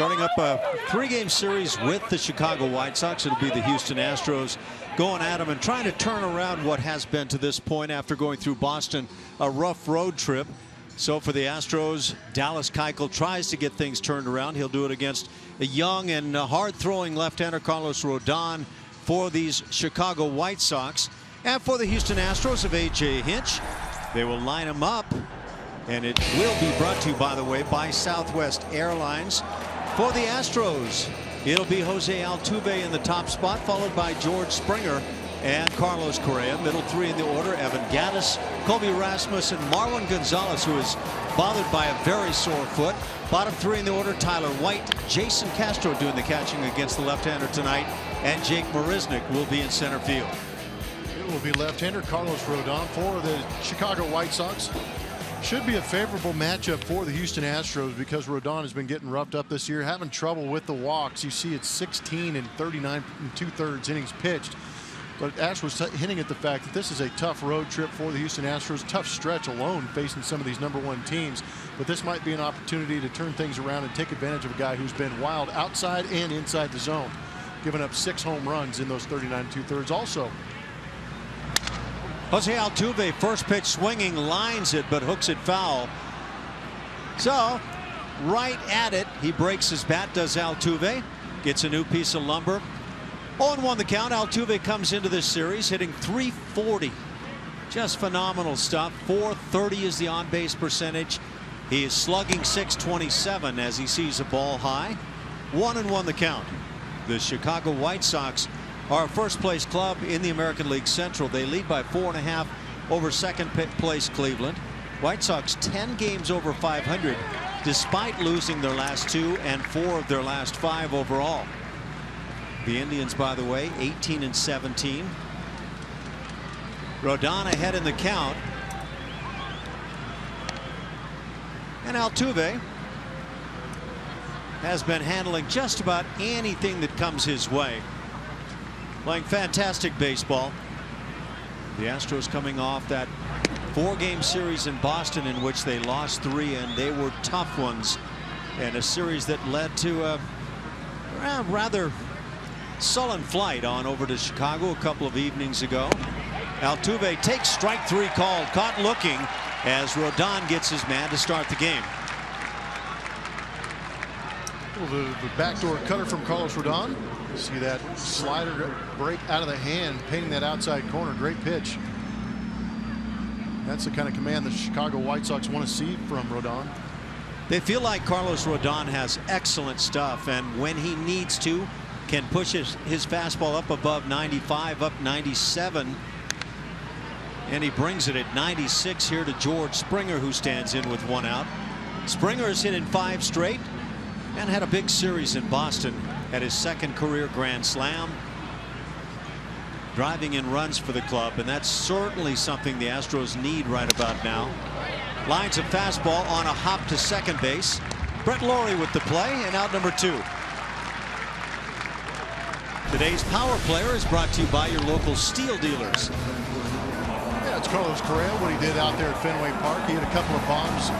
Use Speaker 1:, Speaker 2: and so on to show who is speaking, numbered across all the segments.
Speaker 1: starting up a 3-game series with the Chicago White Sox. It'll be the Houston Astros going at them and trying to turn around what has been to this point after going through Boston, a rough road trip. So for the Astros, Dallas Keuchel tries to get things turned around. He'll do it against a young and hard-throwing left-hander Carlos Rodon for these Chicago White Sox. And for the Houston Astros of A.J. Hinch, they will line him up. And it will be brought to you, by the way, by Southwest Airlines. For the Astros, it'll be Jose Altuve in the top spot, followed by George Springer and Carlos Correa. Middle three in the order: Evan Gattis, Colby Rasmus, and Marwin Gonzalez, who is bothered by a very sore foot. Bottom three in the order: Tyler White, Jason Castro doing the catching against the left-hander tonight, and Jake Marisnick will be in center field.
Speaker 2: It will be left-hander Carlos Rodon for the Chicago White Sox. Should be a favorable matchup for the Houston Astros because Rodon has been getting roughed up this year, having trouble with the walks. You see it's 16 and 39 2/3 innings pitched. But Ash was hinting at the fact that this is a tough road trip for the Houston Astros, tough stretch alone facing some of these #1 teams. But this might be an opportunity to turn things around and take advantage of a guy who's been wild outside and inside the zone, giving up 6 home runs in those 39 2/3 also.
Speaker 1: Jose Altuve, first pitch swinging, lines it, but hooks it foul. So right at it, he breaks his bat, does Altuve, gets a new piece of lumber. 0-1 the count. Altuve comes into this series hitting .340. Just phenomenal stuff. .430 is the on-base percentage. He is slugging .627 as he sees a ball high. 1-1 the count. The Chicago White Sox are a first-place club in the American League Central. They lead by 4.5 over second-place Cleveland. White Sox 10 games over 500, despite losing their last 2 and 4 of their last 5 overall. The Indians, by the way, 18 and 17. Rodon ahead in the count. And Altuve has been handling just about anything that comes his way. Playing fantastic baseball. The Astros coming off that 4-game series in Boston in which they lost 3, and they were tough ones, and a series that led to a rather sullen flight on over to Chicago a couple of evenings ago. Altuve takes strike 3 called, caught looking as Rodon gets his man to start the game.
Speaker 2: The backdoor cutter from Carlos Rodon. See that slider break out of the hand, painting that outside corner. Great pitch. That's the kind of command the Chicago White Sox want to see from Rodon.
Speaker 1: They feel like Carlos Rodon has excellent stuff, and when he needs to, can push his fastball up above 95, up 97. And he brings it at 96 here to George Springer, who stands in with 1 out. Springer has hit in 5 straight and had a big series in Boston at his 2nd career grand slam, driving in runs for the club, and that's certainly something the Astros need right about now. Lines a fastball on a hop to second base. Brett Lawrie with the play, and out number 2. Today's Power Player is brought to you by your local steel dealers.
Speaker 2: Yeah, it's Carlos Correa, what he did out there at Fenway Park. He hit a couple of bombs.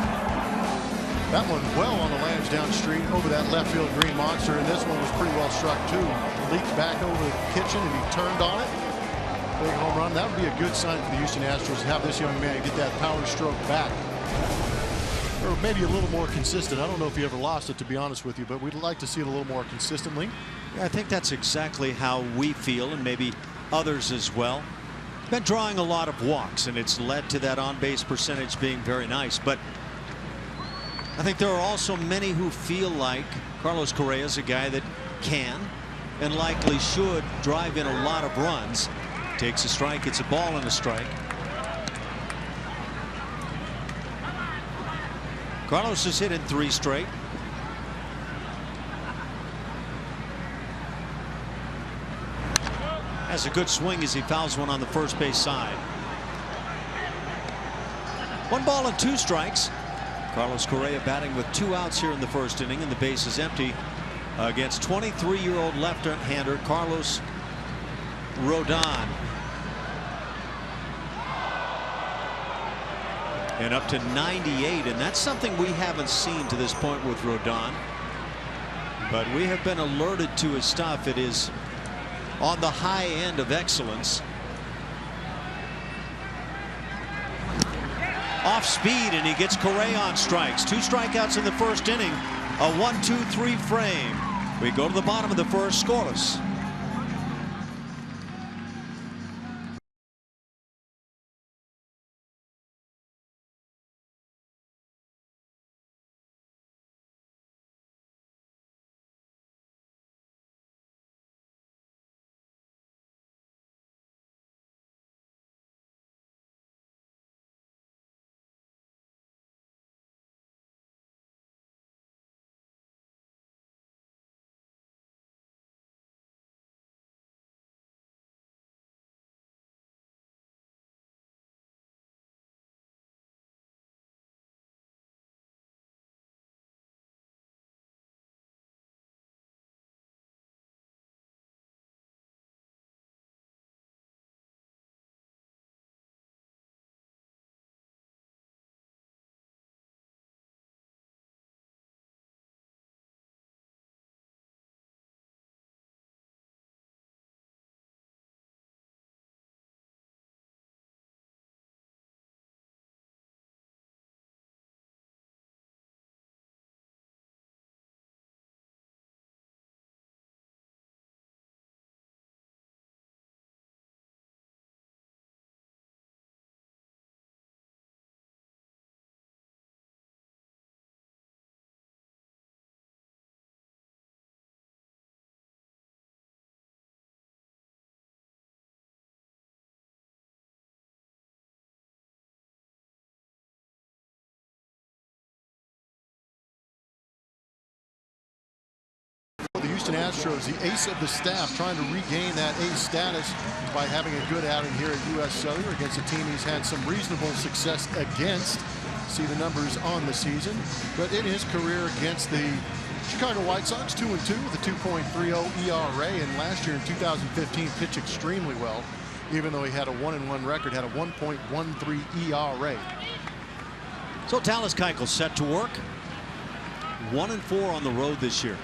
Speaker 2: That one well on the lands down street over that left field green monster, and this one was pretty well struck too. Leaked back over the kitchen and he turned on it. Big home run. That would be a good sign for the Houston Astros to have this young man get that power stroke back. Or maybe a little more consistent. I don't know if he ever lost it, to be honest with you, but we'd like to see it a little more consistently.
Speaker 1: Yeah, I think that's exactly how we feel, and maybe others as well. Been drawing a lot of walks, and it's led to that on-base percentage being very nice. But I think there are also many who feel like Carlos Correa is a guy that can and likely should drive in a lot of runs. Takes a strike, it's a ball and a strike. Carlos has hit in 3 straight. Has a good swing as he fouls one on the first base side. 1 ball and 2 strikes. Carlos Correa batting with 2 outs here in the first inning, and the base is empty against 23-year-old left-hander Carlos Rodon. And up to 98, and that's something we haven't seen to this point with Rodon. But we have been alerted to his stuff. It is on the high end of excellence. Off speed, and he gets Correa on strikes. 2 strikeouts in the first inning. A 1-2-3 frame. We go to the bottom of the first, scoreless.
Speaker 2: The Houston Astros, the ace of the staff, trying to regain that ace status by having a good outing here at U.S. Cellular against a team he's had some reasonable success against. See the numbers on the season, but in his career against the Chicago White Sox, 2-2 with a 2.30 ERA, and last year in 2015 pitched extremely well, even though he had a 1-1 record, had a 1.13 ERA.
Speaker 1: So Dallas Keuchel set to work. 1-4 on the road this year.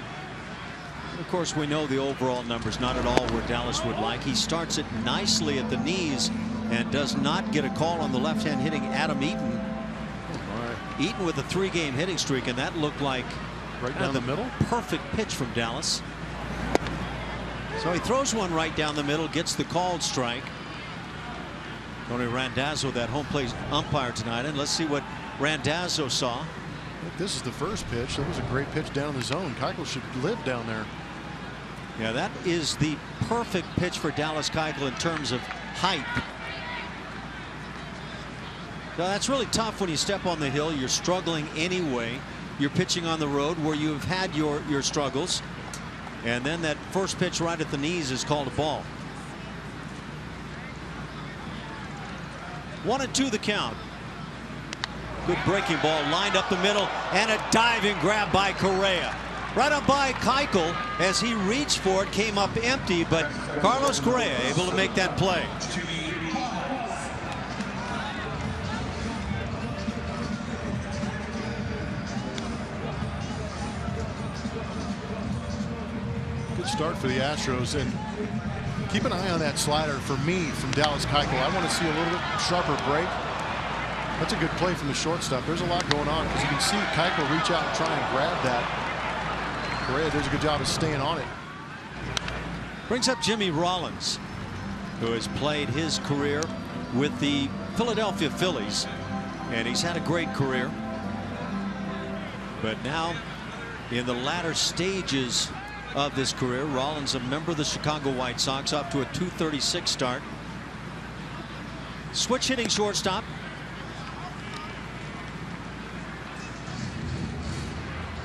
Speaker 1: Of course, we know the overall numbers not at all where Dallas would like. He starts it nicely at the knees and does not get a call on the left-hand hitting Adam Eaton. Eaton with a 3-game hitting streak, and that looked like
Speaker 2: right down the middle.
Speaker 1: Perfect pitch from Dallas. So he throws one right down the middle, gets the called strike. Tony Randazzo, that home plate umpire tonight, and let's see what Randazzo saw.
Speaker 2: This is the first pitch. That was a great pitch down the zone. Keuchel should live down there.
Speaker 1: Yeah, that is the perfect pitch for Dallas Keuchel in terms of height. Now, that's really tough when you step on the hill. You're struggling anyway. You're pitching on the road where you've had your struggles. And then that first pitch right at the knees is called a ball. 1-2 the count. Good breaking ball lined up the middle, and a diving grab by Correa. Right up by Keuchel as he reached for it, came up empty, but Carlos Correa able to make that play.
Speaker 2: Good start for the Astros, and keep an eye on that slider for me from Dallas Keuchel. I want to see a little bit sharper break. That's a good play from the shortstop. There's a lot going on because you can see Keuchel reach out and try and grab that. Correa does a good job of staying on it.
Speaker 1: Brings up Jimmy Rollins, who has played his career with the Philadelphia Phillies, and he's had a great career. But now in the latter stages of this career, Rollins, a member of the Chicago White Sox, up to a .236 start. Switch hitting shortstop.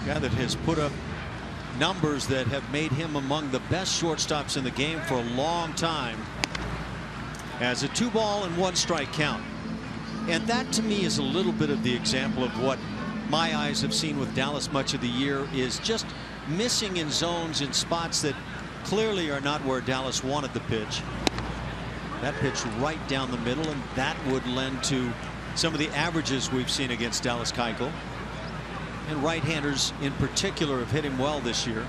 Speaker 1: Guy that has put up numbers that have made him among the best shortstops in the game for a long time, as a 2-ball and 1-strike count. And that to me is a little bit of the example of what my eyes have seen with Dallas much of the year, is just missing in zones in spots that clearly are not where Dallas wanted the pitch. That pitch right down the middle, and that would lend to some of the averages we've seen against Dallas Keuchel. And right-handers in particular have hit him well this year.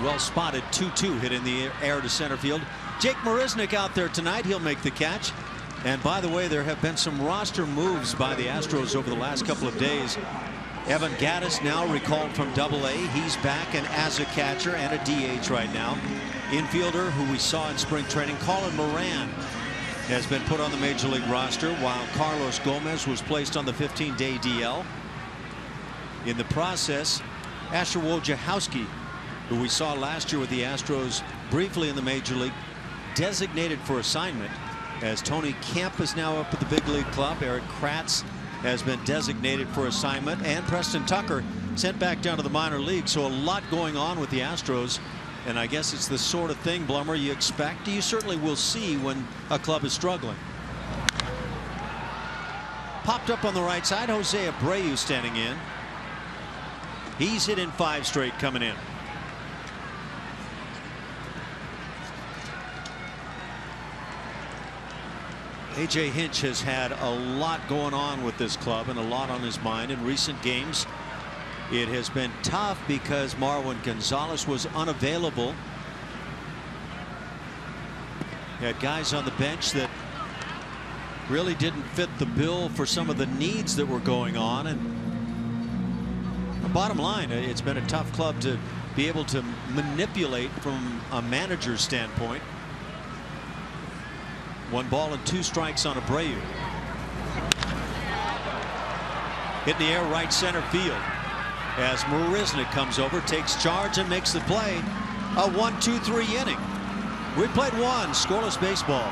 Speaker 1: well spotted 2-2 hit in the air to center field. Jake Marisnick out there tonight. He'll make the catch. And by the way, there have been some roster moves by the Astros over the last couple of days. Evan Gattis now recalled from AA. He's back and as a catcher and a DH right now. Infielder who we saw in spring training, Colin Moran, has been put on the major league roster, while Carlos Gomez was placed on the 15-day DL. In the process, Asher Wojciechowski, who we saw last year with the Astros briefly in the major league, designated for assignment, as Tony Kemp is now up at the big league club. Eric Kratz has been designated for assignment, and Preston Tucker sent back down to the minor league. So a lot going on with the Astros, and I guess it's the sort of thing, Blummer, you expect. You certainly will see when a club is struggling. Popped up on the right side, Jose Abreu standing in. He's hit in 5 straight coming in. A.J. Hinch has had a lot going on with this club and a lot on his mind in recent games. It has been tough because Marwin Gonzalez was unavailable. He had guys on the bench that really didn't fit the bill for some of the needs that were going on. And the bottom line, it's been a tough club to be able to manipulate from a manager's standpoint. 1 ball and 2 strikes on Abreu. Hit in the air right center field as Marisnick comes over, takes charge and makes the play. A 1-2-3 inning. We played 1 scoreless baseball.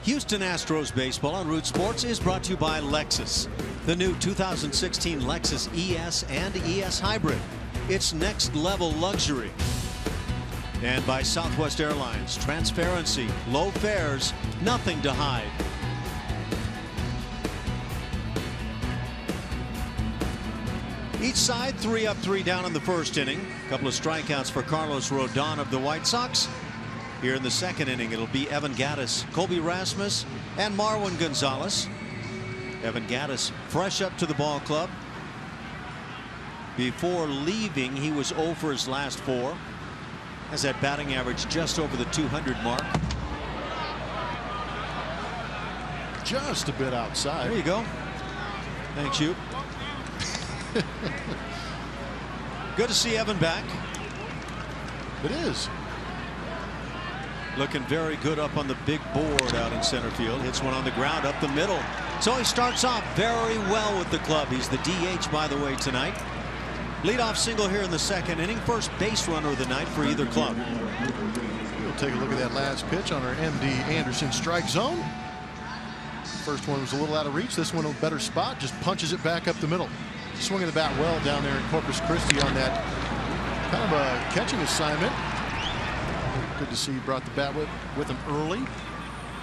Speaker 1: Houston Astros baseball on Root Sports is brought to you by Lexus. The new 2016 Lexus ES and ES Hybrid. It's next level luxury. And by Southwest Airlines. Transparency, low fares, nothing to hide. Each side 3 up, 3 down in the first inning. A couple of strikeouts for Carlos Rodon of the White Sox. Here in the second inning, it'll be Evan Gattis, Colby Rasmus, and Marwin Gonzalez. Evan Gattis fresh up to the ball club. Before leaving, he was 0 for his last 4. Has that batting average just over the 200 mark.
Speaker 2: Just a bit outside.
Speaker 1: There you go. Thanks, you. Good to see Evan back.
Speaker 2: It is.
Speaker 1: Looking very good up on the big board out in center field. Hits one on the ground up the middle. So he starts off very well with the club. He's the DH, by the way, tonight. Leadoff single here in the second inning. First base runner of the night for either club.
Speaker 2: We'll take a look at that last pitch on our MD Anderson strike zone. First one was a little out of reach. This one a better spot. Just punches it back up the middle. Swinging the bat well down there in Corpus Christi on that kind of a catching assignment. Good to see he brought the bat with him early.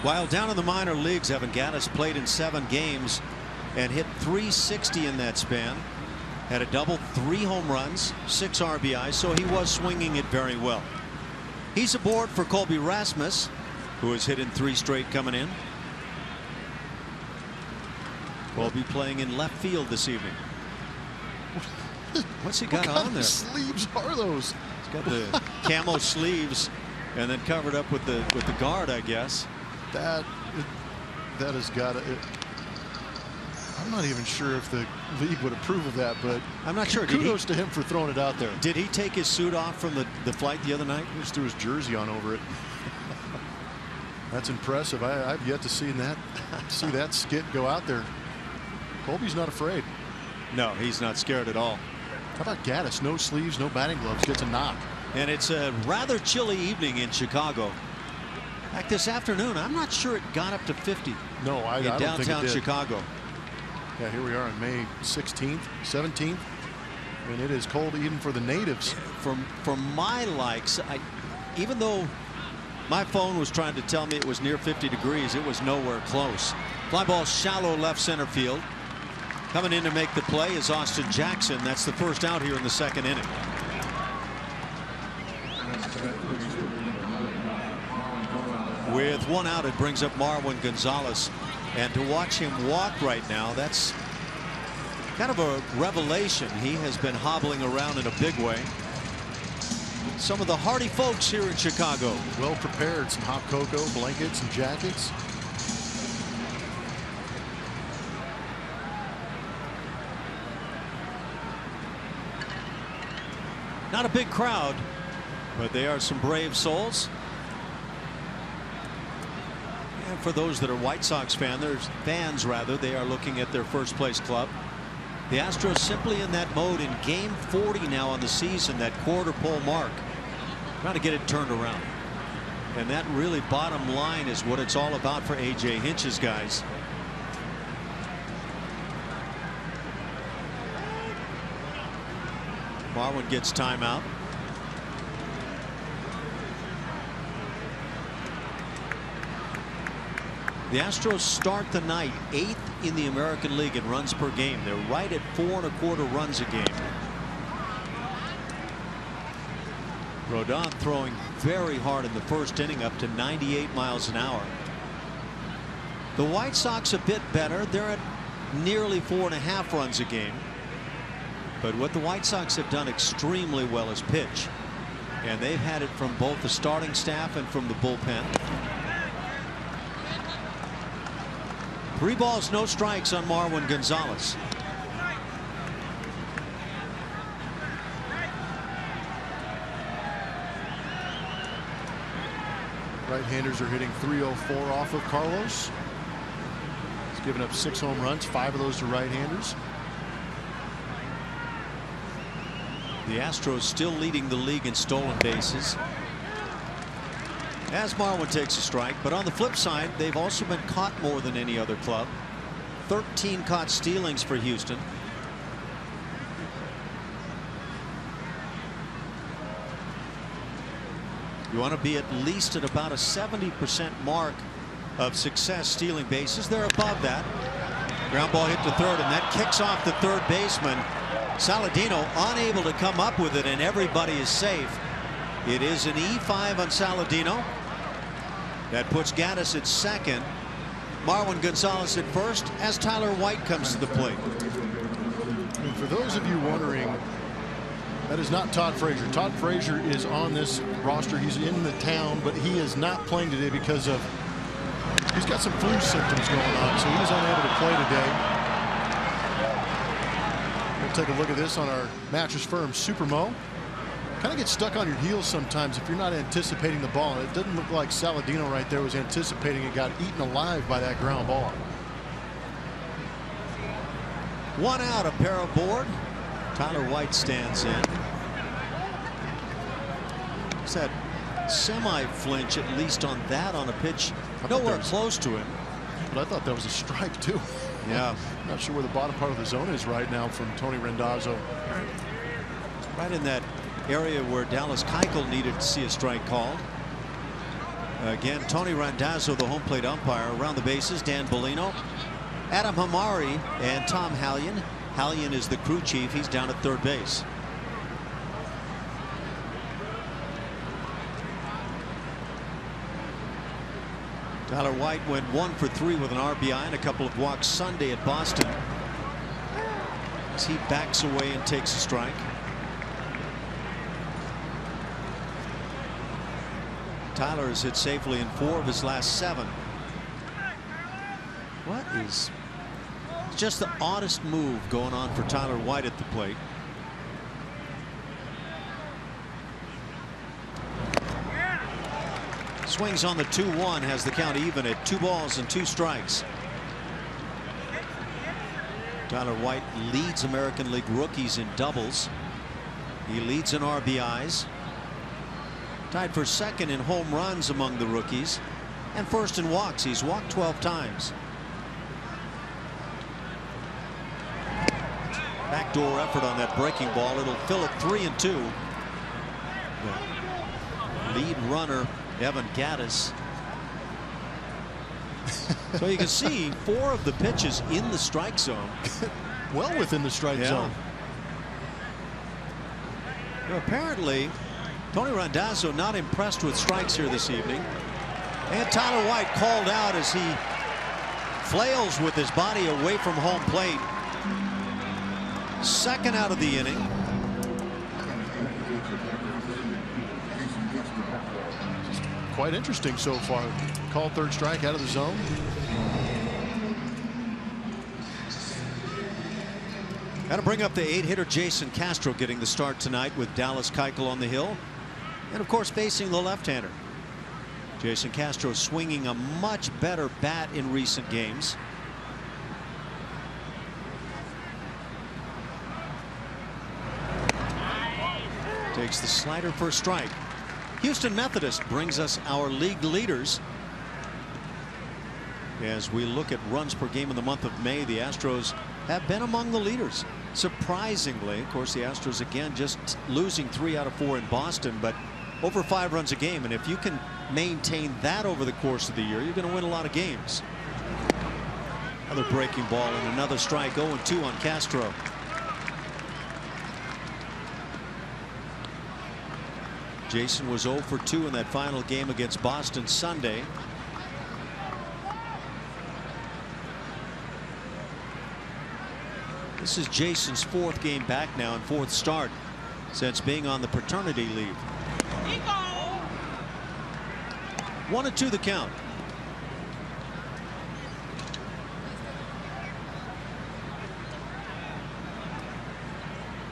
Speaker 1: While down in the minor leagues, Evan Gattis played in 7 games and hit .360 in that span. Had a double, 3 home runs, 6 RBIs, so he was swinging it very well. He's aboard for Colby Rasmus, who has hit in 3 straight coming in. Colby playing in left field this evening. What's he got on there?
Speaker 2: What sleeves are those?
Speaker 1: He's got the camo sleeves and then covered up with the guard, I guess.
Speaker 2: That has got to. I'm not even sure if the league would approve of that, but
Speaker 1: I'm not sure.
Speaker 2: Kudos to him for throwing it out there.
Speaker 1: Did he take his suit off from the flight the other night?
Speaker 2: He just threw his jersey on over it. That's impressive. I've yet to see that skit go out there. Colby's not afraid.
Speaker 1: No, he's not scared at all.
Speaker 2: How about Gattis? No sleeves, no batting gloves, gets a knock.
Speaker 1: And it's a rather chilly evening in Chicago. In fact, this afternoon, I'm not sure it got up to 50.
Speaker 2: No, I don't think it
Speaker 1: downtown
Speaker 2: did.
Speaker 1: Chicago.
Speaker 2: Yeah, here we are on May 16th, 17th. I mean, it is cold even for the natives.
Speaker 1: For my likes, even though my phone was trying to tell me it was near 50 degrees, it was nowhere close. Fly ball shallow left center field. Coming in to make the play is Austin Jackson. That's the first out here in the 2nd inning. With 1 out, it brings up Marwin Gonzalez. And to watch him walk right now, that's kind of a revelation. He has been hobbling around in a big way. Some of the hardy folks here in Chicago.
Speaker 2: Well prepared, some hot cocoa, blankets, and jackets.
Speaker 1: Not a big crowd, but they are some brave souls. And for those that are White Sox fans, they are looking at their first place club. The Astros simply in that mode in game 40 now on the season, that quarter pole mark, trying to get it turned around. And that really bottom line is what it's all about for A.J. Hinch's guys. Marwin gets timeout. The Astros start the night 8th in the American League in runs per game. They're right at 4.25 runs a game. Rodon throwing very hard in the first inning, up to 98 miles an hour. The White Sox a bit better. They're at nearly 4.5 runs a game. But what the White Sox have done extremely well is pitch. And they've had it from both the starting staff and from the bullpen. 3 balls, no strikes on Marwin Gonzalez.
Speaker 2: Right-handers are hitting .304 off of Carlos. He's given up 6 home runs, 5 of those to right-handers.
Speaker 1: The Astros still leading the league in stolen bases as Marwin takes a strike. But on the flip side, they've also been caught more than any other club. 13 caught stealings for Houston. You want to be at least at about a 70% mark of success stealing bases. They're above that. Ground ball hit to third, and that kicks off the third baseman. Saladino unable to come up with it, and everybody is safe. It is an E5 on Saladino. That puts Gattis at second. Marwin Gonzalez at first as Tyler White comes to the plate.
Speaker 2: And for those of you wondering, that is not Todd Frazier. Todd Frazier is on this roster. He's in the town, but he is not playing today because of he's got some flu symptoms going on, so he's unable to play today. We'll take a look at this on our mattress firm Supermo. Kind of get stuck on your heels sometimes if you're not anticipating the ball. It doesn't look like Saladino right there was anticipating it, got eaten alive by that ground ball.
Speaker 1: 1 out, a pair aboard. Tyler White stands in. It's that semi-flinch, at least on that, on a pitch nowhere close to him.
Speaker 2: But I thought that was a strike too.
Speaker 1: Yeah.
Speaker 2: I'm not sure where the bottom part of the zone is right now from Tony Randazzo.
Speaker 1: Right in that area where Dallas Keuchel needed to see a strike called. Again, Tony Randazzo, the home plate umpire. Around the bases, Dan Bellino, Adam Hamari, and Tom Hallion. Hallion is the crew chief. He's down at third base. Tyler White went 1 for 3 with an RBI and a couple of walks Sunday at Boston. As he backs away and takes a strike. Tyler has hit safely in 4 of his last 7. What is just the oddest move going on for Tyler White at the plate? Swings on the 2-1, has the count even at 2 balls and 2 strikes. Tyler White leads American League rookies in doubles. He leads in RBIs. Tied for second in home runs among the rookies, and first in walks. He's walked 12 times. Backdoor effort on that breaking ball. It'll fill it 3-2. The lead runner Evan Gattis. So you can see 4 of the pitches in the strike zone.
Speaker 2: Well within the strike zone.
Speaker 1: Apparently Tony Randazzo not impressed with strikes here this evening. And Tyler White called out as he flails with his body away from home plate. Second out of the inning.
Speaker 2: Quite interesting so far. Called third strike out of the zone.
Speaker 1: Got to bring up the 8-hitter Jason Castro getting the start tonight with Dallas Keuchel on the hill. And of course facing the left-hander. Jason Castro swinging a much better bat in recent games. Takes the slider for a strike. Houston Methodist brings us our league leaders. As we look at runs per game in the month of May, the Astros have been among the leaders. Surprisingly, of course, the Astros again just losing 3 out of 4 in Boston, but over 5 runs a game. And if you can maintain that over the course of the year, you're going to win a lot of games. Another breaking ball and another strike. 0-2 on Castro. Jason was 0 for 2 in that final game against Boston Sunday. This is Jason's 4th game back now and 4th start since being on the paternity leave. 1-2 the count.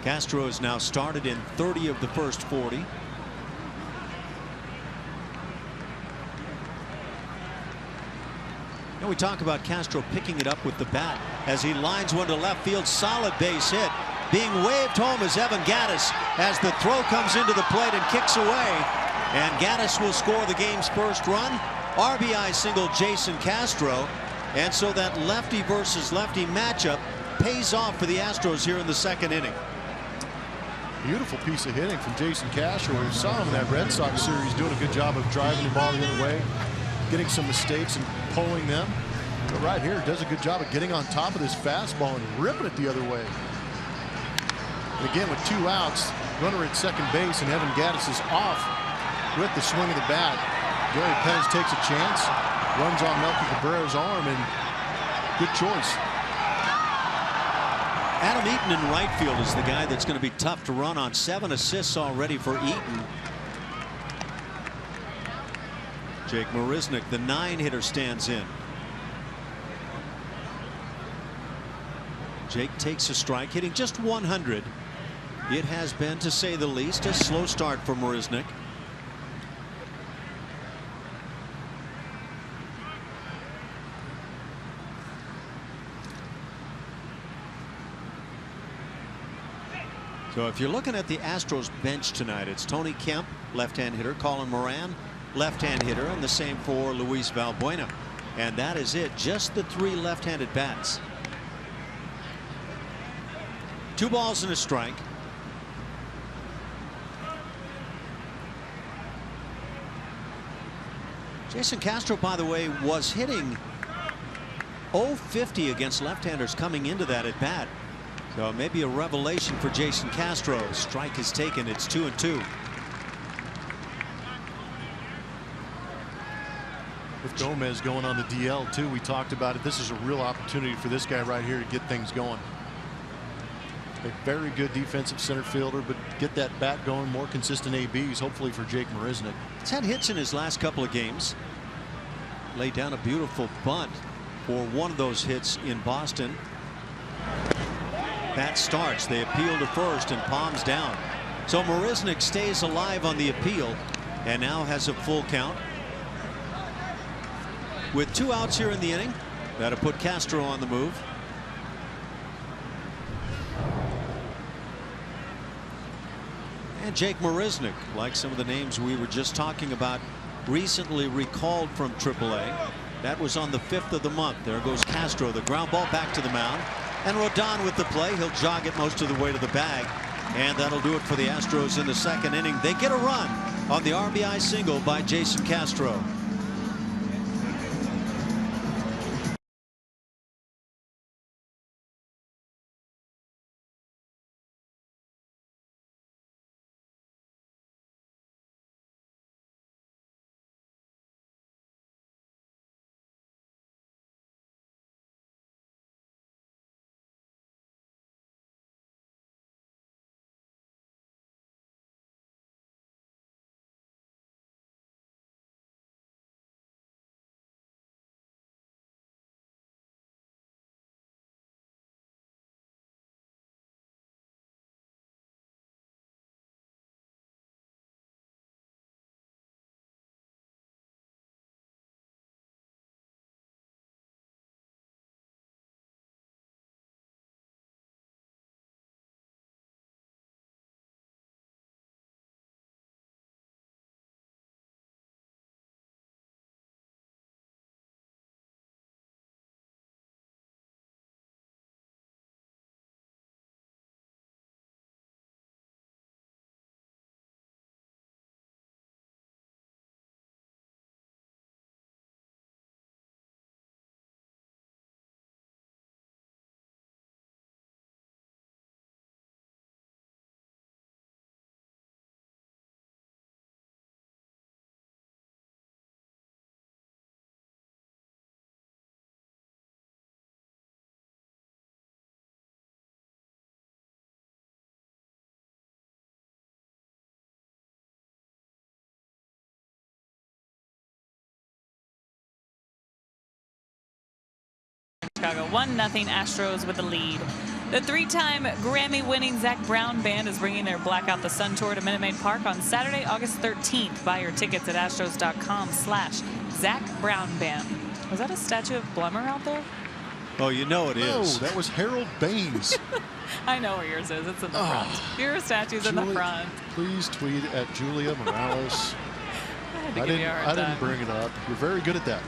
Speaker 1: Castro has now started in 30 of the first 40. And we talk about Castro picking it up with the bat as he lines one to left field. Solid base hit. Being waved home is Evan Gattis as the throw comes into the plate and kicks away. And Gattis will score the game's first run. RBI single Jason Castro. And so that lefty versus lefty matchup pays off for the Astros here in the 2nd inning.
Speaker 2: Beautiful piece of hitting from Jason Castro. We saw him in that Red Sox series doing a good job of driving the ball the other way, getting some mistakes and pulling them. But right here does a good job of getting on top of this fastball and ripping it the other way. And again with 2 outs, runner at second base, and Evan Gattis is off with the swing of the bat. Gary Pence takes a chance, runs on Melky Cabrera's arm, and good choice.
Speaker 1: Adam Eaton in right field is the guy that's going to be tough to run on. 7 assists already for Eaton. Jake Marisnick, the 9-hitter, stands in. Jake takes a strike, hitting just 100. It has been, to say the least, a slow start for Marisnick. So if you're looking at the Astros bench tonight, it's Tony Kemp, left-hand hitter, Colin Moran, left-hand hitter, and the same for Luis Valbuena. And that is it. Just the 3 left-handed bats. 2 balls and a strike. Jason Castro, by the way, was hitting .050 against left-handers coming into that at bat. So maybe a revelation for Jason Castro. Strike is taken. It's 2-2.
Speaker 2: With Gomez going on the DL too, we talked about it. This is a real opportunity for this guy right here to get things going. A very good defensive center fielder, but get that bat going, more consistent ABs, hopefully for Jake Marisnick.
Speaker 1: He's had hits in his last couple of games. Laid down a beautiful bunt for one of those hits in Boston. Bat starts. They appeal to first and palms down. So Marisnick stays alive on the appeal and now has a full count. With 2 outs here in the inning, that'll put Castro on the move. And Jake Marisnick, like some of the names we were just talking about, recently recalled from AAA. That was on the 5th of the month. There goes Castro. The ground ball back to the mound. And Rodon with the play. He'll jog it most of the way to the bag. And that'll do it for the Astros in the 2nd inning. They get a run on the RBI single by Jason Castro.
Speaker 3: Chicago 1-0 Astros with the lead. The 3-time Grammy-winning Zac Brown Band is bringing their Blackout the Sun tour to Minute Maid Park on Saturday, August 13th. Buy your tickets at astros.com/Zac Brown Band. Was that a statue of Blummer out there?
Speaker 1: Oh, you know it is.
Speaker 2: No, that was Harold Baines.
Speaker 3: I know where yours is. It's in the front. Your statue's in the front.
Speaker 2: Please tweet at Julia Morales.
Speaker 3: I
Speaker 2: didn't bring it up. You're very good at that.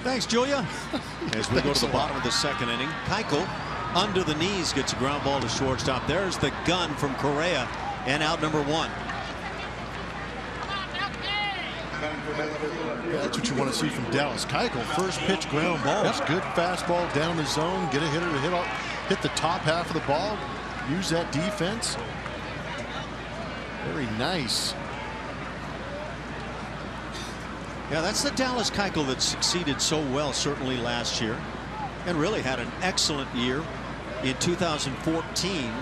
Speaker 1: Thanks, Julia. As we go to the bottom of the 2nd inning, Keuchel under the knees gets a ground ball to shortstop. There's the gun from Correa, and out number 1.
Speaker 2: Yeah, that's what you want to see from Dallas Keuchel. First pitch ground ball. That's good fastball down the zone. Get a hitter to hit the top half of the ball. Use that defense. Very nice.
Speaker 1: Yeah, that's the Dallas Keuchel that succeeded so well certainly last year and really had an excellent year in 2014.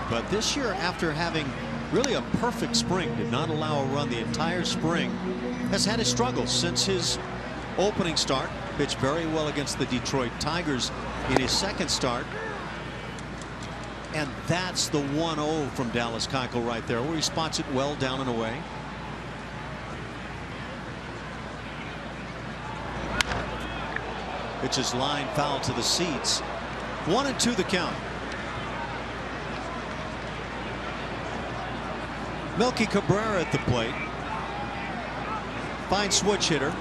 Speaker 1: But this year, after having really a perfect spring, did not allow a run the entire spring, has had his struggles since his opening start. Pitched very well against the Detroit Tigers in his 2nd start. And that's the 1-0 from Dallas Keuchel right there, where he spots it well down and away. Pitches line foul to the seats. 1-2 the count. Melky Cabrera at the plate. Fine switch hitter.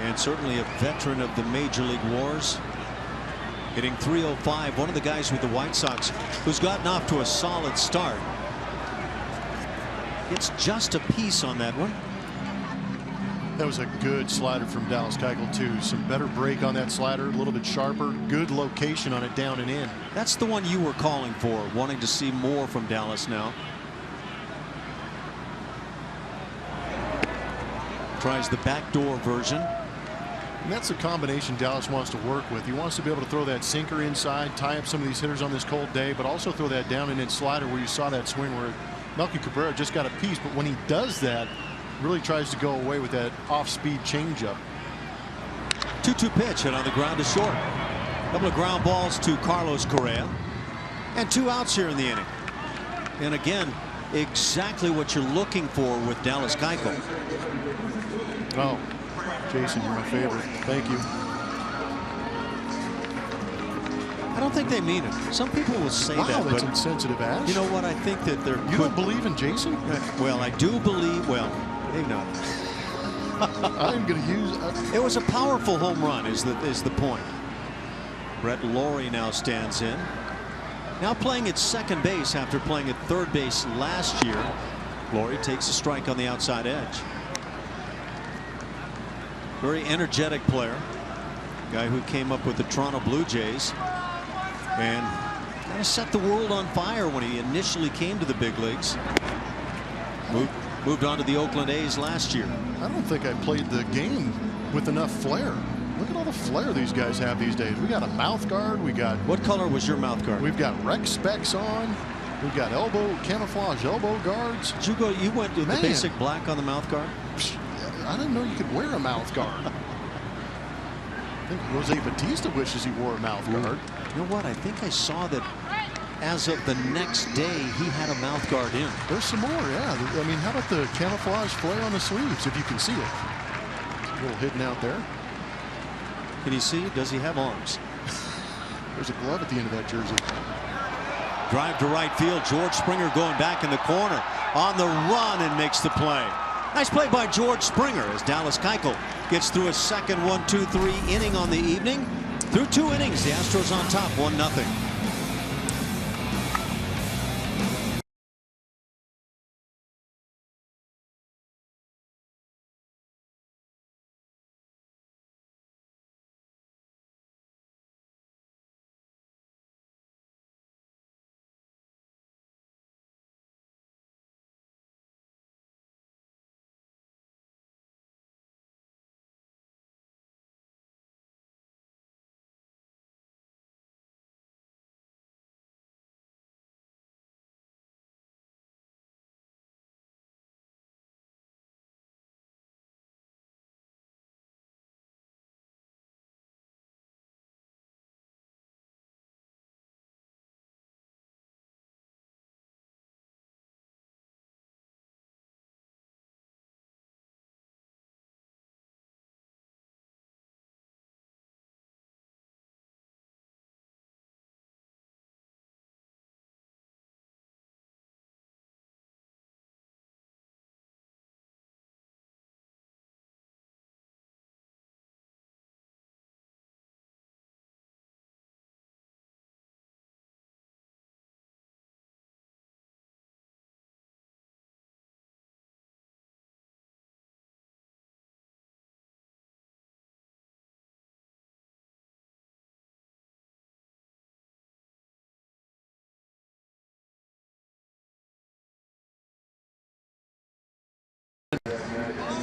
Speaker 1: And certainly a veteran of the Major League Wars. Hitting .305. One of the guys with the White Sox who's gotten off to a solid start. It's just a piece on that one.
Speaker 2: That was a good slider from Dallas Keuchel too. Some better break on that slider, a little bit sharper, good location on it down and in.
Speaker 1: That's the one you were calling for, wanting to see more from Dallas now. Tries the backdoor version.
Speaker 2: And that's the combination Dallas wants to work with. He wants to be able to throw that sinker inside, tie up some of these hitters on this cold day, but also throw that down and in slider where you saw that swing where Melky Cabrera just got a piece. But when he does that, really tries to go away with that off-speed changeup.
Speaker 1: 2-2 pitch and on the ground to short. Couple of ground balls to Carlos Correa. And 2 outs here in the inning. And again, exactly what you're looking for with Dallas Keuchel.
Speaker 2: Oh, Jason, you're my favorite. Thank you.
Speaker 1: I don't think they mean it. Some people will say
Speaker 2: wow,
Speaker 1: that.
Speaker 2: That's
Speaker 1: but
Speaker 2: insensitive, Ash.
Speaker 1: You know what? I think that they're.
Speaker 2: You don't believe in Jason?
Speaker 1: Well, I do believe. Well, maybe not.
Speaker 2: I'm going to use.
Speaker 1: It was a powerful home run. Is the point? Brett Lawrie now stands in. Now playing at second base after playing at third base last year. Lawrie takes a strike on the outside edge. Very energetic player. Guy who came up with the Toronto Blue Jays. And kind of set the world on fire when he initially came to the big leagues. Moved on to the Oakland A's last year.
Speaker 2: I don't think I played the game with enough flair. Look at all the flair these guys have these days. We got a mouth guard. We got.
Speaker 1: What color was your mouth guard?
Speaker 2: We've got rec specs on. We've got camouflage elbow guards.
Speaker 1: Did you go? You went with the basic black on the mouth guard?
Speaker 2: I didn't know you could wear a mouth guard. I think Jose Batista wishes he wore a mouth guard.
Speaker 1: You know what? I think I saw that as of the next day he had a mouth guard in.
Speaker 2: There's some more, yeah. I mean, how about the camouflage flare on the sleeves, if you can see it? A little hidden out there.
Speaker 1: Can you see? Does he have arms?
Speaker 2: There's a glove at the end of that jersey.
Speaker 1: Drive to right field. George Springer going back in the corner on the run and makes the play. Nice play by George Springer as Dallas Keuchel gets through a second 1-2-3 inning on the evening. Through 2 innings, the Astros on top 1-0.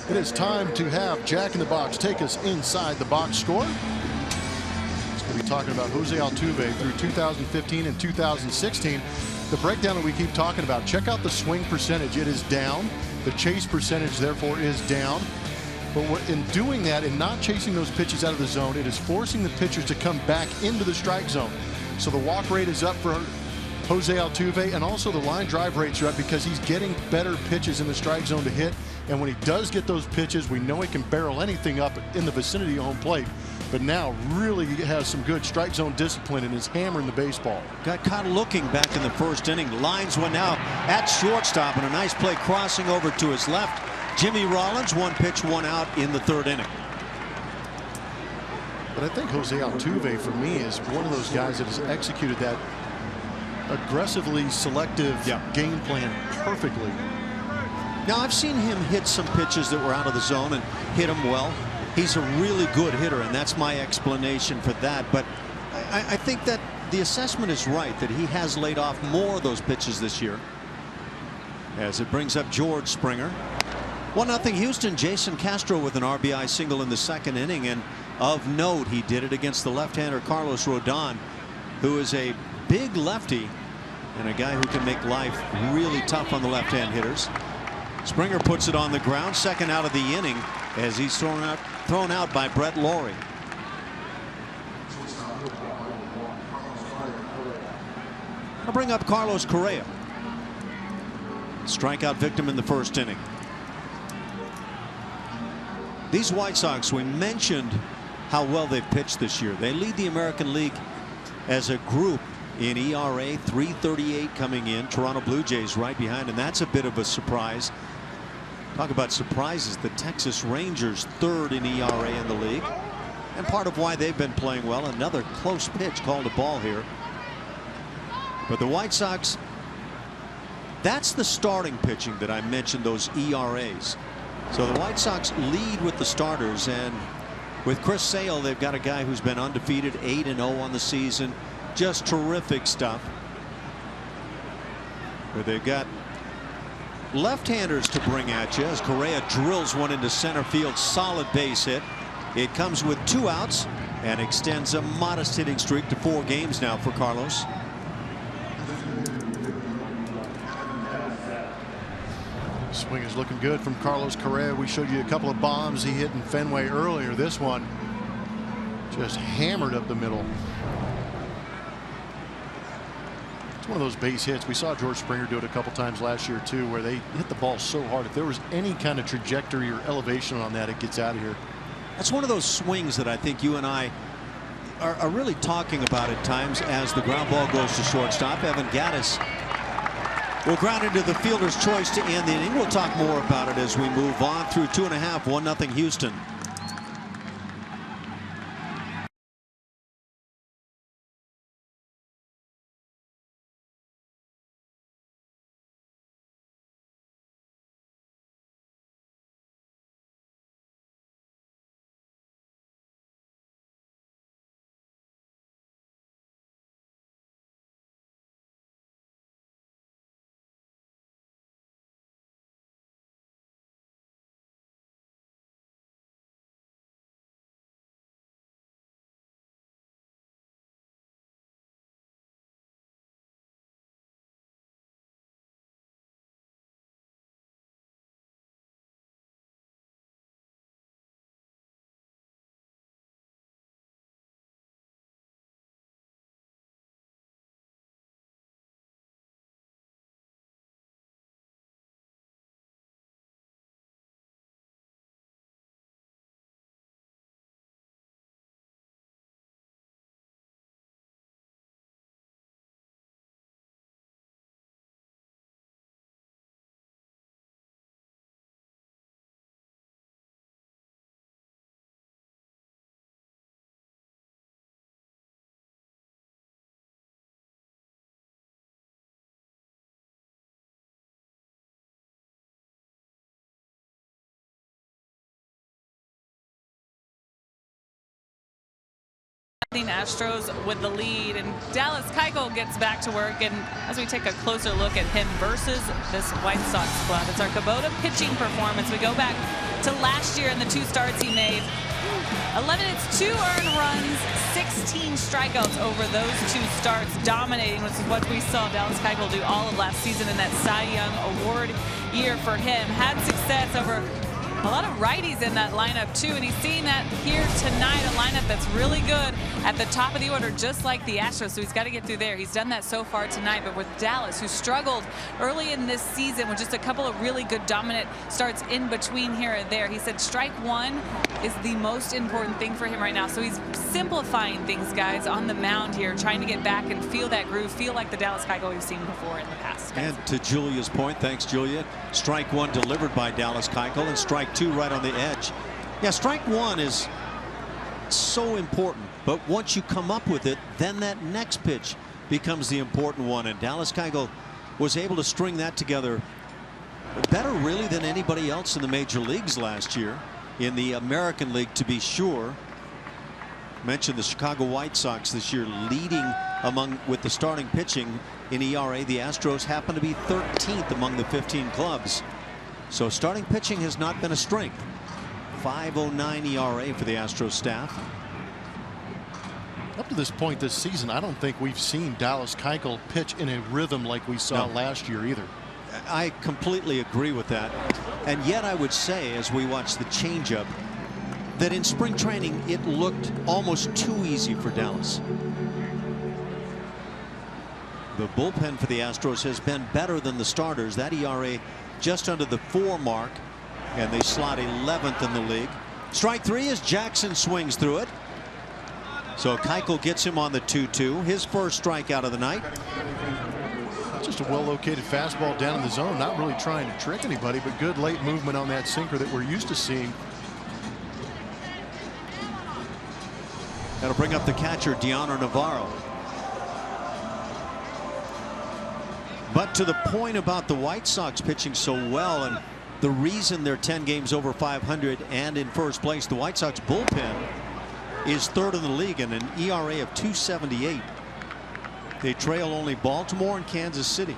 Speaker 2: It is time to have Jack in the Box take us inside the box score. He's going to be talking about Jose Altuve through 2015 and 2016. The breakdown that we keep talking about. Check out the swing percentage. It is down. The chase percentage, therefore, is down. But in doing that and not chasing those pitches out of the zone, it is forcing the pitchers to come back into the strike zone. So the walk rate is up for Jose Altuve, and also the line drive rates are up because he's getting better pitches in the strike zone to hit. And when he does get those pitches, we know he can barrel anything up in the vicinity of home plate. But now really has some good strike zone discipline and is hammering the baseball.
Speaker 1: Got caught looking back in the first inning. Lines one now at shortstop, and a nice play crossing over to his left. Jimmy Rollins, 1 pitch, 1 out in the 3rd inning.
Speaker 2: But I think Jose Altuve, for me, is one of those guys that has executed that aggressively selective game plan perfectly.
Speaker 1: Now, I've seen him hit some pitches that were out of the zone and hit them well. He's a really good hitter, and that's my explanation for that. But I think that the assessment is right, that he has laid off more of those pitches this year. As it brings up George Springer. 1-0 Houston. Jason Castro with an RBI single in the second inning, and of note, he did it against the left-hander Carlos Rodon, who is a big lefty and a guy who can make life really tough on the left-hand hitters. Springer puts it on the ground, second out of the inning, as he's thrown out by Brett Lawrie. I'll bring up Carlos Correa. Strikeout victim in the first inning. These White Sox, we mentioned how well they've pitched this year. They lead the American League as a group in ERA, 3.38 coming in. Toronto Blue Jays right behind, and that's a bit of a surprise. Talk about surprises. The Texas Rangers third in ERA in the league, and part of why they've been playing well. Another close pitch called a ball here. But the White Sox, that's the starting pitching that I mentioned, those ERAs. So the White Sox lead with the starters, and with Chris Sale, they've got a guy who's been undefeated, 8-0 on the season. Just terrific stuff. But they've got left-handers to bring at you as Correa drills one into center field. Solid base hit. It comes with 2 outs and extends a modest hitting streak to 4 games now for Carlos.
Speaker 2: Swing is looking good from Carlos Correa. We showed you a couple of bombs he hit in Fenway earlier. This one just hammered up the middle. It's one of those base hits. We saw George Springer do it a couple times last year too, where they hit the ball so hard. If there was any kind of trajectory or elevation on that, it gets out of here.
Speaker 1: That's one of those swings that I think you and I are really talking about at times as the ground ball goes to shortstop. Evan Gattis will ground into the fielder's choice to end the inning. We'll talk more about it as we move on through 2.5. 1-0 Houston.
Speaker 3: Astros with the lead, and Dallas Keuchel gets back to work. And as we take a closer look at him versus this White Sox squad, it's our Kubota pitching performance. We go back to last year and the 2 starts he made. 11 hits, 2 earned runs, 16 strikeouts over those 2 starts, dominating, which is what we saw Dallas Keuchel do all of last season in that Cy Young Award year for him. Had success over a lot of righties in that lineup too, and he's seeing that here tonight, a lineup that's really good at the top of the order, just like the Astros, so he's got to get through there. He's done that so far tonight, but with Dallas, who struggled early in this season with just a couple of really good dominant starts in between here and there, he said strike one is the most important thing for him right now. So he's simplifying things, guys, on the mound here, trying to get back and feel that groove, feel like the Dallas Keuchel we've seen before in the past.
Speaker 1: And to Julia's point, thanks Julia, strike one delivered by Dallas Keuchel and strike two right on the edge. Yeah, strike one is so important, but once you come up with it, then that next pitch becomes the important one, and Dallas Keuchel was able to string that together Better really than anybody else in the major leagues last year. In the American League, to be sure. Mentioned the Chicago White Sox this year leading among with the starting pitching in ERA. The Astros happen to be 13th among the 15 clubs. So starting pitching has not been a strength. 5.09 ERA for the Astros staff.
Speaker 2: Up to this point this season, I don't think we've seen Dallas Keuchel pitch in a rhythm like we saw last year either.
Speaker 1: I completely agree with that. And yet I would say, as we watch the changeup, that in spring training it looked almost too easy for Dallas. The bullpen for the Astros has been better than the starters. That ERA just under the 4 mark, and they slot 11th in the league. Strike 3 as Jackson swings through it. So Keuchel gets him on the 2-2, his first strikeout of the night.
Speaker 2: Just a well-located fastball down in the zone, not really trying to trick anybody, but good late movement on that sinker that we're used to seeing.
Speaker 1: That'll bring up the catcher, Diana Navarro. But to the point about the White Sox pitching so well, and the reason they're 10 games over 500 and in first place, the White Sox bullpen is 3rd in the league and an ERA of 2.78. They trail only Baltimore and Kansas City.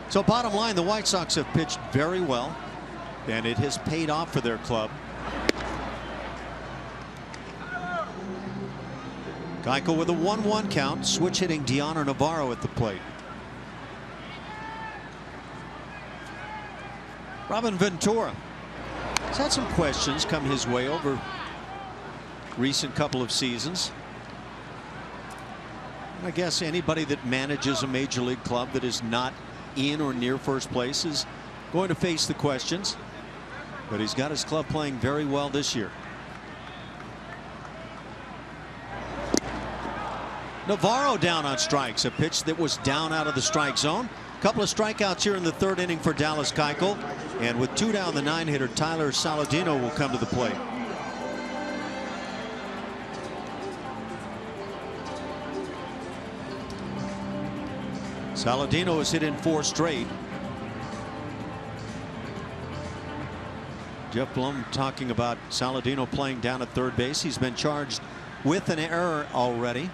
Speaker 1: So bottom line, the White Sox have pitched very well, and it has paid off for their club. Keuchel with a 1-1 count, switch hitting Diana Navarro at the plate. Robin Ventura has had some questions come his way over recent couple of seasons. I guess anybody that manages a major league club that is not in or near first place is going to face the questions, but he's got his club playing very well this year. Navarro down on strikes, a pitch that was down out of the strike zone. Couple of strikeouts here in the 3rd inning for Dallas Keuchel, and with 2 down, the 9-hitter Tyler Saladino will come to the plate. Saladino has hit in 4 straight. Jeff Blum talking about Saladino playing down at 3rd base. He's been charged with an error already.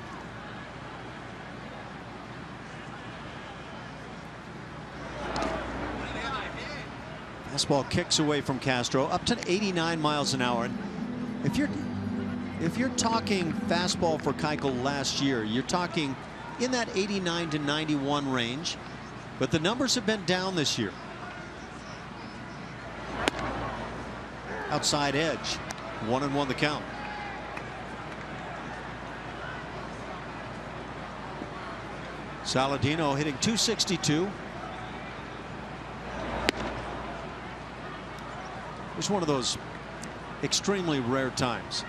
Speaker 1: Fastball kicks away from Castro, up to 89 miles an hour. And if you're talking fastball for Keuchel last year, you're talking in that 89 to 91 range, but the numbers have been down this year. Outside edge, 1-1 the count. Saladino hitting .262. It's one of those extremely rare times.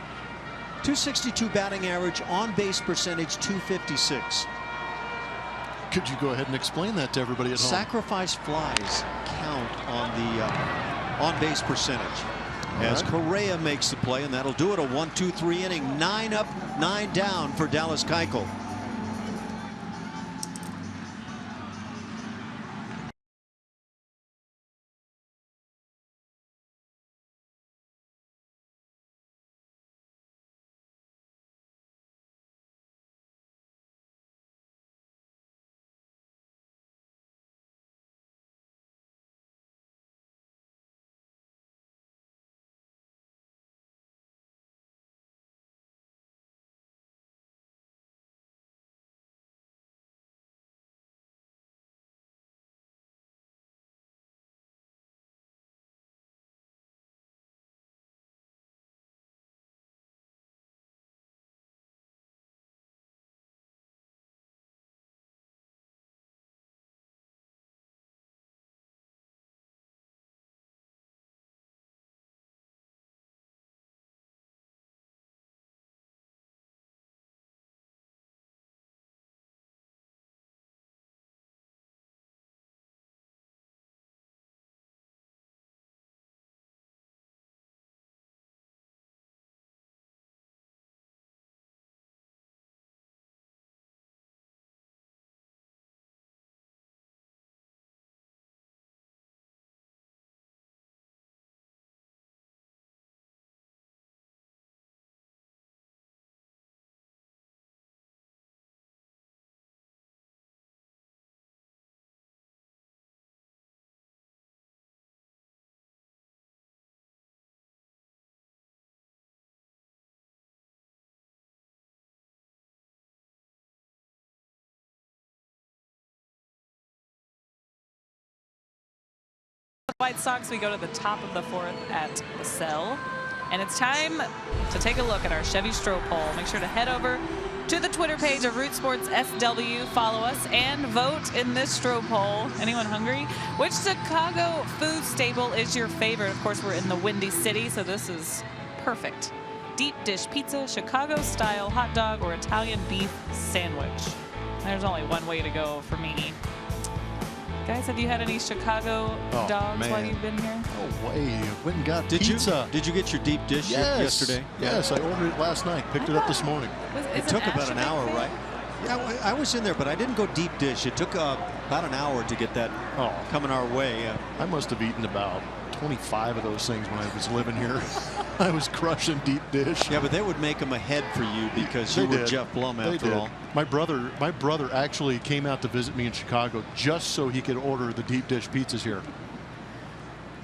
Speaker 1: .262 batting average, on base percentage .256.
Speaker 2: Could you go ahead and explain that to everybody at home?
Speaker 1: Sacrifice flies count on the on base percentage. As Correa makes the play, and that'll do it. A 1-2-3 inning, 9 up, 9 down for Dallas Keuchel.
Speaker 3: White Sox. We go to the top of the 4th at the Cell. And it's time to take a look at our Chevy Stroh poll. Make sure to head over to the Twitter page of Root Sports SW. Follow us and vote in this Stroh poll. Anyone hungry? Which Chicago food staple is your favorite? Of course, we're in the Windy City, so this is perfect. Deep dish pizza, Chicago style hot dog, or Italian beef sandwich. There's only one way to go for me. Guys, have you had any Chicago dogs while you've been here?
Speaker 2: Oh, way. Went and got pizza.
Speaker 1: Did you get your deep dish yesterday?
Speaker 2: Yes, I ordered it last night. Picked it up this morning.
Speaker 1: It took about an hour, right? Yeah, I was in there, but I didn't go deep dish. It took about an hour to get that coming our way. Yeah.
Speaker 2: I must have eaten about 25 of those things when I was living here. I was crushing deep dish.
Speaker 1: Yeah, but they would make them ahead for you because you were Jeff Blum after all.
Speaker 2: My brother actually came out to visit me in Chicago just so he could order the deep dish pizzas here.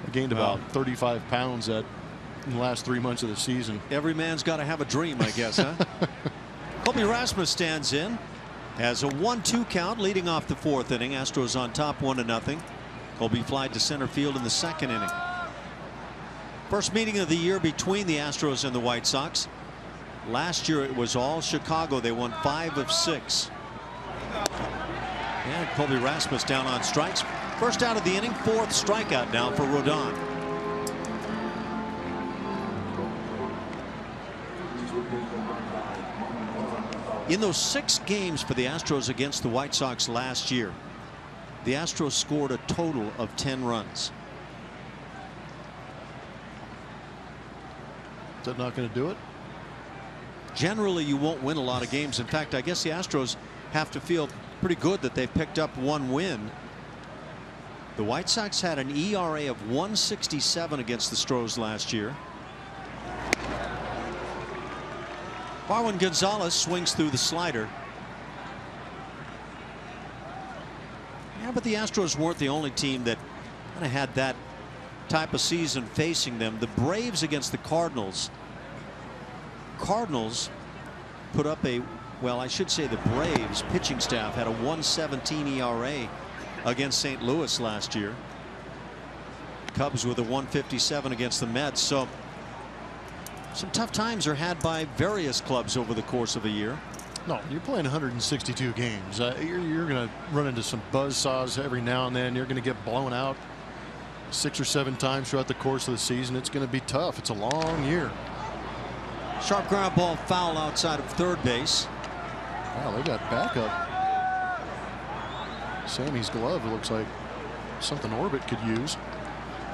Speaker 2: I gained about 35 pounds in the last 3 months of the season.
Speaker 1: Every man's got to have a dream, I guess, huh? Colby Rasmus stands in, has a 1-2 count leading off the 4th inning. Astros on top 1-0. Colby flied to center field in the 2nd inning. First meeting of the year between the Astros and the White Sox. Last year it was all Chicago. They won 5 of 6. And Colby Rasmus down on strikes. First out of the inning, 4th strikeout now for Rodon. In those 6 games for the Astros against the White Sox last year, the Astros scored a total of 10 runs.
Speaker 2: Is that not going to do it?
Speaker 1: Generally, you won't win a lot of games. In fact, I guess the Astros have to feel pretty good that they've picked up 1 win. The White Sox had an ERA of 1.67 against the Stros last year. Marwin Gonzalez swings through the slider. Yeah, but the Astros weren't the only team that kind of had that type of season facing them. The Braves against the Cardinals. Cardinals put up I should say the Braves pitching staff had a 1.17 ERA against St. Louis last year. Cubs with a 1.57 against the Mets. So some tough times are had by various clubs over the course of a year.
Speaker 2: No, you're playing 162 games. You're going to run into some buzzsaws every now and then. You're going to get blown out 6 or 7 times throughout the course of the season. It's going to be tough. It's a long year.
Speaker 1: Sharp ground ball foul outside of third base.
Speaker 2: Wow, they got backup. Sammy's glove looks like something Orbit could use.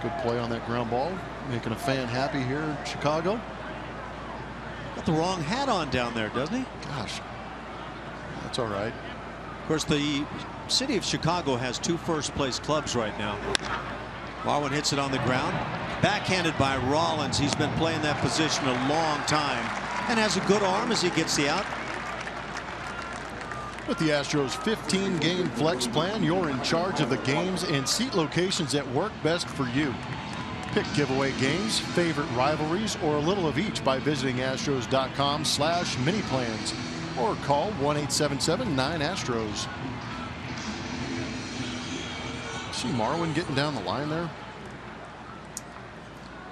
Speaker 2: Good play on that ground ball, making a fan happy here in Chicago.
Speaker 1: Got the wrong hat on down there, doesn't he?
Speaker 2: Gosh, that's all right.
Speaker 1: Of course, the city of Chicago has 2 first-place clubs right now. Marwin hits it on the ground. Backhanded by Rollins. He's been playing that position a long time and has a good arm as he gets the out.
Speaker 2: With the Astros 15-game flex plan, you're in charge of the games and seat locations that work best for you. Pick giveaway games, favorite rivalries, or a little of each by visiting astros.com/mini-plans or call 1-877-9-ASTROS. See Marwin getting down the line there?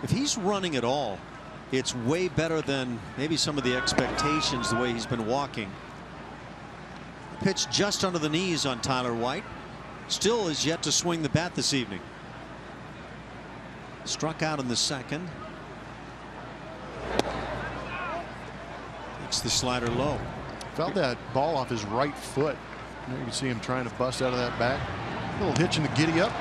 Speaker 1: If he's running at all, it's way better than maybe some of the expectations the way he's been walking. Pitch just under the knees on Tyler White. Still is yet to swing the bat this evening. Struck out in the 2nd. It's the slider low.
Speaker 2: Felt that ball off his right foot. You can see him trying to bust out of that back. A little hitch in the giddy up.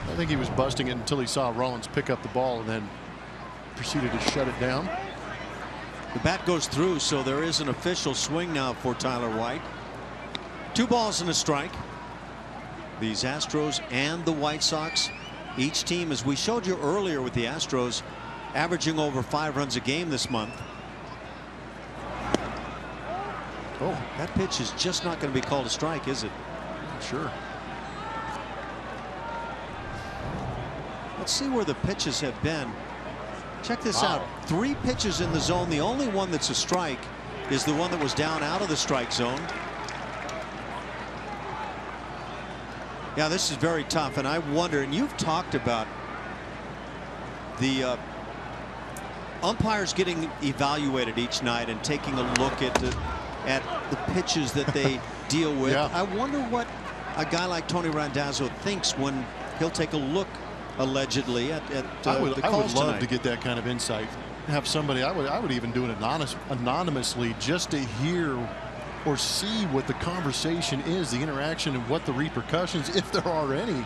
Speaker 2: I think he was busting it until he saw Rollins pick up the ball and then proceeded to shut it down.
Speaker 1: The bat goes through, so there is an official swing now for Tyler White. 2 balls and a strike. These Astros and the White Sox, each team, as we showed you earlier with the Astros, averaging over 5 runs a game this month. Oh, that pitch is just not going to be called a strike, is it?
Speaker 2: Sure.
Speaker 1: Let's see where the pitches have been. Check this out. 3 pitches in the zone. The only one that's a strike is the one that was down out of the strike zone. Yeah, this is very tough, and I wonder, and you've talked about the umpires getting evaluated each night and taking a look at the pitches that they deal with.
Speaker 2: Yeah.
Speaker 1: I wonder what a guy like Tony Randazzo thinks when he'll take a look, allegedly, at the calls
Speaker 2: I would love
Speaker 1: tonight.
Speaker 2: to get that kind of insight. Have somebody, I would even do it anonymously, just to hear or see what the conversation is, the interaction, and what the repercussions, if there are any,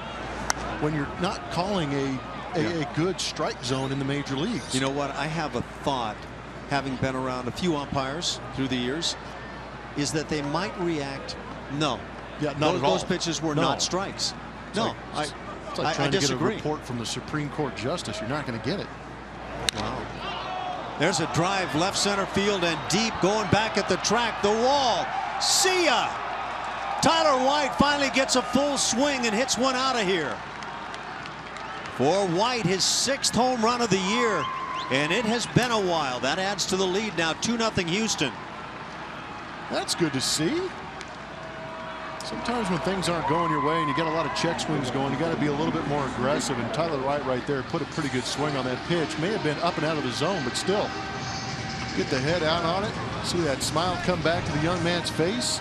Speaker 2: when you're not calling a good strike zone in the major leagues.
Speaker 1: You know what? I have a thought, having been around a few umpires through the years, is that they might react. No,
Speaker 2: Yeah, not at all.
Speaker 1: those pitches were not strikes. No,
Speaker 2: it's like trying
Speaker 1: I
Speaker 2: to
Speaker 1: disagree.
Speaker 2: get a report from the Supreme Court justice. You're not going to get it.
Speaker 1: Wow. There's a drive left center field and deep, going back at the track. The wall. See ya. Tyler White finally gets a full swing and hits one out of here. For White, his 6th home run of the year, and it has been a while. That adds to the lead now. 2-0 Houston.
Speaker 2: That's good to see. Sometimes when things aren't going your way and you got a lot of check swings going, you got to be a little bit more aggressive. And Tyler White right there put a pretty good swing on that pitch. May have been up and out of the zone, but still get the head out on it. See that smile come back to the young man's face.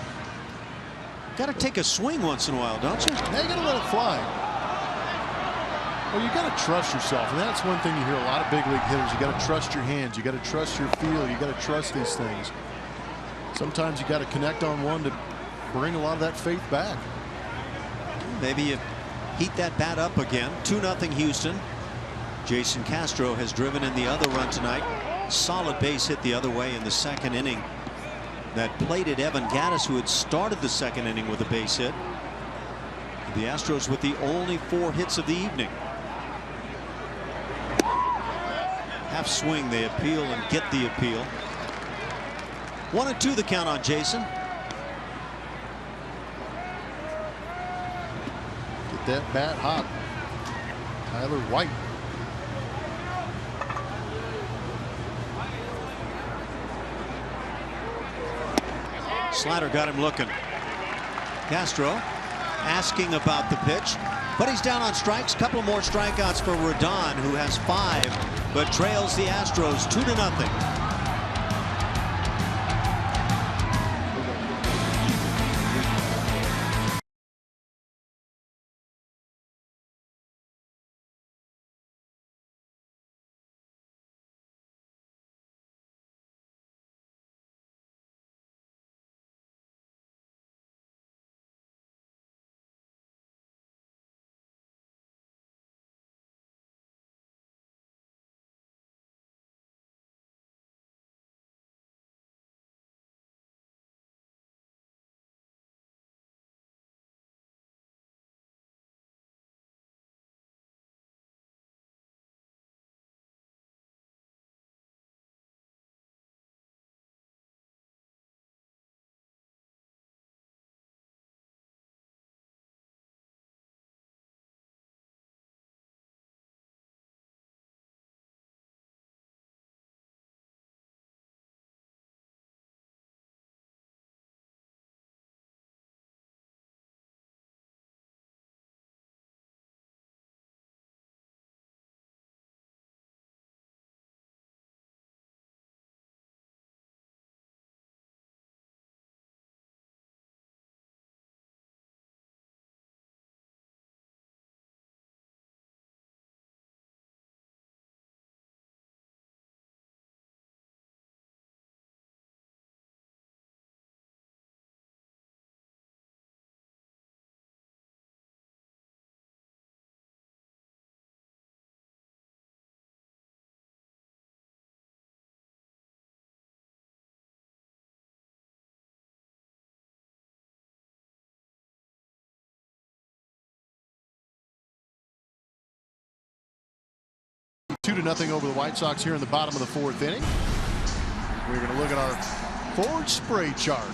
Speaker 1: Got to take a swing once in a while, don't you?
Speaker 2: Now you got to let it fly. Well, you got to trust yourself, and that's one thing you hear a lot of big league hitters. You got to trust your hands. You got to trust your feel. You got to trust these things. Sometimes you got to connect on one to bring a lot of that faith back.
Speaker 1: Maybe you heat that bat up again. 2-0 Houston. Jason Castro has driven in the other run tonight. Solid base hit the other way in the 2nd inning. That plated Evan Gattis, who had started the 2nd inning with a base hit. The Astros with the only 4 hits of the evening. Half swing, they appeal and get the appeal. 1-2 the count on Jason.
Speaker 2: Get that bat hot. Tyler White.
Speaker 1: Slider got him looking. Castro asking about the pitch, but he's down on strikes. Couple more strikeouts for Rodon, who has 5, but trails the Astros 2-0.
Speaker 2: Two to nothing over the White Sox here in the bottom of the 4th inning. We're going to look at our forward spray chart.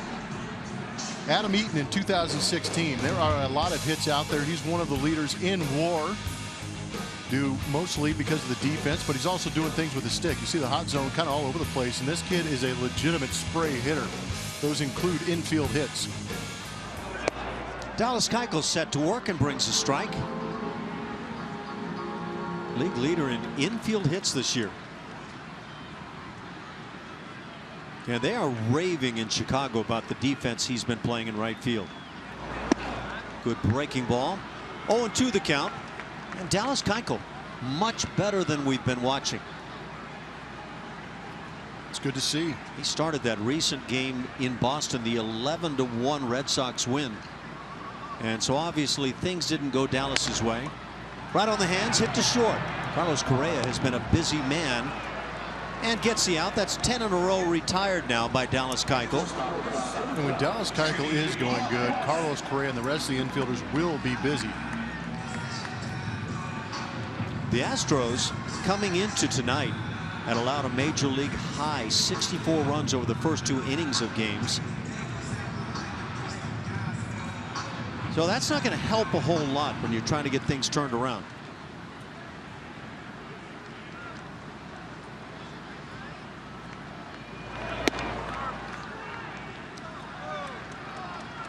Speaker 2: Adam Eaton in 2016. There are a lot of hits out there. He's one of the leaders in WAR, due mostly because of the defense, but he's also doing things with his stick. You see the hot zone kind of all over the place, and this kid is a legitimate spray hitter. Those include infield hits.
Speaker 1: Dallas Keuchel set to work and brings a strike. League leader in infield hits this year. Yeah, they are raving in Chicago about the defense he's been playing in right field. Good breaking ball. 0-2 the count. And Dallas Keuchel much better than we've been watching.
Speaker 2: It's good to see.
Speaker 1: He started that recent game in Boston, the 11-1 Red Sox win. And so obviously things didn't go Dallas's way. Right on the hands, hit to short. Carlos Correa has been a busy man and gets the out. That's 10 in a row retired now by Dallas Keuchel.
Speaker 2: And when Dallas Keuchel is going good, Carlos Correa and the rest of the infielders will be busy.
Speaker 1: The Astros coming into tonight had allowed a major league high 64 runs over the first 2 innings of games. So that's not going to help a whole lot when you're trying to get things turned around.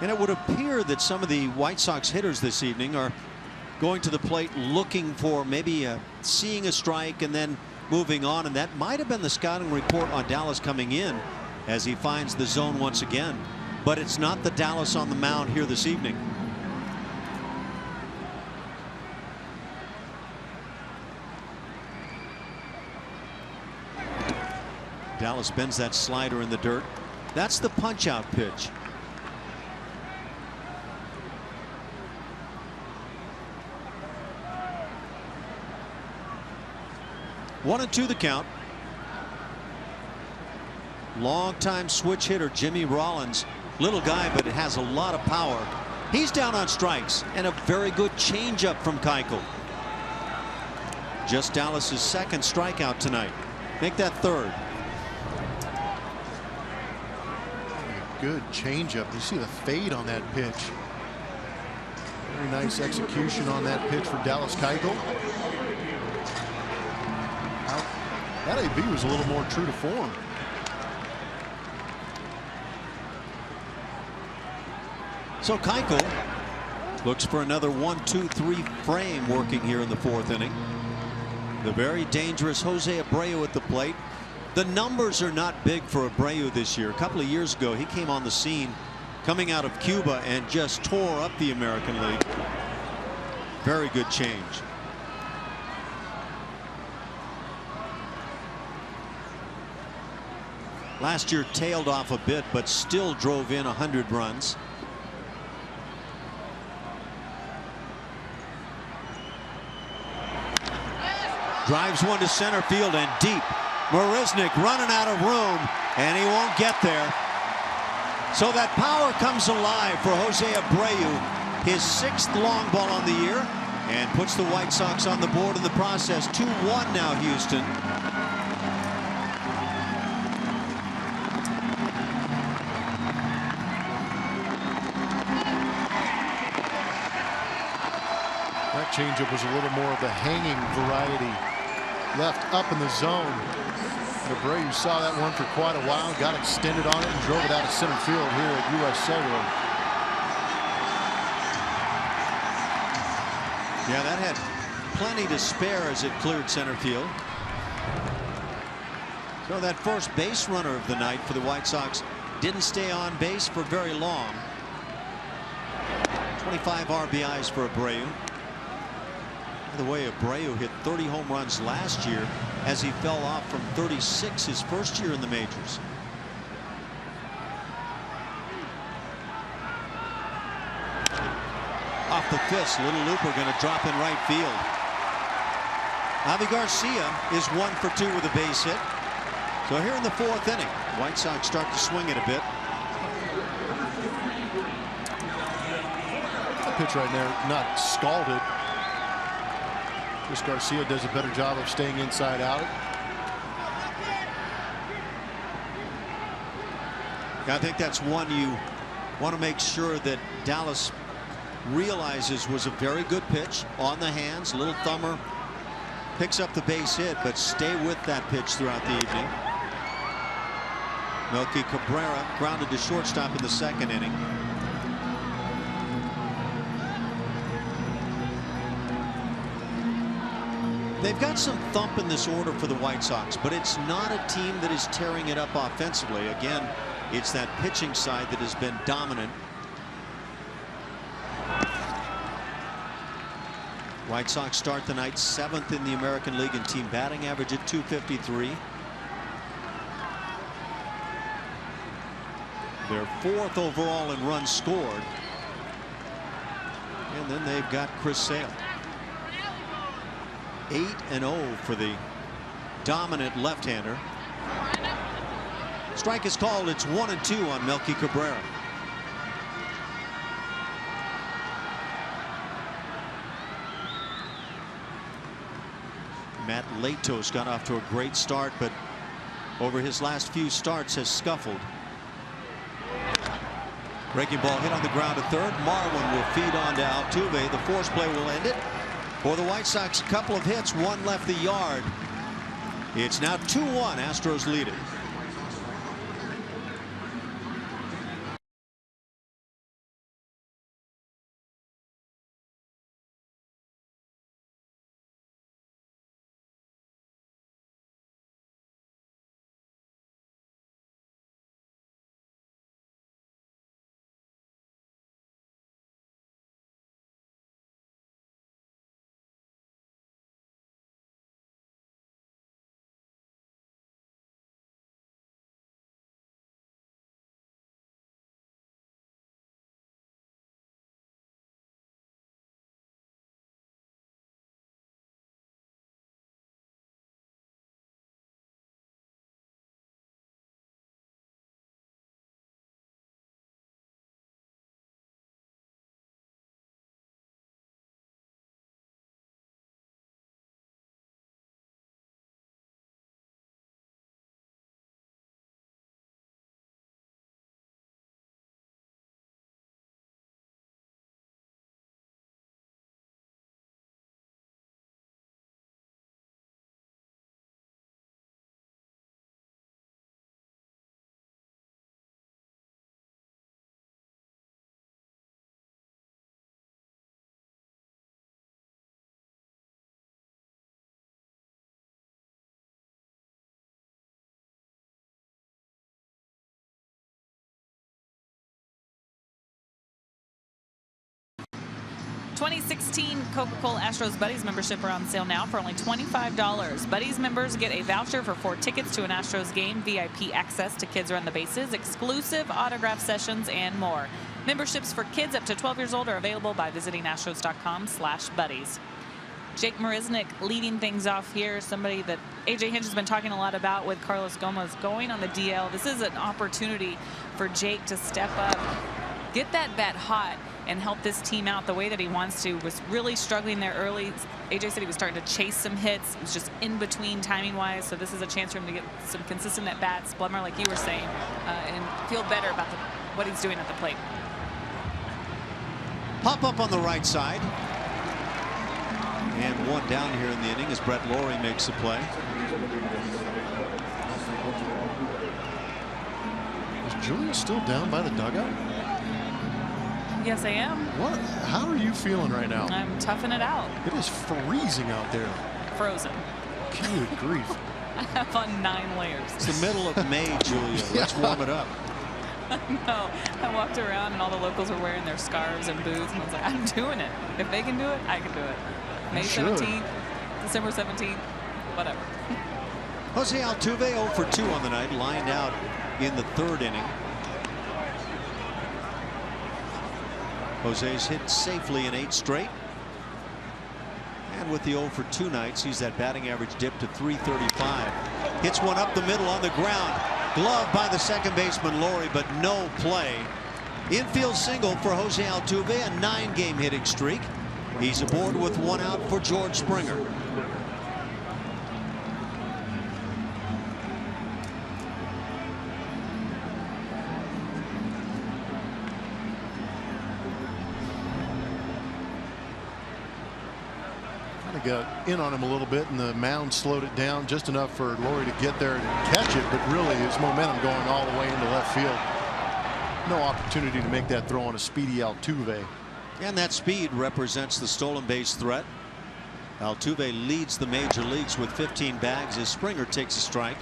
Speaker 1: And it would appear that some of the White Sox hitters this evening are going to the plate looking for maybe seeing a strike and then moving on. And that might have been the scouting report on Dallas coming in as he finds the zone once again. But it's not the Dallas on the mound here this evening. Dallas bends that slider in the dirt. That's the punch out pitch. One and 2 the count. Long-time switch hitter Jimmy Rollins. Little guy, but it has a lot of power. He's down on strikes, and a very good changeup from Keuchel. Just Dallas's second strikeout tonight. Make that third.
Speaker 2: Good changeup. You see the fade on that pitch. Very nice execution on that pitch for Dallas Keuchel. That AB was a little more true to form.
Speaker 1: So Keuchel looks for another 1-2-3 frame working here in the 4th inning. The very dangerous Jose Abreu at the plate. The numbers are not big for Abreu this year. A couple of years ago, he came on the scene coming out of Cuba and just tore up the American League. Very good change. Last year tailed off a bit, but still drove in 100 runs. Drives one to center field and deep. Marisnick running out of room, and he won't get there. So that power comes alive for Jose Abreu, his 6th long ball on the year, and puts the White Sox on the board in the process. 2-1 now, Houston.
Speaker 2: That changeup was a little more of the hanging variety. Left up in the zone. Abreu saw that one for quite a while, got extended on it and drove it out of center field here at U.S. Cellular.
Speaker 1: Yeah, that had plenty to spare as it cleared center field. So that first base runner of the night for the White Sox didn't stay on base for very long. 25 RBIs for Abreu. By the way, Abreu hit 30 home runs last year as he fell off from 36 his first year in the majors. Off the fist, little looper going to drop in right field. Javi Garcia is 1 for 2 with a base hit. So here in the 4th inning, White Sox start to swing it a bit.
Speaker 2: That pitch right there, not scalded. Chris Garcia does a better job of staying inside out.
Speaker 1: I think that's one you want to make sure that Dallas realizes was a very good pitch on the hands. Little thumber picks up the base hit, but stay with that pitch throughout the evening. Melky Cabrera grounded to shortstop in the 2nd inning. They've got some thump in this order for the White Sox, but it's not a team that is tearing it up offensively. Again, it's that pitching side that has been dominant. White Sox start the night 7th in the American League in team batting average at .253. They're 4th overall in runs scored. And then they've got Chris Sale. 8-0 for the dominant left-hander. Strike is called. It's 1-2 on Melky Cabrera. Matt Latos got off to a great start, but over his last few starts has scuffled. Breaking ball hit on the ground to third. Marlin will feed on to Altuve. The force play will end it. For the White Sox, a couple of hits, one left the yard. It's now 2-1. Astros lead it.
Speaker 3: '16 Coca-Cola Astros Buddies membership are on sale now for only $25. Buddies members get a voucher for 4 tickets to an Astros game, VIP access to Kids Around the Bases, exclusive autograph sessions, and more. Memberships for kids up to 12 years old are available by visiting astros.com/buddies. Jake Marisnick leading things off here, somebody that A.J. Hinch has been talking a lot about with Carlos Gomez going on the DL. This is an opportunity for Jake to step up, get that bat hot, and help this team out the way that he wants to. Was really struggling there early. AJ said he was starting to chase some hits. It was just in between timing wise. So this is a chance for him to get some consistent at bats, Blummer, like you were saying, and feel better about what he's doing at the plate.
Speaker 1: Pop up on the right side. And one down here in the inning as Brett Lawrie makes the play.
Speaker 2: Is Julia still down by the dugout?
Speaker 3: Yes, I am.
Speaker 2: What? How are you feeling right now?
Speaker 3: I'm toughing it out.
Speaker 2: It is freezing out there.
Speaker 3: Frozen.
Speaker 2: Good grief.
Speaker 3: I have on 9 layers.
Speaker 1: It's the middle of May, Julia. Let's warm it up.
Speaker 3: No, I walked around and all the locals were wearing their scarves and boots, and I was like, I'm doing it. If they can do it, I can do it. May 17th, December 17th, whatever.
Speaker 1: Jose Altuve 0 for 2 on the night, lined out in the 3rd inning. Jose's hit safely in 8 straight. And with the 0 for 2 night, sees that batting average dip to .335. Hits one up the middle on the ground. Glove by the second baseman Lawrie, but no play. Infield single for Jose Altuve, a 9-game hitting streak. He's aboard with 1 out for George Springer.
Speaker 2: Got in on him a little bit, and the mound slowed it down just enough for Lawrie to get there and catch it, but really his momentum going all the way into left field. No opportunity to make that throw on a speedy Altuve.
Speaker 1: And that speed represents the stolen base threat. Altuve leads the major leagues with 15 bags as Springer takes a strike.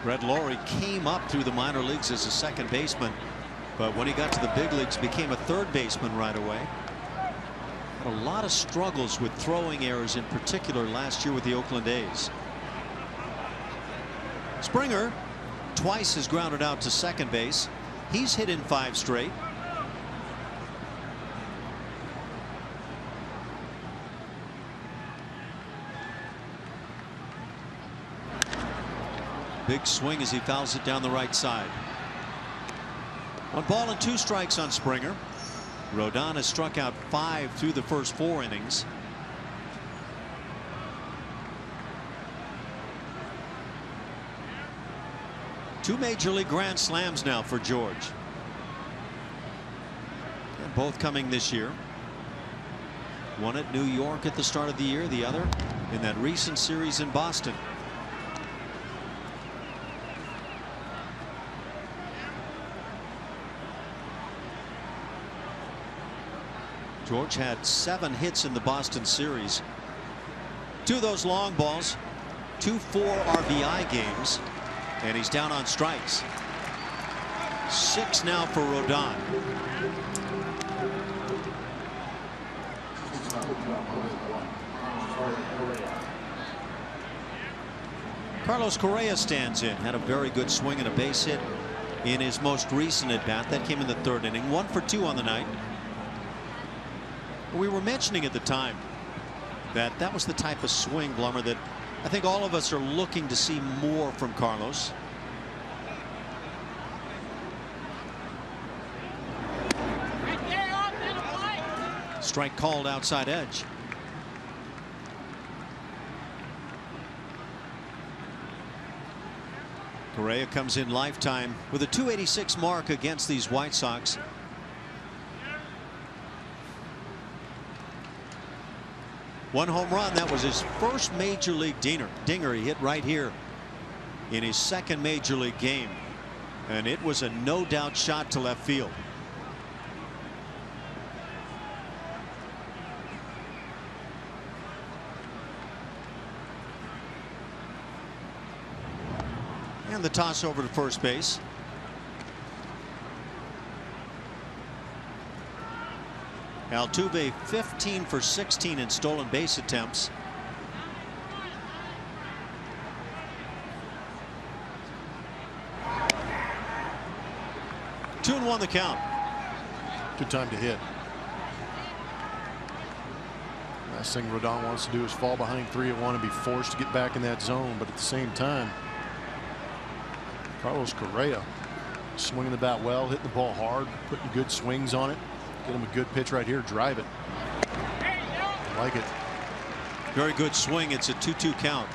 Speaker 1: Brett Lawrie came up through the minor leagues as a second baseman, but when he got to the big leagues became a third baseman right away. Had a lot of struggles with throwing errors, in particular last year with the Oakland A's. Springer twice has grounded out to second base. He's hit in 5 straight. Big swing as he fouls it down the right side. 1 ball and 2 strikes on Springer. Rodon has struck out 5 through the first 4 innings. Two major league grand slams now for George. And both coming this year. One at New York at the start of the year, the other in that recent series in Boston. George had 7 hits in the Boston series. 2 of those long balls, 2 4 RBI games, and he's down on strikes. 6 now for Rodon. Carlos Correa stands in. Had a very good swing and a base hit in his most recent at bat. That came in the 3rd inning. 1 for 2 on the night. We were mentioning at the time that was the type of swing, Blummer, that I think all of us are looking to see more from Carlos. Strike called outside edge. Correa comes in lifetime with a .286 mark against these White Sox. One home run. That was his first major league dinger. He hit right here in his 2nd major league game, and it was a no doubt shot to left field. And the toss over to first base. Altuve 15 for 16 in stolen base attempts. Two and 1 the count.
Speaker 2: Good time to hit. Last thing Rodon wants to do is fall behind 3-1 and be forced to get back in that zone, but at the same time, Carlos Correa swinging the bat well, hitting the ball hard, putting good swings on it. Get him a good pitch right here. Drive it. I like it.
Speaker 1: Very good swing. It's a 2-2 count.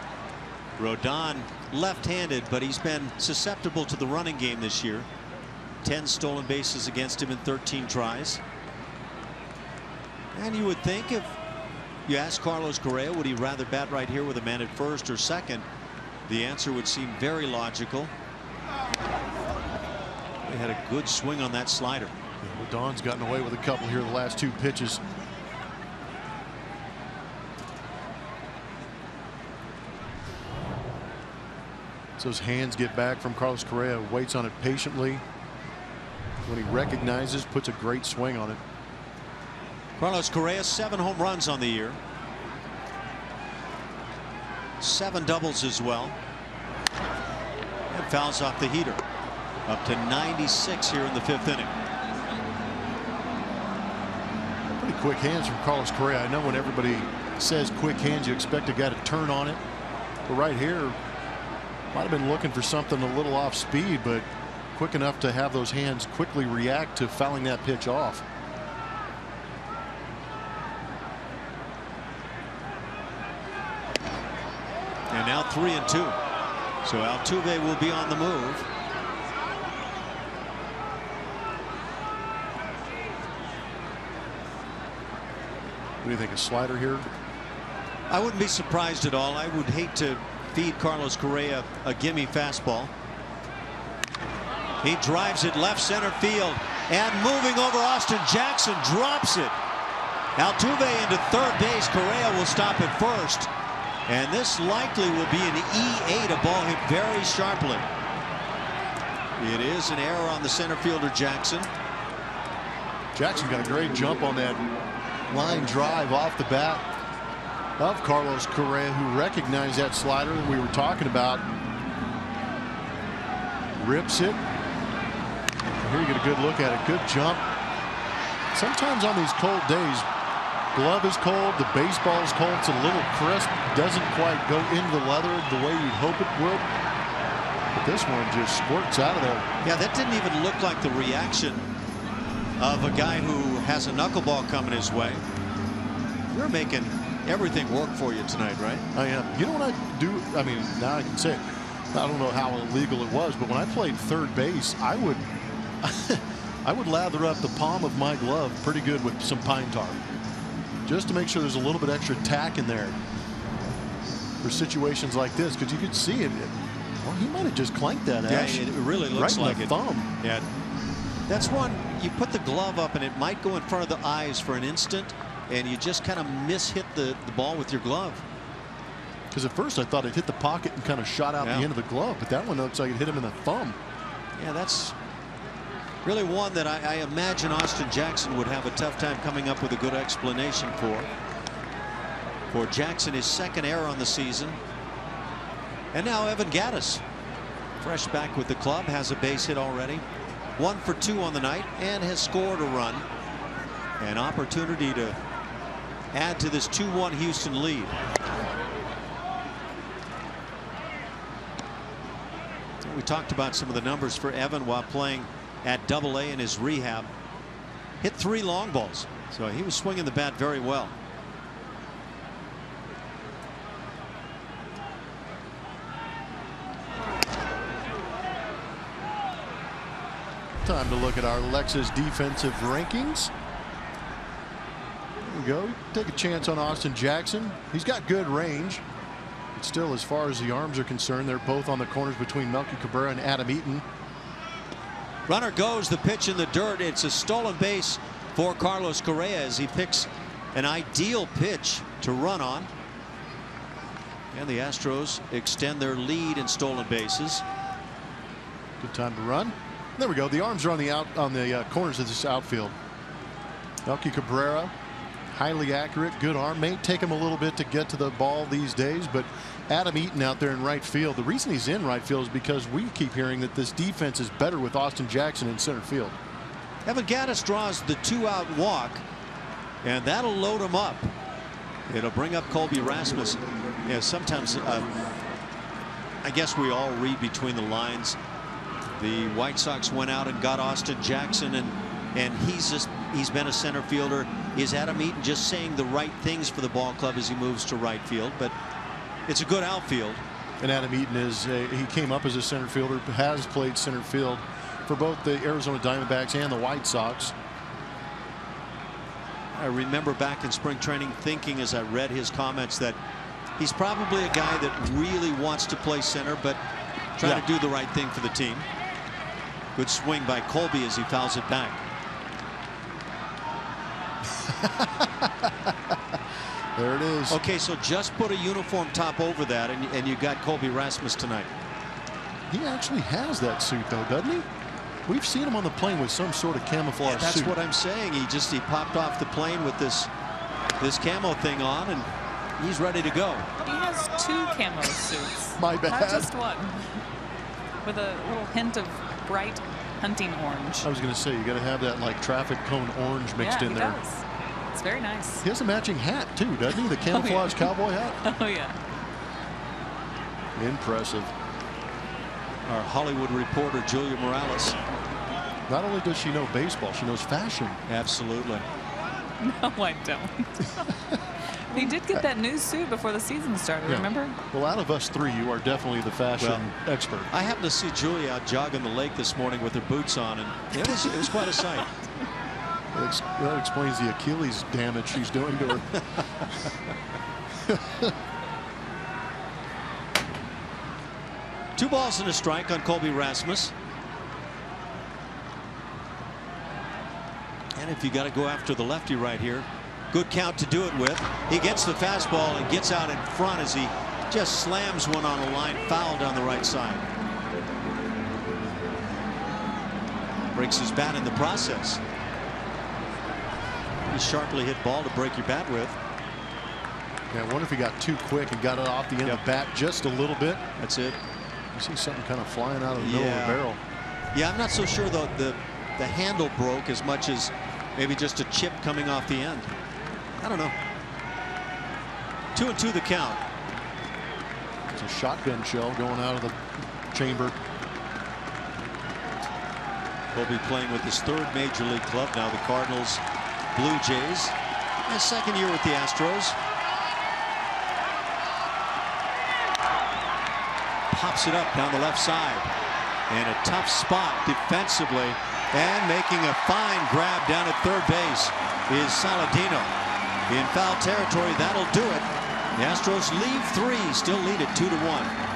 Speaker 1: Rodon left-handed, but he's been susceptible to the running game this year. 10 stolen bases against him in 13 tries. And you would think if you ask Carlos Correa, would he rather bat right here with a man at first or second? The answer would seem very logical. They had a good swing on that slider.
Speaker 2: Rodon's gotten away with a couple here the last 2 pitches. So his hands get back from Carlos Correa, waits on it patiently. When he recognizes, puts a great swing on it.
Speaker 1: Carlos Correa 7 home runs on the year. 7 doubles as well. And fouls off the heater. Up to 96 here in the 5th inning.
Speaker 2: Pretty quick hands from Carlos Correa. I know when everybody says quick hands, you expect a guy to turn on it. But right here, might have been looking for something a little off speed, but quick enough to have those hands quickly react to fouling that pitch off.
Speaker 1: And now 3-2. So Altuve will be on the move.
Speaker 2: What do you think, a slider here?
Speaker 1: I wouldn't be surprised at all. I would hate to feed Carlos Correa a gimme fastball. He drives it left center field, and moving over, Austin Jackson drops it. Altuve into third base. Correa will stop at first, and this likely will be an E8, a ball hit very sharply. It is an error on the center fielder Jackson.
Speaker 2: Jackson got a great jump on that line drive off the bat of Carlos Correa, who recognized that slider that we were talking about. Rips it. Here you get a good look at it. Good jump. Sometimes on these cold days, glove is cold, the baseball is cold, it's a little crisp, doesn't quite go into the leather the way you'd hope it would. But this one just squirts out of there.
Speaker 1: Yeah, that didn't even look like the reaction of a guy who has a knuckleball coming his way. You're making everything work for you tonight, right?
Speaker 2: I am. You know what I do? I mean, now I can say it. I don't know how illegal it was, but when I played third base, I would I would lather up the palm of my glove pretty good with some pine tar, just to make sure there's a little bit extra tack in there for situations like this, because you could see it. Well, he might have just clanked that ash.
Speaker 1: Yeah, it really looks
Speaker 2: right
Speaker 1: like
Speaker 2: in
Speaker 1: it.
Speaker 2: the thumb.
Speaker 1: Yeah, that's one. You put the glove up and it might go in front of the eyes for an instant, and you just kind of hit the ball with your glove.
Speaker 2: Because at first I thought it hit the pocket and kind of shot out the end of the glove, but that one looks like it hit him in the thumb.
Speaker 1: Yeah, that's really one that I imagine Austin Jackson would have a tough time coming up with a good explanation for. For Jackson, his second error on the season. And now Evan Gattis, fresh back with the club, has a base hit already. 1 for 2 on the night and has scored a run. An opportunity to add to this 2-1 Houston lead. We talked about some of the numbers for Evan while playing at Double-A in his rehab. Hit 3 long balls, so he was swinging the bat very well.
Speaker 2: Time to look at our Lexus defensive rankings. There we go. Take a chance on Austin Jackson. He's got good range. But still, as far as the arms are concerned, they're both on the corners between Melky Cabrera and Adam Eaton.
Speaker 1: Runner goes, the pitch in the dirt. It's a stolen base for Carlos Correa as he picks an ideal pitch to run on. And the Astros extend their lead in stolen bases.
Speaker 2: Good time to run. There we go. The arms are on the corners of this outfield. Melky Cabrera, highly accurate, good arm. May take him a little bit to get to the ball these days, but Adam Eaton out there in right field. The reason he's in right field is because we keep hearing that this defense is better with Austin Jackson in center field.
Speaker 1: Evan Gattis draws the 2-out walk, and that'll load him up. It'll bring up Colby Rasmus. Yeah, sometimes I guess we all read between the lines. The White Sox went out and got Austin Jackson, and he's been a center fielder. Is Adam Eaton just saying the right things for the ball club as he moves to right field? But it's a good outfield.
Speaker 2: And Adam Eaton he came up as a center fielder, has played center field for both the Arizona Diamondbacks and the White Sox.
Speaker 1: I remember back in spring training thinking as I read his comments that he's probably a guy that really wants to play center, but trying to do the right thing for the team. Good swing by Colby as he fouls it back.
Speaker 2: There it is.
Speaker 1: Okay, so just put a uniform top over that, and you got Colby Rasmus tonight.
Speaker 2: He actually has that suit, though, doesn't he? We've seen him on the plane with some sort of camouflage suit.
Speaker 1: That's what I'm saying. He popped off the plane with this camo thing on, and he's ready to go.
Speaker 3: He has 2 camo suits.
Speaker 2: My bad.
Speaker 3: Not just one. With a little hint of bright hunting orange.
Speaker 2: I was going to say, you got to have that like traffic cone orange mixed in there.
Speaker 3: Does. It's very nice.
Speaker 2: He has a matching hat too, doesn't he? The camouflage cowboy hat.
Speaker 3: Oh yeah.
Speaker 2: Impressive.
Speaker 1: Our Hollywood reporter Julia Morales.
Speaker 2: Not only does she know baseball, she knows fashion.
Speaker 1: Absolutely.
Speaker 3: No, I don't. He did get that new suit before the season started, remember?
Speaker 2: Well, out of us 3, you are definitely the fashion expert.
Speaker 1: I happened to see Julia out jogging the lake this morning with her boots on, and it was quite a sight.
Speaker 2: That explains the Achilles damage she's doing to her.
Speaker 1: 2 balls and a strike on Colby Rasmus. And if you got to go after the lefty right here, good count to do it with. He gets the fastball and gets out in front as he just slams one on a line foul down the right side. Breaks his bat in the process. A sharply hit ball to break your bat with.
Speaker 2: Yeah, I wonder if he got too quick and got it off the end of the bat just a little bit.
Speaker 1: That's it.
Speaker 2: You see something kind of flying out of the middle of the barrel.
Speaker 1: Yeah, I'm not so sure though the handle broke as much as maybe just a chip coming off the end. I don't know. 2-2 the count.
Speaker 2: It's a shotgun shell going out of the chamber.
Speaker 1: Colby playing with his 3rd major league club now, the Cardinals, Blue Jays, and 2nd year with the Astros. Pops it up down the left side, and a tough spot defensively, and making a fine grab down at 3rd base is Saladino. In foul territory, that'll do it. The Astros leave 3, still lead it 2-1.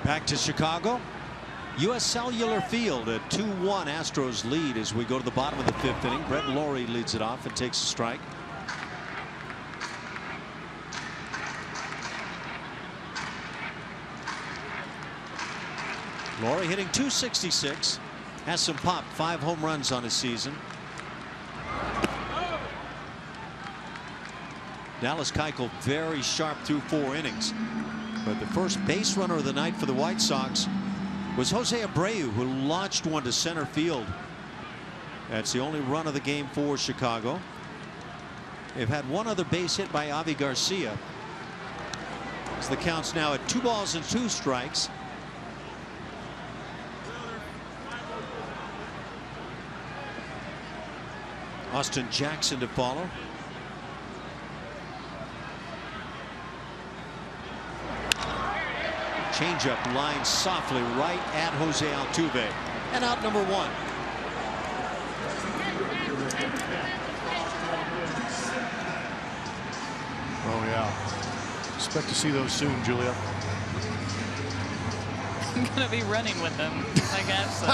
Speaker 1: Back to Chicago. U.S. Cellular Field, a 2-1 Astros lead as we go to the bottom of the 5th inning. Brett Laurie leads it off and takes a strike. Laurie hitting .266, has some pop, 5 home runs on his season. Dallas Keuchel very sharp through 4 innings. But the first base runner of the night for the White Sox was Jose Abreu, who launched one to center field. That's the only run of the game for Chicago. They've had one other base hit by Avi Garcia. So the count's now at 2 balls and 2 strikes. Austin Jackson to follow. Changeup line softly right at Jose Altuve, and out number 1.
Speaker 2: Oh yeah, expect to see those soon, Julia.
Speaker 3: I'm gonna be running with them, I guess. So.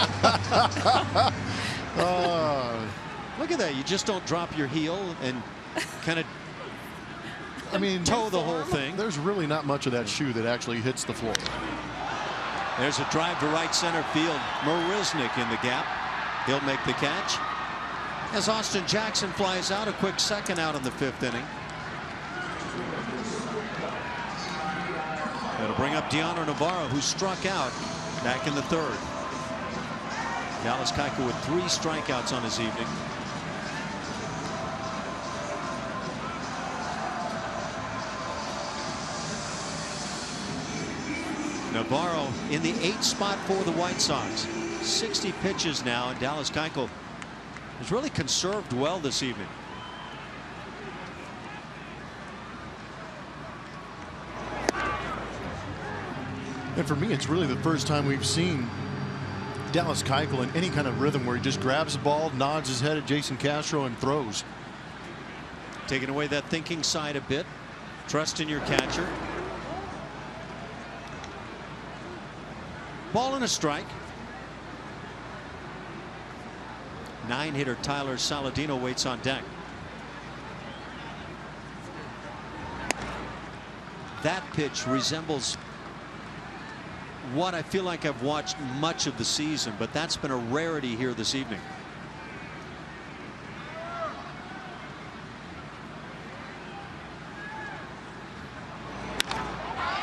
Speaker 1: Look at that. You just don't drop your heel and kind of toe the whole thing.
Speaker 2: There's really not much of that shoe that actually hits the floor.
Speaker 1: There's a drive to right center field. Marisnick in the gap. He'll make the catch. As Austin Jackson flies out, a quick second out in the 5th inning. That'll bring up Deoner Navarro, who struck out back in the 3rd. Dallas Keuchel with 3 strikeouts on his evening. Navarro in the 8th spot for the White Sox. 60 pitches now, and Dallas Keuchel has really conserved well this evening.
Speaker 2: And for me, it's really the first time we've seen Dallas Keuchel in any kind of rhythm where he just grabs the ball, nods his head at Jason Castro, and throws.
Speaker 1: Taking away that thinking side a bit. Trust in your catcher. Ball and a strike. 9-hitter Tyler Saladino waits on deck. That pitch resembles what I feel like I've watched much of the season, but that's been a rarity here this evening.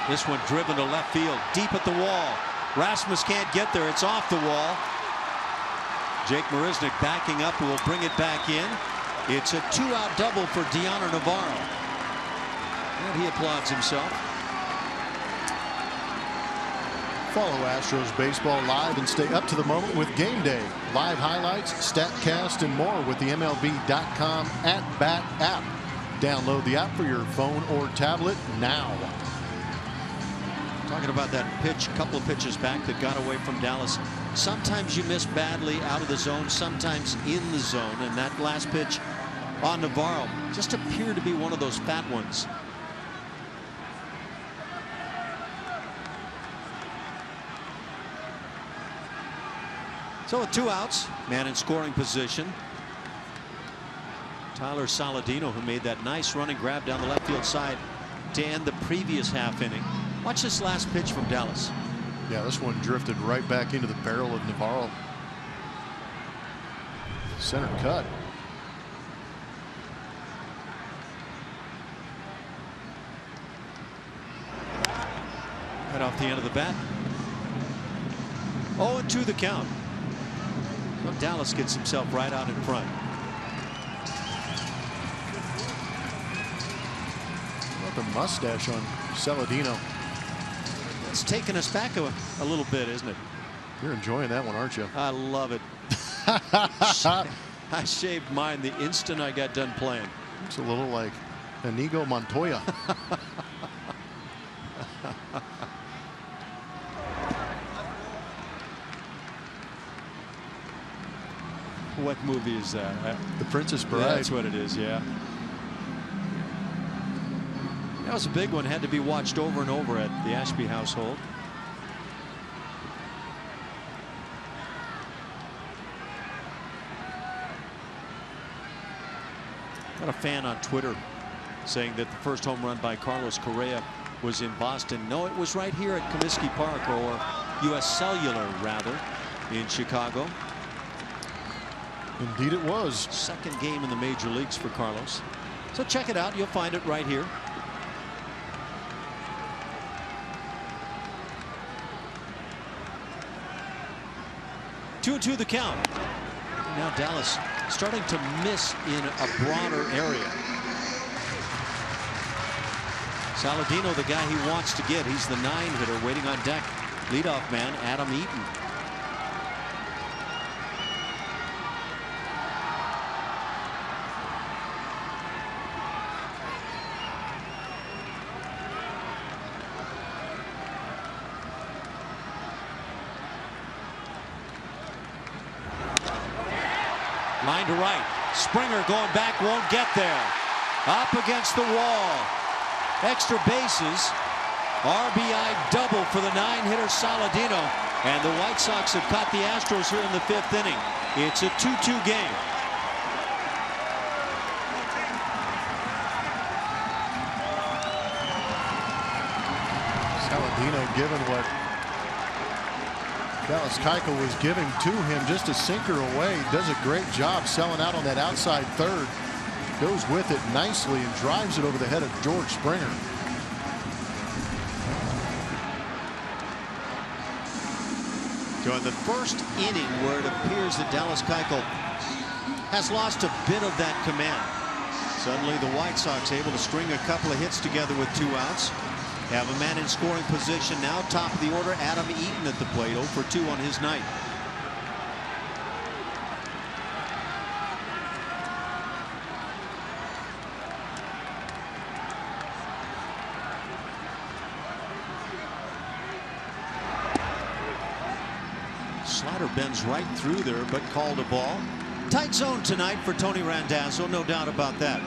Speaker 1: This one driven to left field, deep at the wall. Rasmus can't get there. It's off the wall. Jake Marisnick backing up, will bring it back in. It's a 2-out double for Deoner Navarro. And he applauds himself.
Speaker 2: Follow Astros baseball live and stay up to the moment with Game Day. Live highlights, StatCast, and more with the MLB.com @Bat app. Download the app for your phone or tablet now.
Speaker 1: Talking about that pitch, a couple of pitches back that got away from Dallas. Sometimes you miss badly out of the zone, sometimes in the zone, and that last pitch on Navarro just appeared to be one of those fat ones. So with 2 outs, man in scoring position. Tyler Saladino, who made that nice running grab down the left field side to end the previous half inning. Watch this last pitch from Dallas.
Speaker 2: Yeah, this one drifted right back into the barrel of Navarro. Center cut.
Speaker 1: Right off the end of the bat. 0-2 the count. So Dallas gets himself right out in front.
Speaker 2: What about the mustache on Saladino?
Speaker 1: It's taken us back a little bit, isn't it?
Speaker 2: You're enjoying that one, aren't you?
Speaker 1: I love it. I shaved mine the instant I got done playing.
Speaker 2: It's a little like Inigo Montoya.
Speaker 1: What movie is that?
Speaker 2: The Princess Bride.
Speaker 1: Yeah, that's what it is, yeah. That was a big one. Had to be watched over and over at the Ashby household. Got a fan on Twitter saying that the first home run by Carlos Correa was in Boston. No, it was right here at Comiskey Park, or U.S. Cellular, rather, in Chicago.
Speaker 2: Indeed it was.
Speaker 1: Second game in the major leagues for Carlos. So check it out. You'll find it right here. Two and 2 the count. Now Dallas starting to miss in a broader area. Saladino, the guy he wants to get. He's the 9-hitter waiting on deck. Leadoff man Adam Eaton. Line to right. Springer going back, won't get there. Up against the wall. Extra bases. RBI double for the 9-hitter Here's Saladino, and the White Sox have caught the Astros here in the 5th inning. It's a 2-2 game.
Speaker 2: Saladino given what Dallas Keuchel was giving to him, just a sinker away. Does a great job selling out on that outside third. Goes with it nicely and drives it over the head of George Springer.
Speaker 1: So in the first inning, where it appears that Dallas Keuchel has lost a bit of that command, suddenly the White Sox able to string a couple of hits together with 2 outs. Have a man in scoring position now. Top of the order, Adam Eaton at the plate, 0 for 2 on his night. Slider bends right through there, but called a ball. Tight zone tonight for Tony Randazzo, no doubt about that.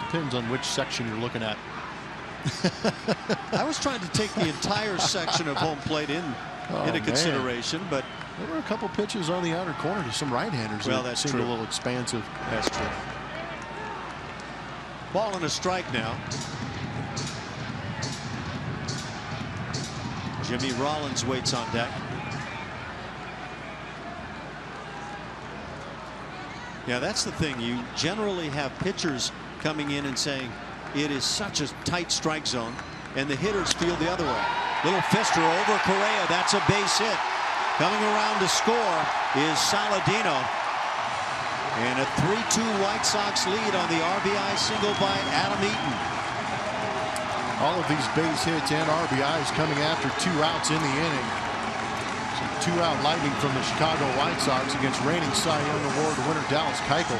Speaker 2: Depends on which section you're looking at.
Speaker 1: I was trying to take the entire section of home plate into consideration, but
Speaker 2: there were a couple pitches on the outer corner to some right-handers.
Speaker 1: Well,
Speaker 2: that
Speaker 1: that's
Speaker 2: seemed
Speaker 1: true.
Speaker 2: a little expansive.
Speaker 1: That's true. Ball and a strike now. Jimmy Rollins waits on deck. Yeah, that's the thing. You generally have pitchers coming in and saying it is such a tight strike zone, and the hitters feel the other way. Little fister over Correa. That's a base hit. Coming around to score is Saladino. And a 3-2 White Sox lead on the RBI single by Adam Eaton.
Speaker 2: All of these base hits and RBIs coming after 2 outs in the inning. Some 2-out lightning from the Chicago White Sox against reigning Cy Young Award winner Dallas Keuchel.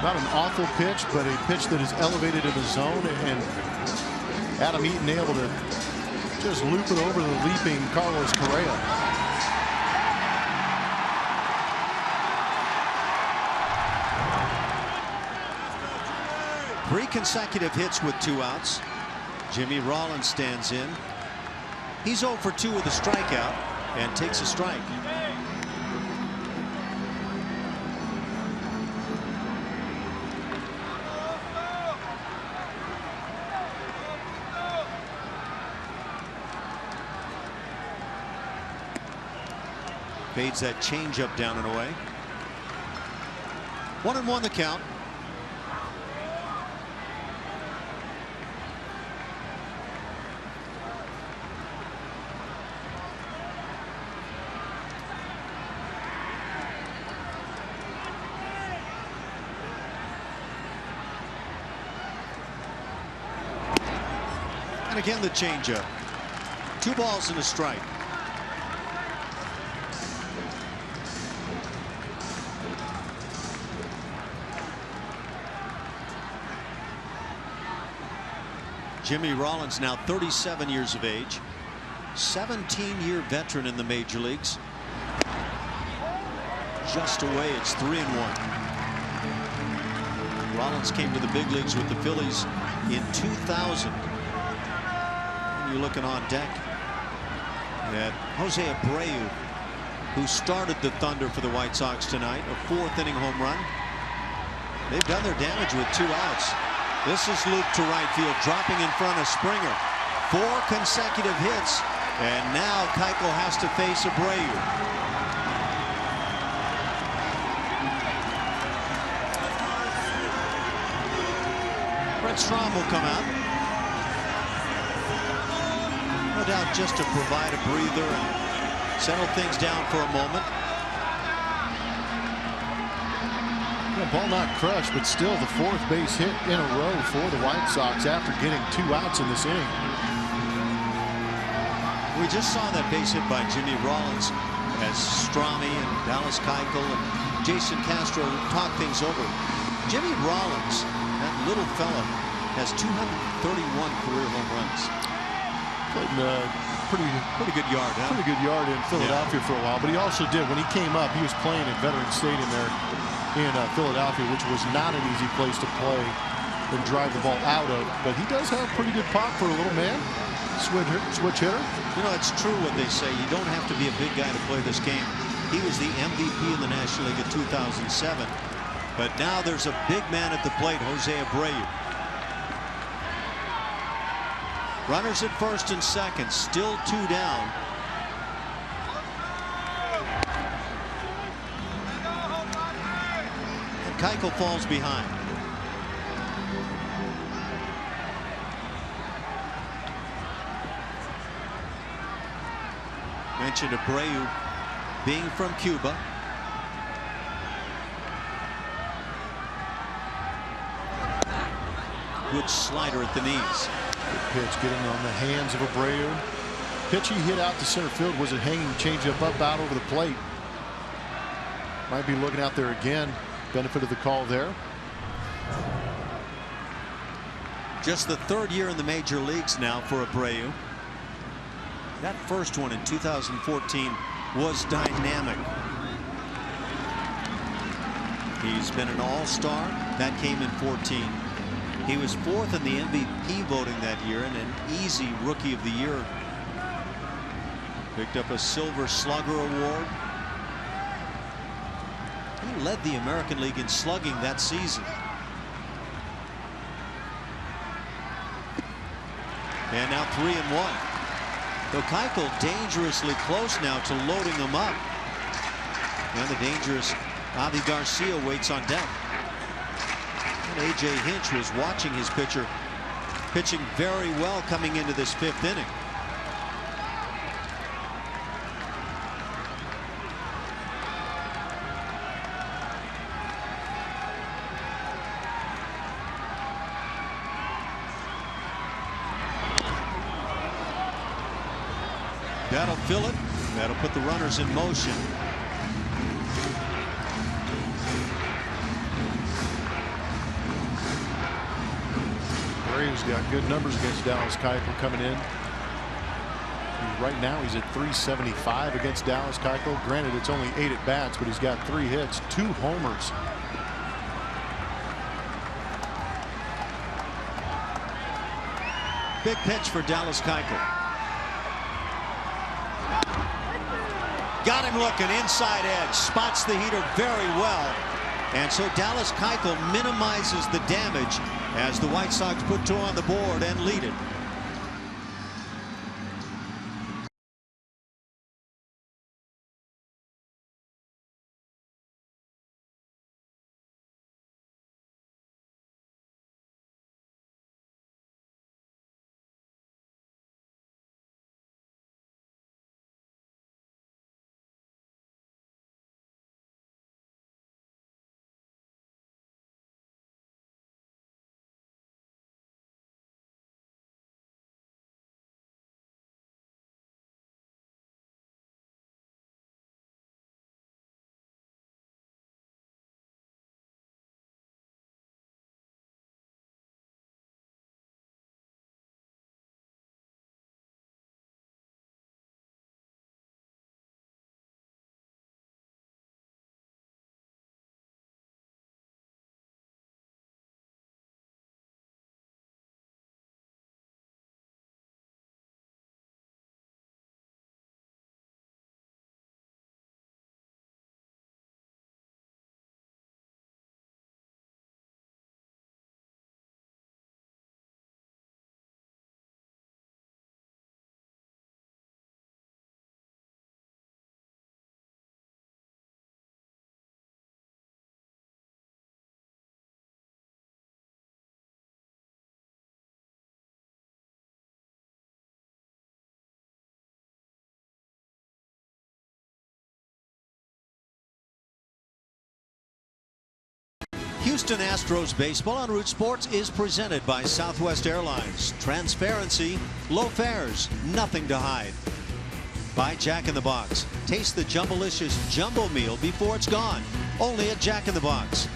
Speaker 2: Not an awful pitch, but a pitch that is elevated in the zone, and Adam Eaton able to just loop it over the leaping Carlos Correa.
Speaker 1: Three consecutive hits with 2 outs. Jimmy Rollins stands in. He's 0 for 2 with a strikeout and takes a strike. Fades that changeup down and away. 1-1 the count. And again the changeup. 2 balls and a strike. Jimmy Rollins, now 37 years of age, 17-year veteran in the major leagues. Just away, it's 3-1. Rollins came to the big leagues with the Phillies in 2000. And you're looking on deck at Jose Abreu, who started the thunder for the White Sox tonight, a 4th inning home run. They've done their damage with 2 outs. This is looped to right field, dropping in front of Springer. 4 consecutive hits, and now Keuchel has to face Abreu. Brett Strom will come out. No doubt just to provide a breather and settle things down for a moment.
Speaker 2: Ball not crushed, but still the 4th base hit in a row for the White Sox after getting 2 outs in this inning.
Speaker 1: We just saw that base hit by Jimmy Rollins as Stromy and Dallas Keuchel and Jason Castro talk things over. Jimmy Rollins, that little fella, has 231 career home runs.
Speaker 2: Played
Speaker 1: pretty good yard, huh?
Speaker 2: Pretty good yard in Philadelphia for a while, but he also did, when he came up, he was playing at Veterans Stadium there in Philadelphia, which was not an easy place to play. than drive the ball out of. But he does have a pretty good pop for a little man. Switch hitter.
Speaker 1: You know, it's true what they say. You don't have to be a big guy to play this game. He was the MVP in the National League in 2007. But now there's a big man at the plate, Jose Abreu. Runners at first and second, still 2 down. And Keuchel falls behind. Mentioned Abreu being from Cuba. Good slider at the knees.
Speaker 2: Good pitch getting on the hands of Abreu. Pitch he hit out to center field was a hanging changeup up out over the plate. Might be looking out there again. Benefit of the call there.
Speaker 1: Just the 3rd year in the major leagues now for Abreu. That first one in 2014 was dynamic. He's been an all-star. That came in 14. He was 4th in the MVP voting that year and an easy Rookie of the Year. Picked up a Silver Slugger award. He led the American League in slugging that season. And now 3-1. Though Keuchel dangerously close now to loading him up. And the dangerous Avi Garcia waits on deck. And A.J. Hinch was watching his pitcher pitching very well coming into this 5th inning. That'll fill it. That'll put the runners in motion.
Speaker 2: Abreu's got good numbers against Dallas Keuchel coming in. Right now he's at .375 against Dallas Keuchel. Granted, it's only 8 at bats, but he's got 3 hits, 2 homers.
Speaker 1: Big pitch for Dallas Keuchel. Got him looking inside edge, spots the heater very well, and so Dallas Keuchel minimizes the damage as the White Sox put 2 on the board and lead it. Houston Astros baseball on Root Sports is presented by Southwest Airlines. Transparency, low fares, nothing to hide. By Jack in the Box. Taste the Jumbolicious Jumbo Meal before it's gone. Only at Jack in the Box.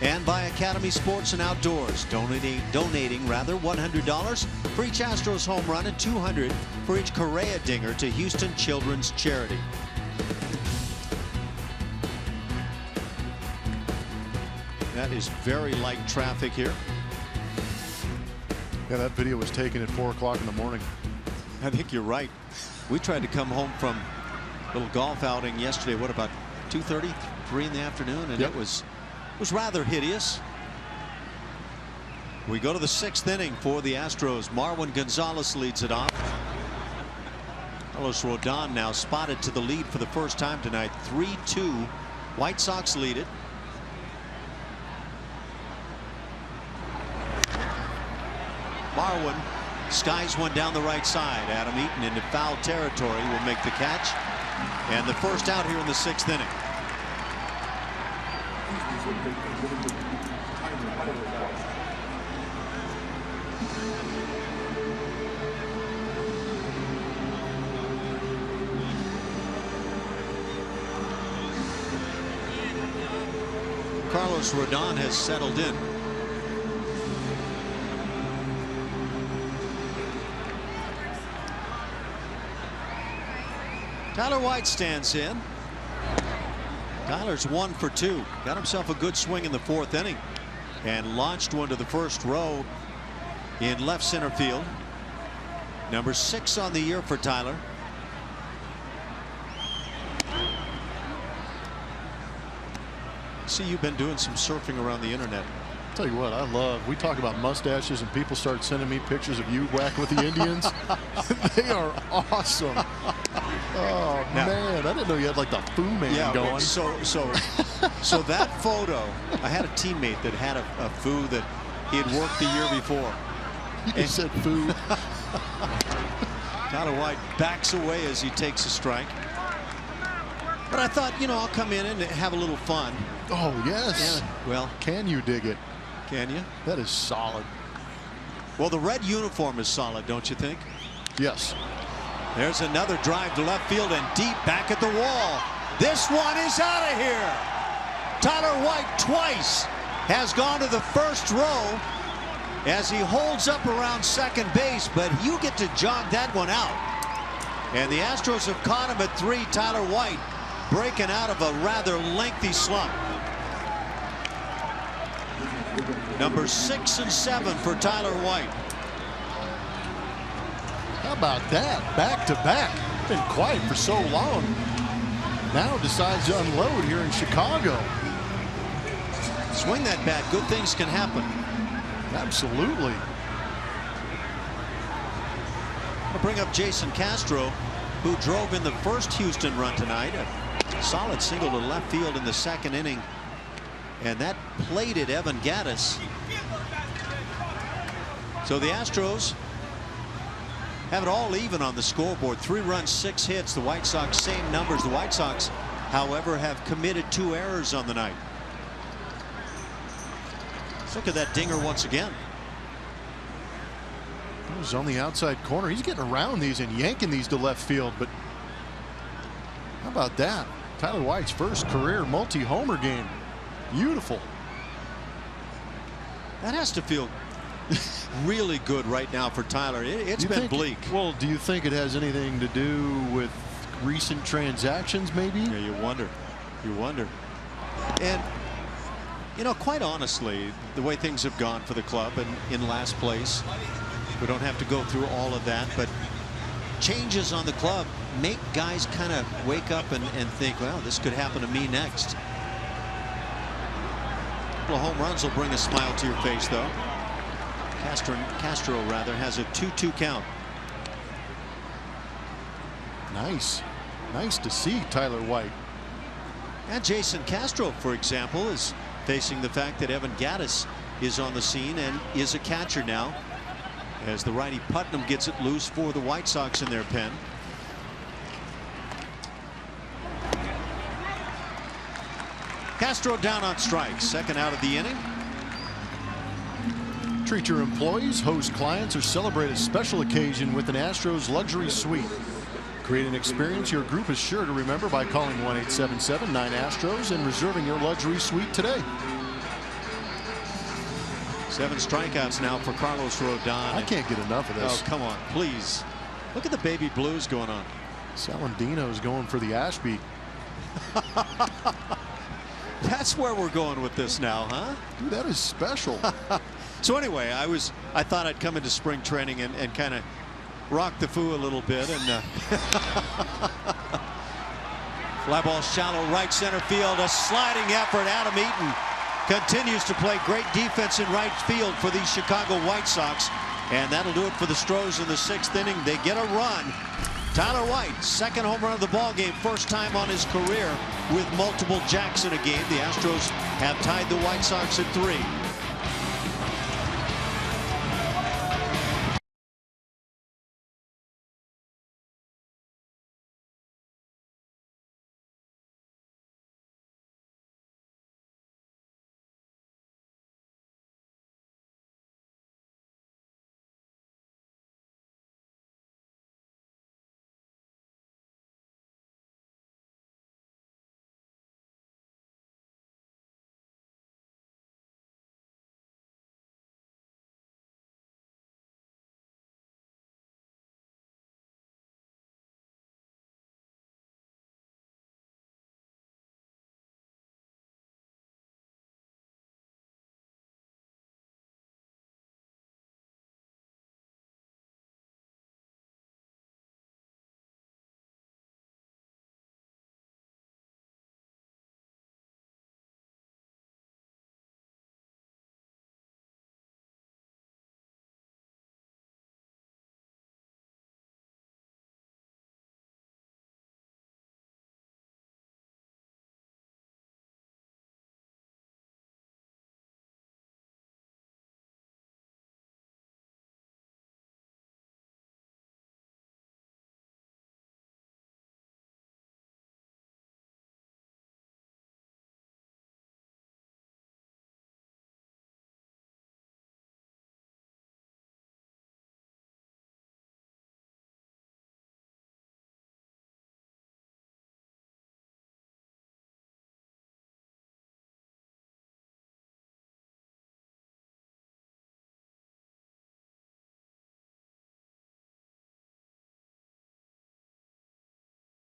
Speaker 1: And by Academy Sports and Outdoors, donating $100 for each Astros home run and $200 for each Correa dinger to Houston Children's Charity. That is very light traffic here.
Speaker 2: Yeah, that video was taken at 4 o'clock in the morning.
Speaker 1: I think you're right. We tried to come home from a little golf outing yesterday. What about 2:30, 3 in the afternoon, and
Speaker 2: yep.
Speaker 1: it was rather hideous. We go to the 6th inning for the Astros. Marwin Gonzalez leads it off. Carlos Rodon now spotted to the lead for the first time tonight. 3-2. White Sox lead it. Marwin skies one down the right side. Adam Eaton into foul territory will make the catch. And the first out here in the 6th inning. Carlos Rodon has settled in. Tyler White stands in. Tyler's 1 for 2. Got himself a good swing in the 4th inning and launched one to the first row in left center field. Number 6 on the year for Tyler. See, you've been doing some surfing around the internet.
Speaker 2: Tell you what, we talk about mustaches and people start sending me pictures of you whacking with the Indians. They are awesome. Oh now, man, I didn't know you had like the Fu Man going.
Speaker 1: So that photo, I had a teammate that had a Fu that he had worked the year before.
Speaker 2: He said Fu.
Speaker 1: Tyler White backs away as he takes a strike. But I thought, I'll come in and have a little fun.
Speaker 2: Oh, yes.
Speaker 1: Yeah, well,
Speaker 2: can you dig it?
Speaker 1: Can you?
Speaker 2: That is solid.
Speaker 1: Well, the red uniform is solid, don't you think?
Speaker 2: Yes.
Speaker 1: There's another drive to left field and deep back at the wall. This one is out of here. Tyler White twice has gone to the first row as he holds up around second base, but you get to jog that one out. And the Astros have caught him at 3. Tyler White breaking out of a rather lengthy slump. Number 6 and 7 for Tyler White.
Speaker 2: How about that? Back to back. Been quiet for so long. Now decides to unload here in Chicago.
Speaker 1: Swing that bat. Good things can happen.
Speaker 2: Absolutely.
Speaker 1: I'll bring up Jason Castro, who drove in the first Houston run tonight. A solid single to left field in the 2nd inning. And that plated Evan Gattis. So the Astros have it all even on the scoreboard. 3 runs, 6 hits. The White Sox, same numbers. The White Sox, however, have committed 2 errors on the night. Let's look at that dinger once again.
Speaker 2: He was on the outside corner. He's getting around these and yanking these to left field. But how about that? Tyler White's first career multi-homer game. Beautiful.
Speaker 1: That has to feel really good right now for Tyler. It's been bleak.
Speaker 2: Well, do you think it has anything to do with recent transactions, maybe?
Speaker 1: Yeah, you wonder. You wonder. And, quite honestly, the way things have gone for the club and in last place, we don't have to go through all of that, but changes on the club make guys kind of wake up and think, well, this could happen to me next. A couple of home runs will bring a smile to your face, though. Castro rather has a 2-2 count.
Speaker 2: Nice to see Tyler White.
Speaker 1: And Jason Castro, for example, is facing the fact that Evan Gattis is on the scene and is a catcher now, as the righty Putnam gets it loose for the White Sox in their pen. Castro down on strikes. 2nd out of the inning.
Speaker 2: Treat your employees, host clients, or celebrate a special occasion with an Astros luxury suite. Create an experience your group is sure to remember by calling 1-877-9-ASTROS and reserving your luxury suite today.
Speaker 1: 7 strikeouts now for Carlos Rodon.
Speaker 2: I can't get enough of this.
Speaker 1: Oh, come on, please. Look at the baby blues going on.
Speaker 2: Salandino's going for the Ashby.
Speaker 1: That's where we're going with this now, huh?
Speaker 2: Dude, that is special.
Speaker 1: So anyway, I thought I'd come into spring training and kind of rock the foo a little bit. And fly ball shallow right center field. A sliding effort. Adam Eaton continues to play great defense in right field for the Chicago White Sox. And that'll do it for the Astros in the 6th inning. They get a run. Tyler White, second home run of the ball game, first time on his career with multiple jacks in a game. The Astros have tied the White Sox at 3.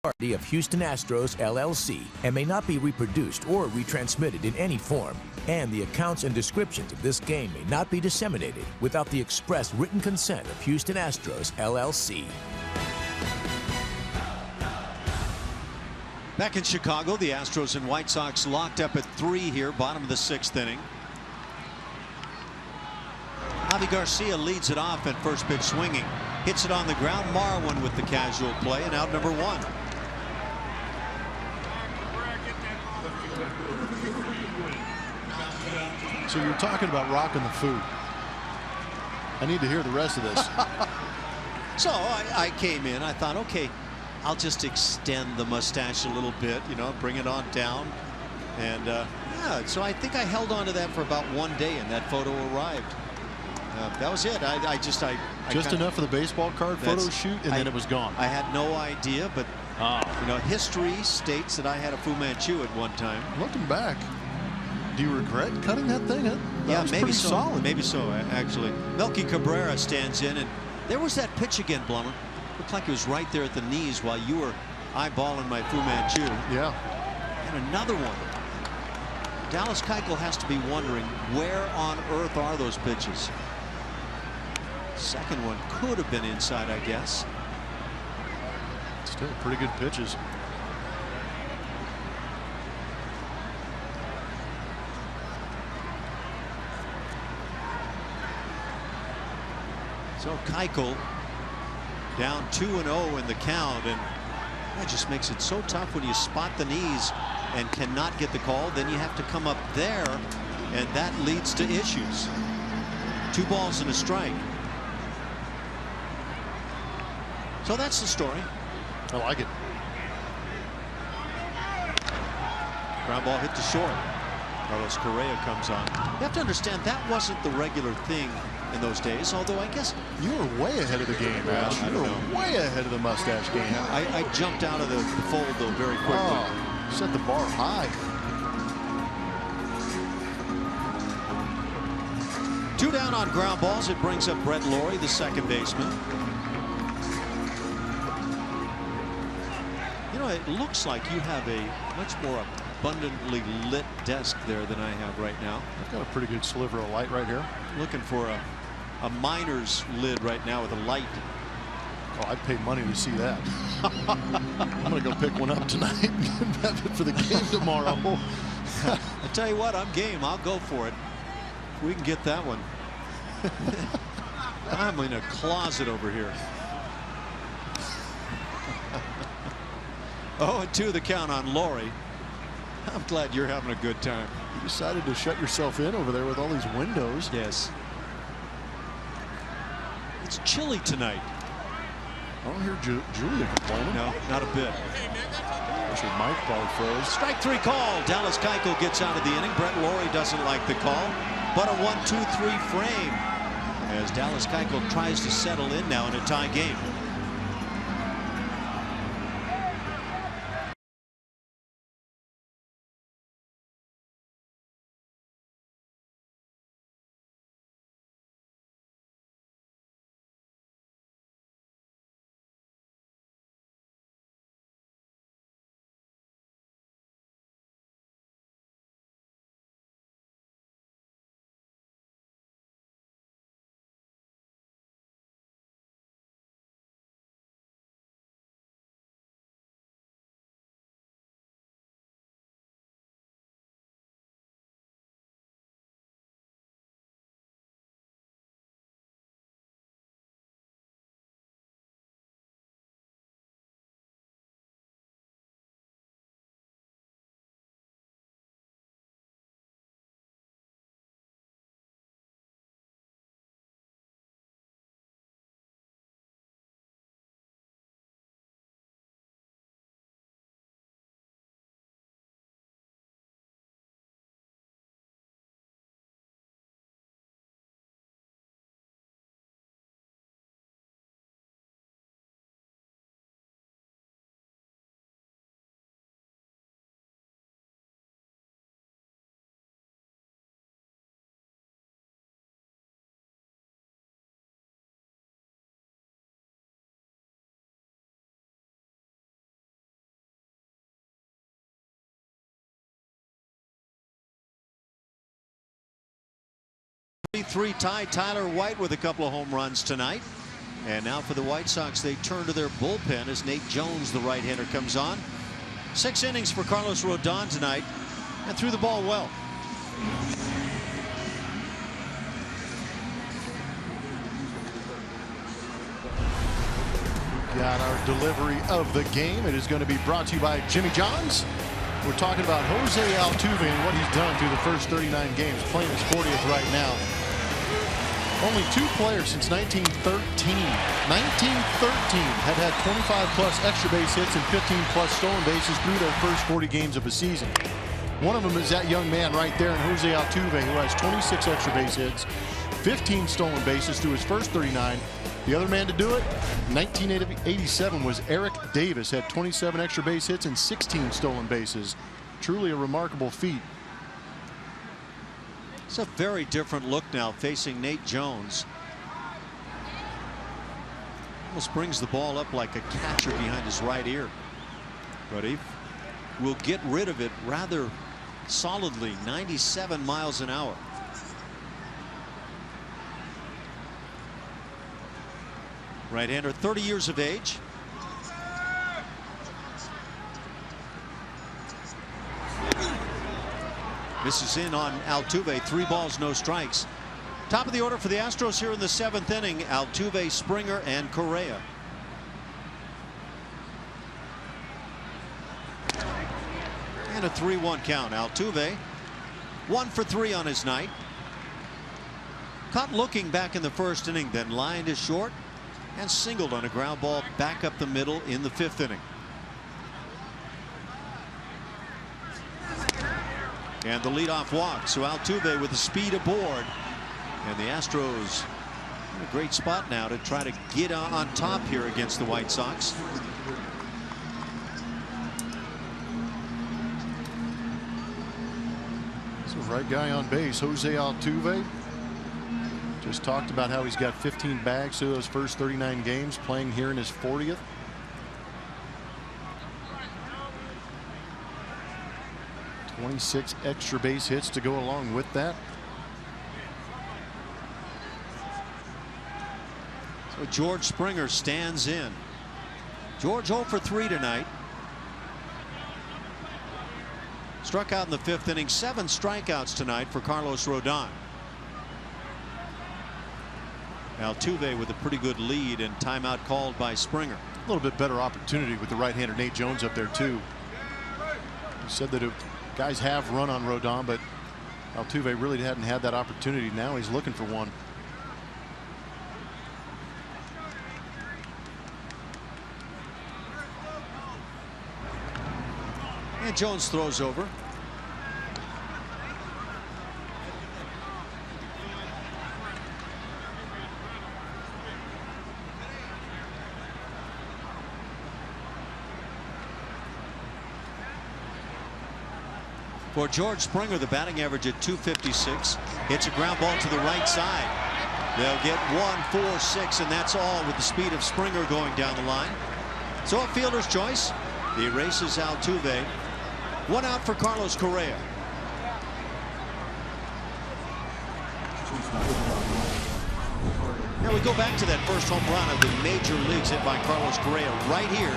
Speaker 4: Of Houston Astros, LLC, and may not be reproduced or retransmitted in any form. And the accounts and descriptions of this game may not be disseminated without the express written consent of Houston Astros, LLC.
Speaker 1: Back in Chicago, the Astros and White Sox locked up at 3 here, bottom of the 6th inning. Javi Garcia leads it off at first pitch swinging. Hits it on the ground. Marwin with the casual play, and out number 1.
Speaker 2: So you're talking about rocking the food. I need to hear the rest of this.
Speaker 1: So I came in. I thought, okay, I'll just extend the mustache a little bit, you know, bring it on down. And yeah, so I think I held on to that for about 1 day, and that photo arrived. That was it. I just
Speaker 2: enough of the baseball card photo shoot, and then it was gone.
Speaker 1: I had no idea, but you know, history states that I had a Fu Manchu at one time.
Speaker 2: Looking back, do you regret cutting that thing?
Speaker 1: Yeah,
Speaker 2: was
Speaker 1: maybe
Speaker 2: pretty
Speaker 1: so.
Speaker 2: solid.
Speaker 1: Maybe so, actually. Melky Cabrera stands in, and there was that pitch again, Blummer. Looked like it was right there at the knees while you were eyeballing my Fu Manchu.
Speaker 2: Yeah.
Speaker 1: And another one. Dallas Keuchel has to be wondering, where on earth are those pitches? Second one could have been inside, I guess.
Speaker 2: Still pretty good pitches.
Speaker 1: So Keuchel down 2-0 in the count, and that just makes it so tough when you spot the knees and cannot get the call. Then you have to come up there, and that leads to issues. 2 balls and a strike. So that's the story.
Speaker 2: I like it.
Speaker 1: Ground ball hit to short. Carlos Correa comes on. You have to understand that wasn't the regular thing in those days, although I guess
Speaker 2: you were way ahead of the game, Ash. You were way ahead of the mustache game.
Speaker 1: I jumped out of the fold, though, very quickly.
Speaker 2: Oh, set the bar high.
Speaker 1: 2 down on ground balls. It brings up Brett Lawrie, the second baseman. You know, it looks like you have a much more abundantly lit desk there than I have right now.
Speaker 2: I've got a pretty good sliver of light right here.
Speaker 1: Looking for a miner's lid right now with a light.
Speaker 2: Oh, I'd pay money to see that. I'm going to go pick one up tonight and have it for the game tomorrow.
Speaker 1: I tell you what, I'm game. I'll go for it. If we can get that one. I'm in a closet over here. 0-2 the count on Laurie. I'm glad you're having a good time.
Speaker 2: You decided to shut yourself in over there with all these windows.
Speaker 1: Yes. It's chilly tonight.
Speaker 2: I don't hear Julia complaining.
Speaker 1: No, not a bit.
Speaker 2: Wish your mic probably froze.
Speaker 1: Strike 3 call. Dallas Keuchel gets out of the inning. Brett Laurie doesn't like the call, but a 1-2-3 frame as Dallas Keuchel tries to settle in now in a tie game. Three tie. Tyler White with a couple of home runs tonight. And now for the White Sox, they turn to their bullpen as Nate Jones, the right-hander, comes on. 6 innings for Carlos Rodon tonight and threw the ball well.
Speaker 2: Got our delivery of the game. It is going to be brought to you by Jimmy John's. We're talking about Jose Altuve and what he's done through the first 39 games, playing his 40th right now. Only 2 players since 1913 have had 25+ extra base hits and 15+ stolen bases through their first 40 games of a season. One of them is that young man right there, Jose Altuve, who has 26 extra base hits, 15 stolen bases through his first 39. The other man to do it, 1987, was Eric Davis, had 27 extra base hits and 16 stolen bases. Truly a remarkable feat.
Speaker 1: It's a very different look now facing Nate Jones. Almost brings the ball up like a catcher behind his right ear. But he will get rid of it rather solidly, 97 miles an hour. Right-hander, 30 years of age. Misses in on Altuve. 3 balls, no strikes. Top of the order for the Astros here in the 7th inning. Altuve, Springer, and Correa. And a 3-1 count. Altuve 1 for 3 on his night. Caught looking back in the first inning, then lined to short and singled on a ground ball back up the middle in the 5th inning. And the leadoff walk. So Altuve with the speed aboard. And the Astros in a great spot now to try to get on top here against the White Sox.
Speaker 2: So right guy on base, Jose Altuve. Just talked about how he's got 15 bags through those first 39 games, playing here in his 40th. 26 extra base hits to go along with that.
Speaker 1: So George Springer stands in. George 0 for 3 tonight. Struck out in the 5th inning. 7 strikeouts tonight for Carlos Rodon. Altuve with a pretty good lead, and timeout called by Springer.
Speaker 2: A little bit better opportunity with the right-hander Nate Jones up there too. He said that guys have run on Rodon, but Altuve really hadn't had that opportunity. Now he's looking for one.
Speaker 1: And Jones throws over. For George Springer, the batting average at .256. Hits a ground ball to the right side. They'll get 1, 4, 6, and that's all with the speed of Springer going down the line. So a fielder's choice. He erases Altuve. 1 out for Carlos Correa. Now we go back to that first home run of the major leagues hit by Carlos Correa right here.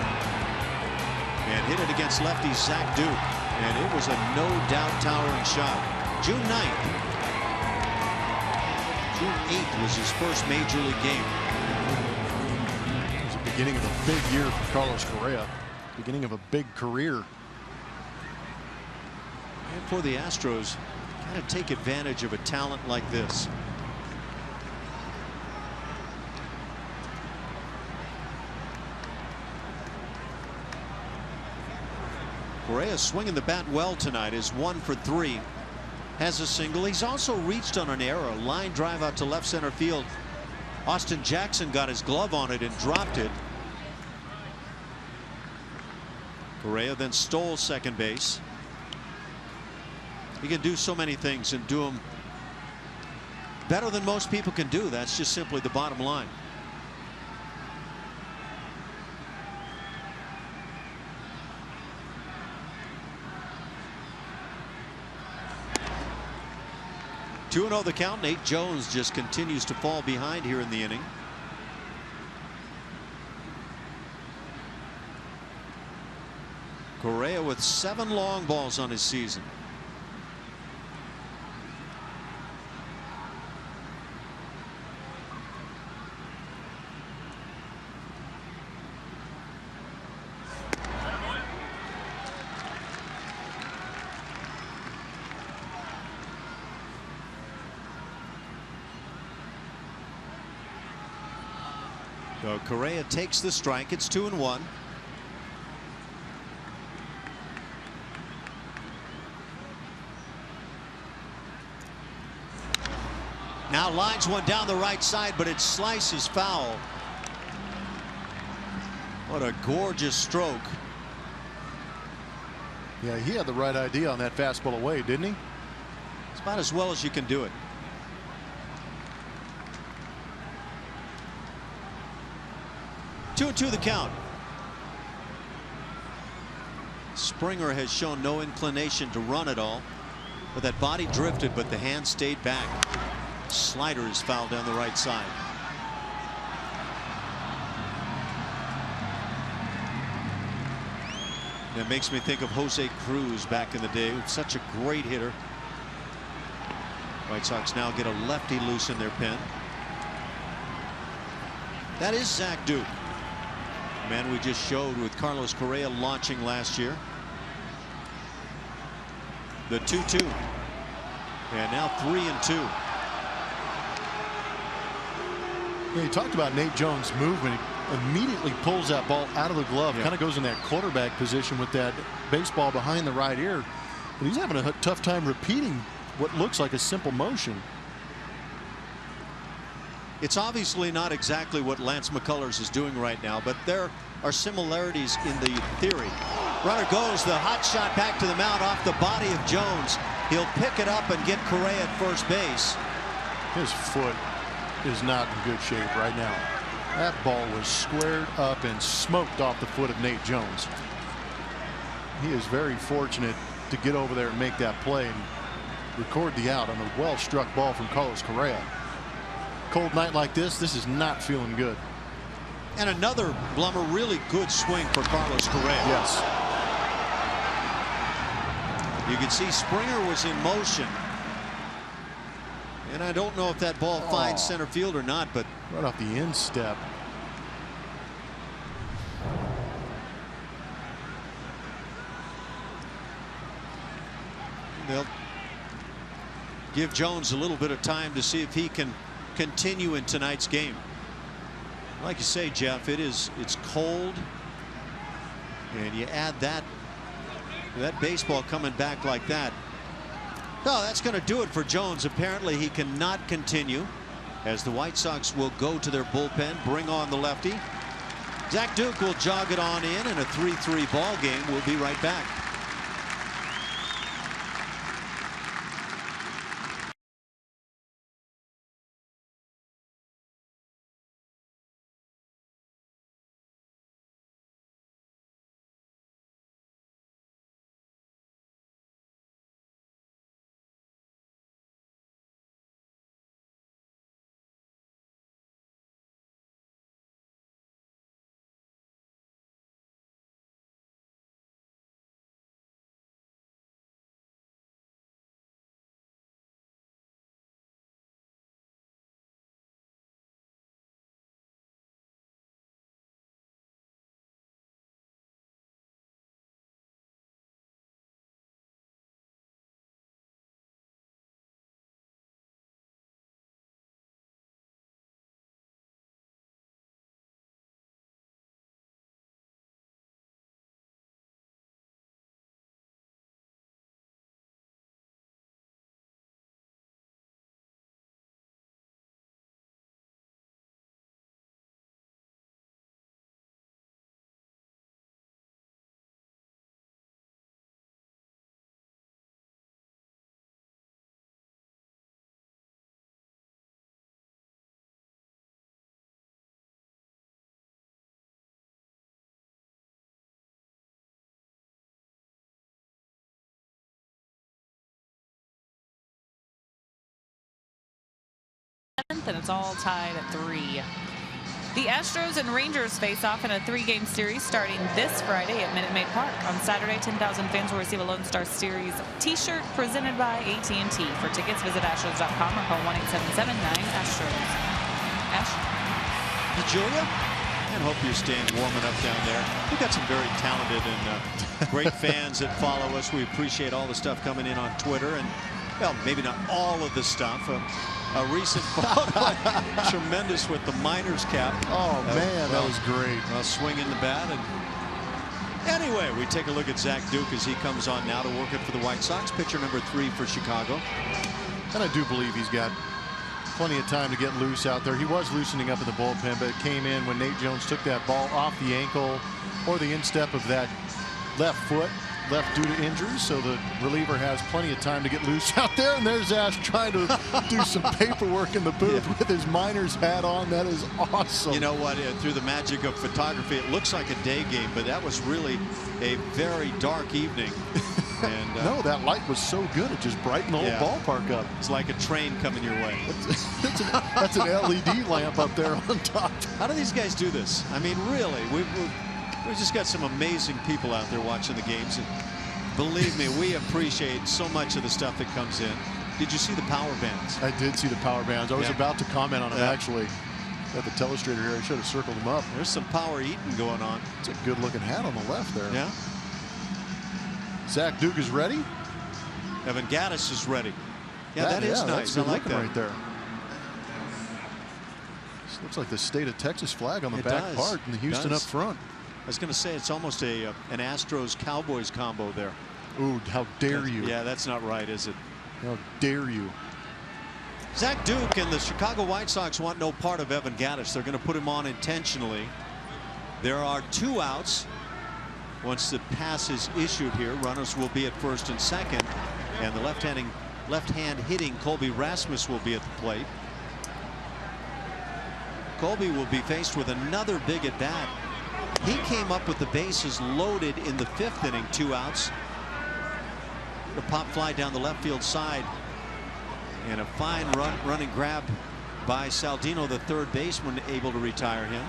Speaker 1: And hit it against lefty Zach Duke. And it was a no-doubt towering shot. June 9th. June 8th was his first major league game.
Speaker 2: It was the beginning of a big year for Carlos Correa. Beginning of a big career.
Speaker 1: And for the Astros, got to take advantage of a talent like this. Correa swinging the bat well tonight. Is 1 for 3. Has a single. He's also reached on an error. A line drive out to left center field. Austin Jackson got his glove on it and dropped it. Correa then stole second base. He can do so many things and do them better than most people can do. That's just simply the bottom line. Two 2-0 the count. Nate Jones just continues to fall behind here in the inning. Correa with 7 long balls on his season. So Correa takes the strike. It's 2-1. Now lines one down the right side, but it slices foul. What a gorgeous stroke.
Speaker 2: Yeah, he had the right idea on that fastball away, didn't he?
Speaker 1: It's about as well as you can do it. Two and two the count. Springer has shown no inclination to run at all. But that body drifted, but the hand stayed back. Slider is fouled down the right side. That makes me think of Jose Cruz back in the day. Such a great hitter. White Sox now get a lefty loose in their pen. That is Zach Duke. The man we just showed with Carlos Correa launching last year. The 2-2. And now 3-2.
Speaker 2: Yeah, you talked about Nate Jones' movement. He immediately pulls that ball out of the glove. Kind of goes in that quarterback position with that baseball behind the right ear. But he's having a tough time repeating what looks like a simple motion.
Speaker 1: It's obviously not exactly what Lance McCullers is doing right now, but there are similarities in the theory. Runner goes, the hot shot back to the mound off the body of Jones. He'll pick it up and get Correa at first base.
Speaker 2: His foot is not in good shape right now. That ball was squared up and smoked off the foot of Nate Jones. He is very fortunate to get over there and make that play and record the out on a well-struck ball from Carlos Correa. Cold night like this is not feeling good.
Speaker 1: And another Blummer, really good swing for Carlos Correa.
Speaker 2: Yes.
Speaker 1: You can see Springer was in motion. And I don't know if that ball finds center field or not, but
Speaker 2: right off the instep.
Speaker 1: They'll give Jones a little bit of time to see if he can continue in tonight's game. Like you say, Jeff, it's cold, and you add that baseball coming back like that. No, that's going to do it for Jones. Apparently he cannot continue, as the White Sox will go to their bullpen, bring on the lefty. Zach Duke will jog it on in a 3-3 ball game. We'll be right back.
Speaker 3: And it's all tied at 3. The Astros and Rangers face off in a 3-game series starting this Friday at Minute Maid Park. On Saturday, 10,000 fans will receive a Lone Star Series t-shirt presented by AT&T. For tickets, visit Astros.com or call 1-877-9-ASTROS. Ash?
Speaker 1: Julia? And hope you're staying warming up down there. We've got some very talented and great fans that follow us. We appreciate all the stuff coming in on Twitter. And, well, maybe not all of the stuff. A recent photo, tremendous with the Miners cap.
Speaker 2: Oh man, that was great.
Speaker 1: Swinging the bat. And anyway, we take a look at Zach Duke as he comes on now to work it for the White Sox. Pitcher number 3 for Chicago.
Speaker 2: And I do believe he's got plenty of time to get loose out there. He was loosening up in the bullpen, but it came in when Nate Jones took that ball off the ankle or the instep of that left foot. Left due to injury, so the reliever has plenty of time to get loose out there. And there's Ash trying to do some paperwork in the booth with his Miners hat on. That is awesome.
Speaker 1: You know what? Through the magic of photography, it looks like a day game, but that was really a very dark evening. And
Speaker 2: no, that light was so good it just brightened the whole ballpark up.
Speaker 1: It's like a train coming your way.
Speaker 2: That's an LED lamp up there on top.
Speaker 1: How do these guys do this? I mean, really, we've just got some amazing people out there watching the games, and believe me, we appreciate so much of the stuff that comes in. Did you see the power bands?
Speaker 2: I did see the power bands. I was about to comment on them actually. Got the telestrator here. I should have circled them up.
Speaker 1: There's some power eating going on.
Speaker 2: It's a good looking hat on the left there.
Speaker 1: Yeah.
Speaker 2: Zach Duke is ready.
Speaker 1: Evan Gattis is ready. Yeah, that is nice.
Speaker 2: That's good
Speaker 1: I like
Speaker 2: looking
Speaker 1: that
Speaker 2: right there. This looks like the state of Texas flag on the back part, and the Houston up front.
Speaker 1: I was going to say it's almost an Astros Cowboys combo there.
Speaker 2: Ooh, how dare you?
Speaker 1: Yeah, that's not right, is it?
Speaker 2: How dare you?
Speaker 1: Zach Duke and the Chicago White Sox want no part of Evan Gattis. They're going to put him on intentionally. There are 2 outs. Once the pass is issued here, runners will be at first and second, and the left-hand hitting Colby Rasmus will be at the plate. Colby will be faced with another big at bat. He came up with the bases loaded in the 5th inning, 2 outs. The pop fly down the left field side. And a fine running grab by Saldino, the third baseman, able to retire him.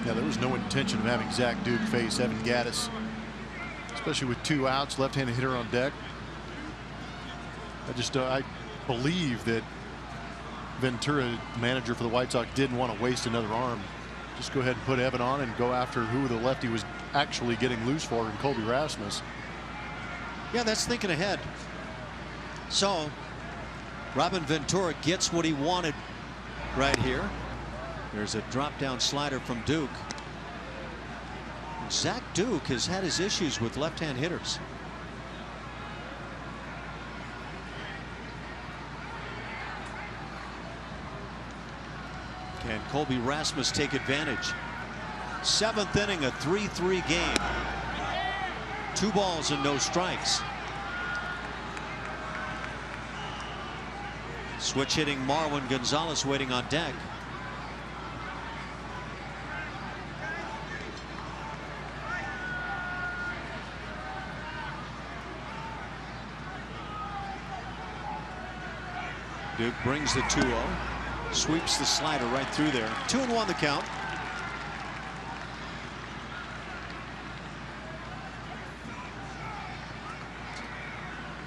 Speaker 2: Yeah, there was no intention of having Zach Duke face Evan Gattis, especially with 2 outs, left-handed hitter on deck. I believe that Ventura, manager for the White Sox, didn't want to waste another arm. Just go ahead and put Evan on and go after who the lefty was actually getting loose for, in Colby Rasmus.
Speaker 1: Yeah, that's thinking ahead. So Robin Ventura gets what he wanted right here. There's a drop down slider from Duke. Zach Duke has had his issues with left-hand hitters. Can Colby Rasmus take advantage? 7th inning, a 3-3 game. 2 balls and no strikes. Switch hitting Marwin Gonzalez waiting on deck. Duke brings the 2-0. Sweeps the slider right through there. 2-1 the count.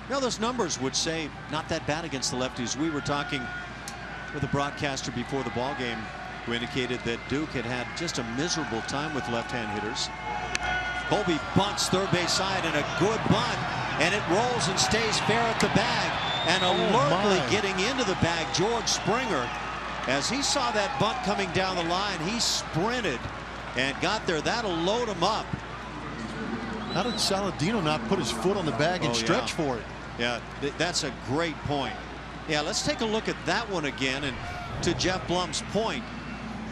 Speaker 1: Now those numbers would say not that bad against the lefties. We were talking with a broadcaster before the ball game who indicated that Duke had had just a miserable time with left-hand hitters. Colby bunts third base side, and a good bunt, and it rolls and stays fair at the bag. And alertly getting into the bag, George Springer, as he saw that bunt coming down the line, he sprinted and got there. That'll load him up.
Speaker 2: How did Saladino not put his foot on the bag and stretch for it?
Speaker 1: Yeah, that's a great point. Yeah, let's take a look at that one again. And to Jeff Blum's point,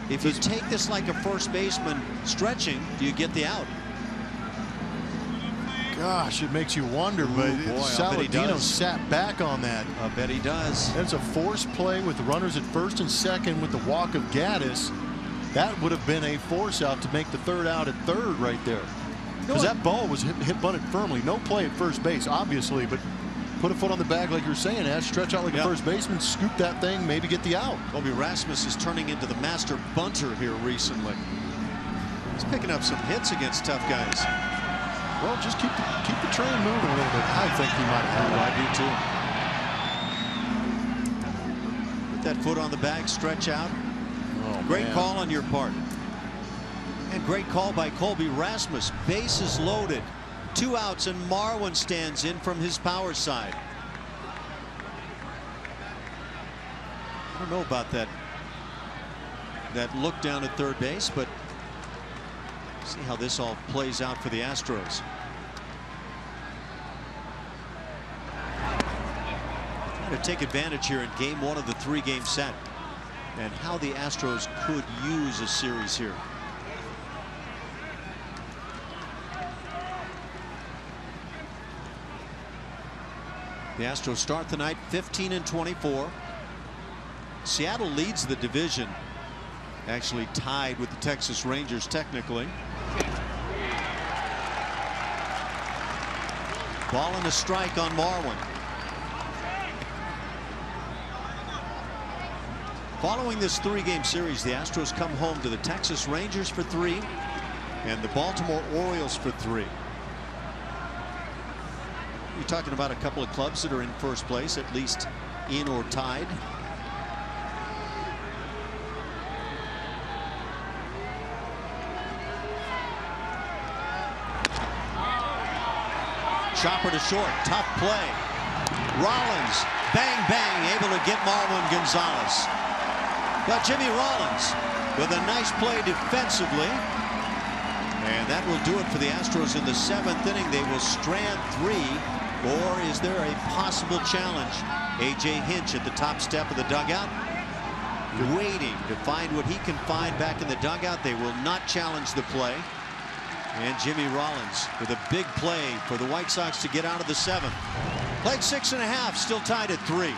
Speaker 1: if you take this like a first baseman stretching, do you get the out?
Speaker 2: Gosh, it makes you wonder, but Saladino sat back on that.
Speaker 1: I bet he does.
Speaker 2: That's a forced play with the runners at first and second with the walk of Gattis. That would have been a force out to make the third out at third right there. Because that ball was hit bunted firmly. No play at first base, obviously, but put a foot on the bag like you're saying, Ash. Stretch out like a first baseman, scoop that thing, maybe get the out.
Speaker 1: Colby Rasmus is turning into the master bunter here recently. He's picking up some hits against tough guys.
Speaker 2: Well, just keep the train moving a little bit. I think he might have.
Speaker 1: I do too. Put that foot on the bag, stretch out.
Speaker 2: Oh,
Speaker 1: great call on your part. And great call by Colby Rasmus. Bases loaded. 2 outs, and Marwin stands in from his power side. I don't know about that look down at third base, but see how this all plays out for the Astros. Trying to take advantage here in game 1 of the 3-game set, and how the Astros could use a series here. The Astros start the night 15-24. Seattle leads the division, actually tied with the Texas Rangers technically. Ball and a strike on Marwin. Following this 3-game series, the Astros come home to the Texas Rangers for 3 and the Baltimore Orioles for 3. You're talking about a couple of clubs that are in first place, at least in or tied. Chopper to short, tough play. Rollins, bang, bang, able to get Marwin Gonzalez. But Jimmy Rollins with a nice play defensively. And that will do it for the Astros in the 7th inning. They will strand 3. Or is there a possible challenge? A.J. Hinch at the top step of the dugout, waiting to find what he can find back in the dugout. They will not challenge the play. And Jimmy Rollins with a big play for the White Sox to get out of the 7th. Played 6½, still tied at 3.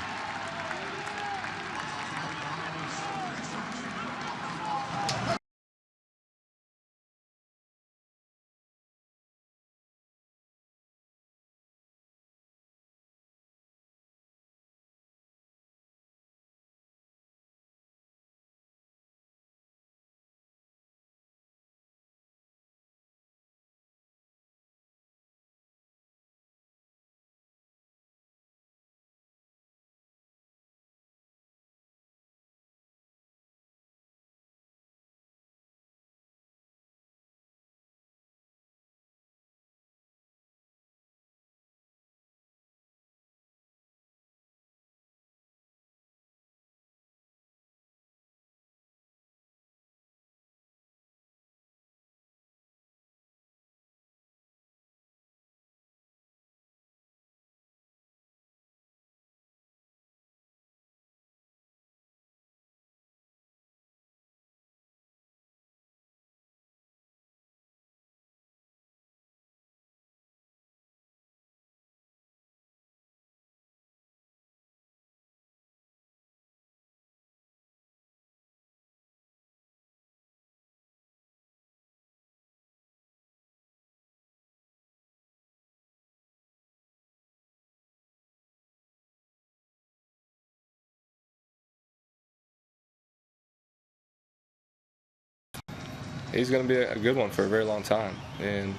Speaker 5: he's going to be a good one for a very long time, and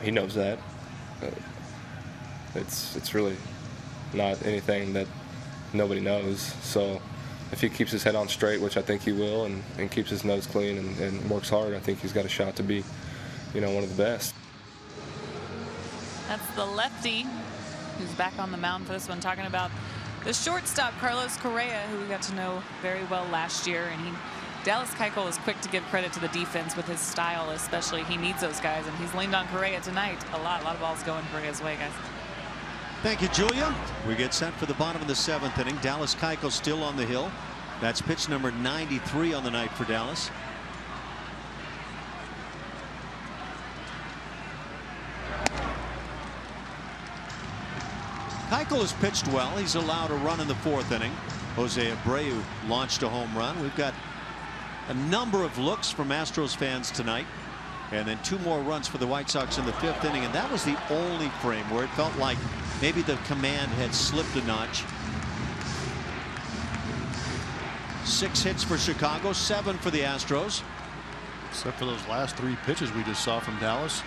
Speaker 5: he knows that. It's really not anything that nobody knows. So if he keeps his head on straight, which I think he will, and keeps his nose clean and works hard, I think he's got a shot to be, you know, one of the best.
Speaker 3: That's the lefty who's back on the mound for this one, talking about the shortstop Carlos Correa, who we got to know very well last year. And Dallas Keuchel is quick to give credit to the defense with his style, especially. He needs those guys, and he's leaned on Correa tonight a lot of balls going Correa's way, guys.
Speaker 1: Thank you, Julia. We get set for the bottom of the 7th inning. Dallas Keuchel still on the hill. That's pitch number 93 on the night for Dallas. Keuchel has pitched well. He's allowed a run in the 4th inning. Jose Abreu launched a home run. We've got a number of looks from Astros fans tonight, and then 2 more runs for the White Sox in the 5th inning, and that was the only frame where it felt like maybe the command had slipped a notch. 6 hits for Chicago, 7 for the Astros.
Speaker 2: Except for those last 3 pitches we just saw from Dallas.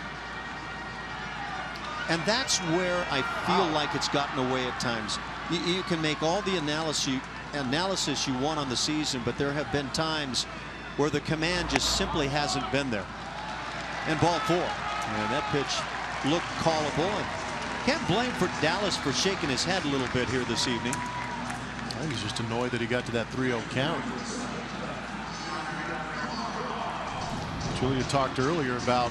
Speaker 1: And that's where I feel like it's gotten away at times. You can make all the analysis you want on the season, but there have been times where the command just simply hasn't been there. And ball 4. And that pitch looked callable. And can't blame for Dallas for shaking his head a little bit here this evening.
Speaker 2: I think he's just annoyed that he got to that 3-0 count. Julia talked earlier about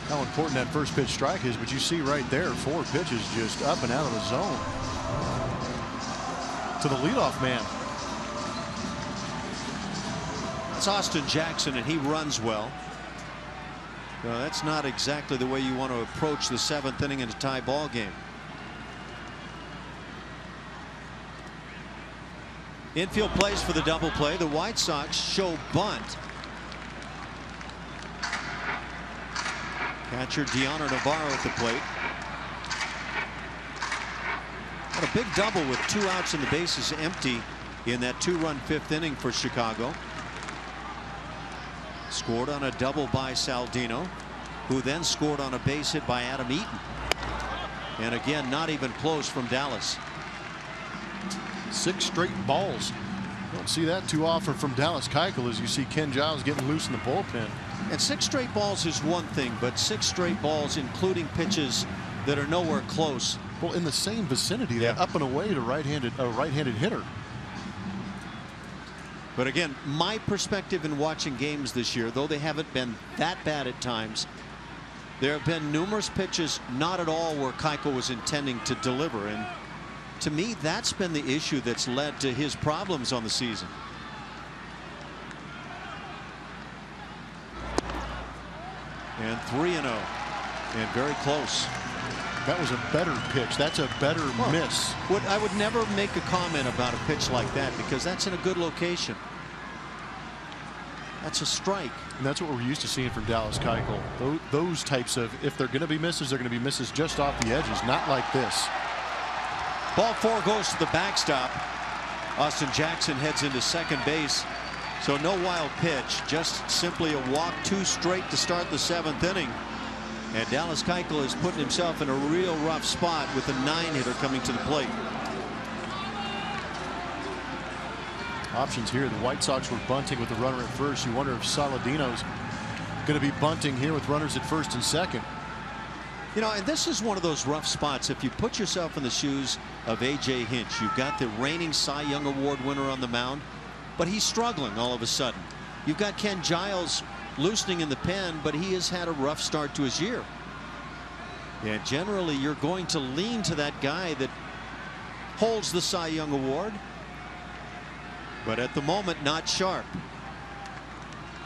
Speaker 2: how important that first pitch strike is, but you see right there 4 pitches just up and out of the zone to the leadoff man.
Speaker 1: It's Austin Jackson, and he runs well. That's not exactly the way you want to approach the 7th inning in a tie ball game. Infield plays for the double play. The White Sox show bunt. Catcher Deanna Navarro at the plate. Got a big double with 2 outs and the bases empty in that 2-run 5th inning for Chicago. Scored on a double by Saldino, who then scored on a base hit by Adam Eaton. And again, not even close from Dallas.
Speaker 2: 6 straight balls. Don't see that too often from Dallas Keuchel, as you see Ken Giles getting loose in the bullpen.
Speaker 1: And 6 straight balls is one thing, but 6 straight balls, including pitches that are nowhere close.
Speaker 2: Well, in the same vicinity, that up and away to a right-handed hitter.
Speaker 1: But again, my perspective in watching games this year, though they haven't been that bad at times, there have been numerous pitches not at all where Keuchel was intending to deliver. And to me, that's been the issue that's led to his problems on the season. And 3-0, and very close.
Speaker 2: That was a better pitch. That's a better miss.
Speaker 1: I would never make a comment about a pitch like that, because that's in a good location. That's a strike.
Speaker 2: And that's what we're used to seeing from Dallas Keuchel. Those types of, if they're going to be misses, they're going to be misses just off the edges, not like this.
Speaker 1: Ball 4 goes to the backstop. Austin Jackson heads into second base. So no wild pitch, just simply a walk, 2 straight to start the 7th inning. And Dallas Keuchel is putting himself in a real rough spot with a 9-hitter coming to the plate.
Speaker 2: Options here. The White Sox were bunting with the runner at first. You wonder if Saladino's going to be bunting here with runners at first and second.
Speaker 1: You know, and this is one of those rough spots. If you put yourself in the shoes of A.J. Hinch, you've got the reigning Cy Young Award winner on the mound, but he's struggling all of a sudden. You've got Ken Giles loosening in the pen, but he has had a rough start to his year. And generally, you're going to lean to that guy that holds the Cy Young Award. But at the moment, not sharp.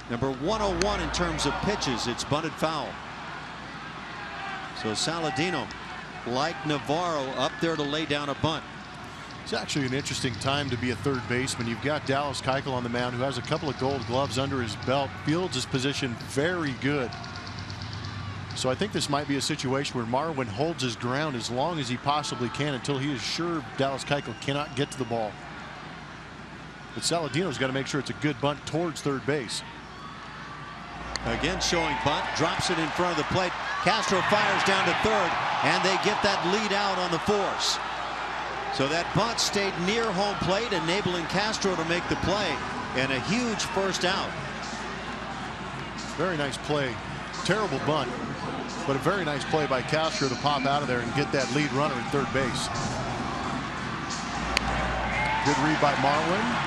Speaker 1: Number 101 in terms of pitches. It's bunted foul. So Saladino, like Navarro, up there to lay down a bunt.
Speaker 2: It's actually an interesting time to be a third baseman. You've got Dallas Keuchel on the mound, who has a couple of Gold Gloves under his belt. Fields his position very good. So I think this might be a situation where Marwin holds his ground as long as he possibly can until he is sure Dallas Keuchel cannot get to the ball. But Saladino's got to make sure it's a good bunt towards third base.
Speaker 1: Again showing bunt, drops it in front of the plate. Castro fires down to third, and they get that lead out on the force. So that bunt stayed near home plate, enabling Castro to make the play, and a huge first out.
Speaker 2: Very nice play. Terrible bunt, but a very nice play by Castro to pop out of there and get that lead runner at third base. Good read by Marlin.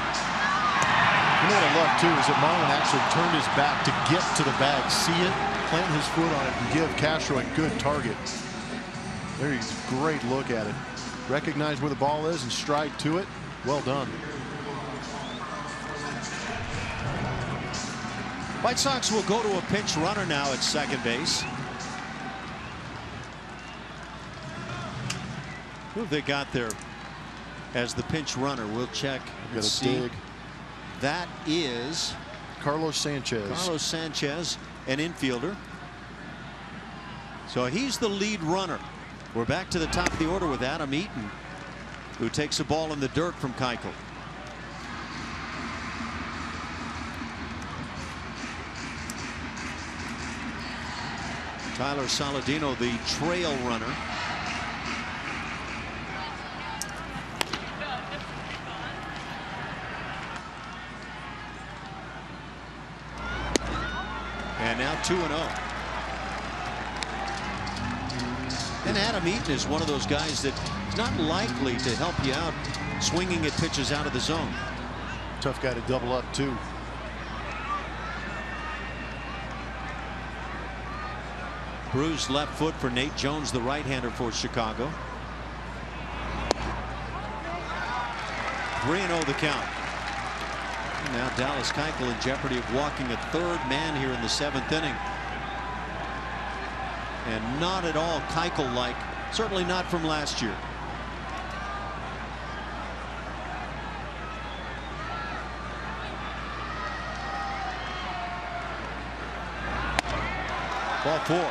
Speaker 2: You know what I love too is that Marlin actually turned his back to get to the bag, see it, plant his foot on it, and give Castro a good target. There's a great look at it. Recognize where the ball is and stride to it. Well done.
Speaker 1: White Sox will go to a pinch runner now at second base. Who have they got there as the pinch runner? We'll check and see.
Speaker 2: Dig.
Speaker 1: That is
Speaker 2: Carlos Sanchez.
Speaker 1: Carlos Sanchez, an infielder. So he's the lead runner. We're back to the top of the order with Adam Eaton, who takes a ball in the dirt from Keuchel. Tyler Saladino, the trail runner. And now 2-0. And Adam Eaton is one of those guys that is not likely to help you out swinging at pitches out of the zone.
Speaker 2: Tough guy to double up too.
Speaker 1: Bruised left foot for Nate Jones, the right-hander for Chicago. 3-0 the count. And now Dallas Keuchel in jeopardy of walking a third man here in the 7th inning. And not at all Keuchel-like, certainly not from last year. Ball 4.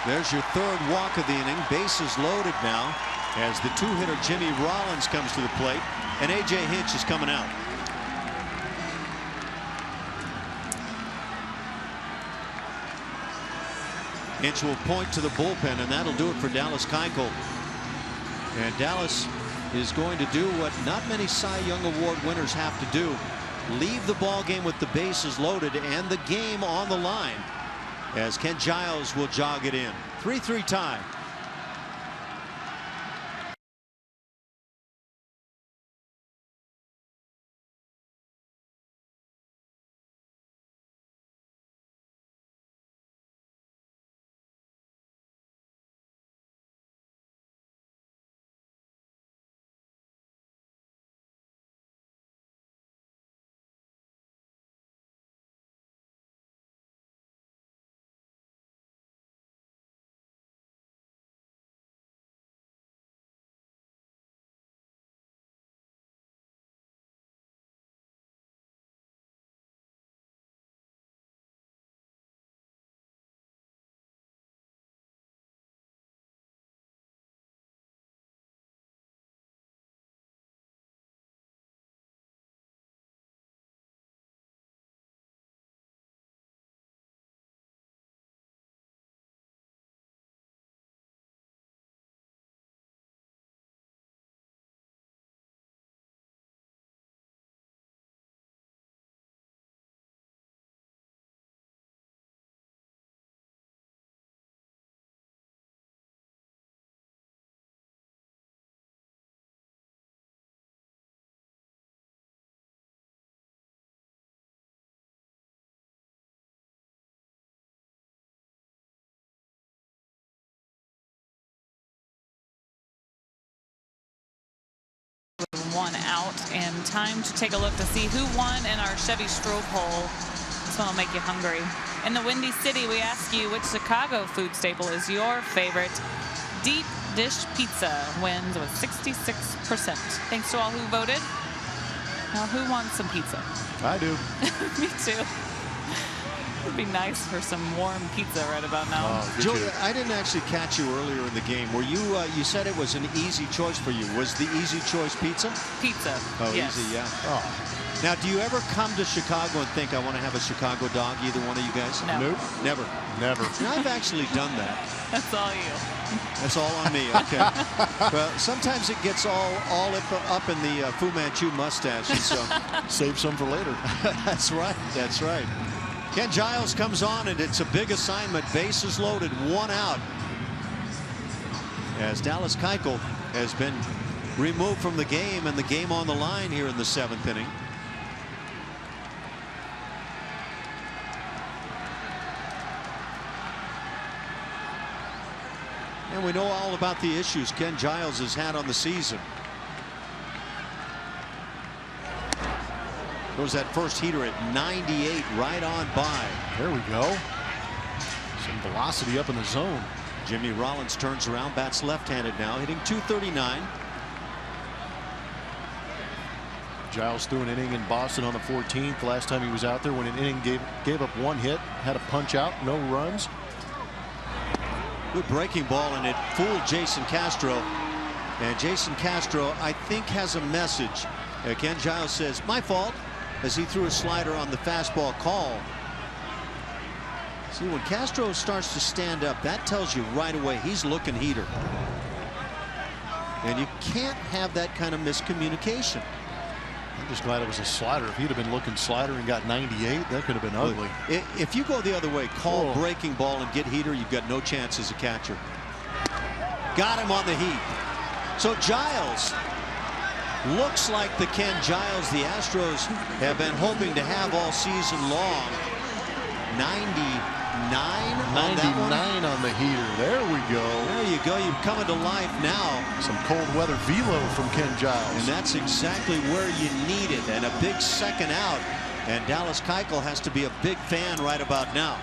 Speaker 1: There's your third walk of the inning. Bases loaded now as the two-hitter Jimmy Rollins comes to the plate, and A.J. Hinch is coming out. Hinch will point to the bullpen, and that'll do it for Dallas Keuchel. And Dallas is going to do what not many Cy Young Award winners have to do: leave the ball game with the bases loaded and the game on the line, as Ken Giles will jog it in. 3-3 tie.
Speaker 3: One out, and time to take a look to see who won in our Chevy Stroh poll. This one will make you hungry. In the Windy City, we ask you which Chicago food staple is your favorite. Deep dish pizza wins with 66%. Thanks to all who voted. Now, who wants some pizza?
Speaker 2: I do.
Speaker 3: Me too. It'd be nice for some warm pizza right about now.
Speaker 2: Oh,
Speaker 1: Joey, I didn't actually catch you earlier in the game. Were you? You said it was an easy choice for you. Was the easy choice pizza?
Speaker 3: Pizza.
Speaker 1: Oh,
Speaker 3: yes.
Speaker 1: easy, yeah.
Speaker 2: Oh,
Speaker 1: Now, do you ever come to Chicago and think, I want to have a Chicago dog? Either one of you guys?
Speaker 3: No.
Speaker 2: nope.
Speaker 1: Never.
Speaker 2: Never.
Speaker 1: Now, I've actually done that.
Speaker 3: That's all you.
Speaker 1: That's all on me. Okay. Well, sometimes it gets all up in the Fu Manchu mustache, and so
Speaker 2: Save some for later.
Speaker 1: that's right. That's right. Ken Giles comes on, and it's a big assignment. Bases loaded, 1 out. As Dallas Keuchel has been removed from the game, and the game on the line here in the 7th inning. And we know all about the issues Ken Giles has had on the season. Goes that first heater at 98, right on by.
Speaker 2: There we go. Some velocity up in the zone.
Speaker 1: Jimmy Rollins turns around, bats left-handed now, hitting .239.
Speaker 2: Giles threw an inning in Boston on the 14th. Last time he was out there, when an inning gave up 1 hit, had a punch out, no runs.
Speaker 1: Good breaking ball, and it fooled Jason Castro. And Jason Castro, I think, has a message. Ken Giles says, my fault, as he threw a slider on the fastball call. See, when Castro starts to stand up, that tells you right away he's looking heater. And you can't have that kind of miscommunication.
Speaker 2: I'm just glad it was a slider. If he'd have been looking slider and got 98, that could have been ugly.
Speaker 1: If you go the other way, call breaking ball and get heater, you've got no chance as a catcher. Got him on the heat. So Giles looks like the Ken Giles the Astros have been hoping to have all season long. 99 on that one.
Speaker 2: 99 on the heater. There we go.
Speaker 1: There you go. You're coming to life now.
Speaker 2: Some cold weather velo from Ken Giles.
Speaker 1: And that's exactly where you need it. And a big second out. And Dallas Keuchel has to be a big fan right about now.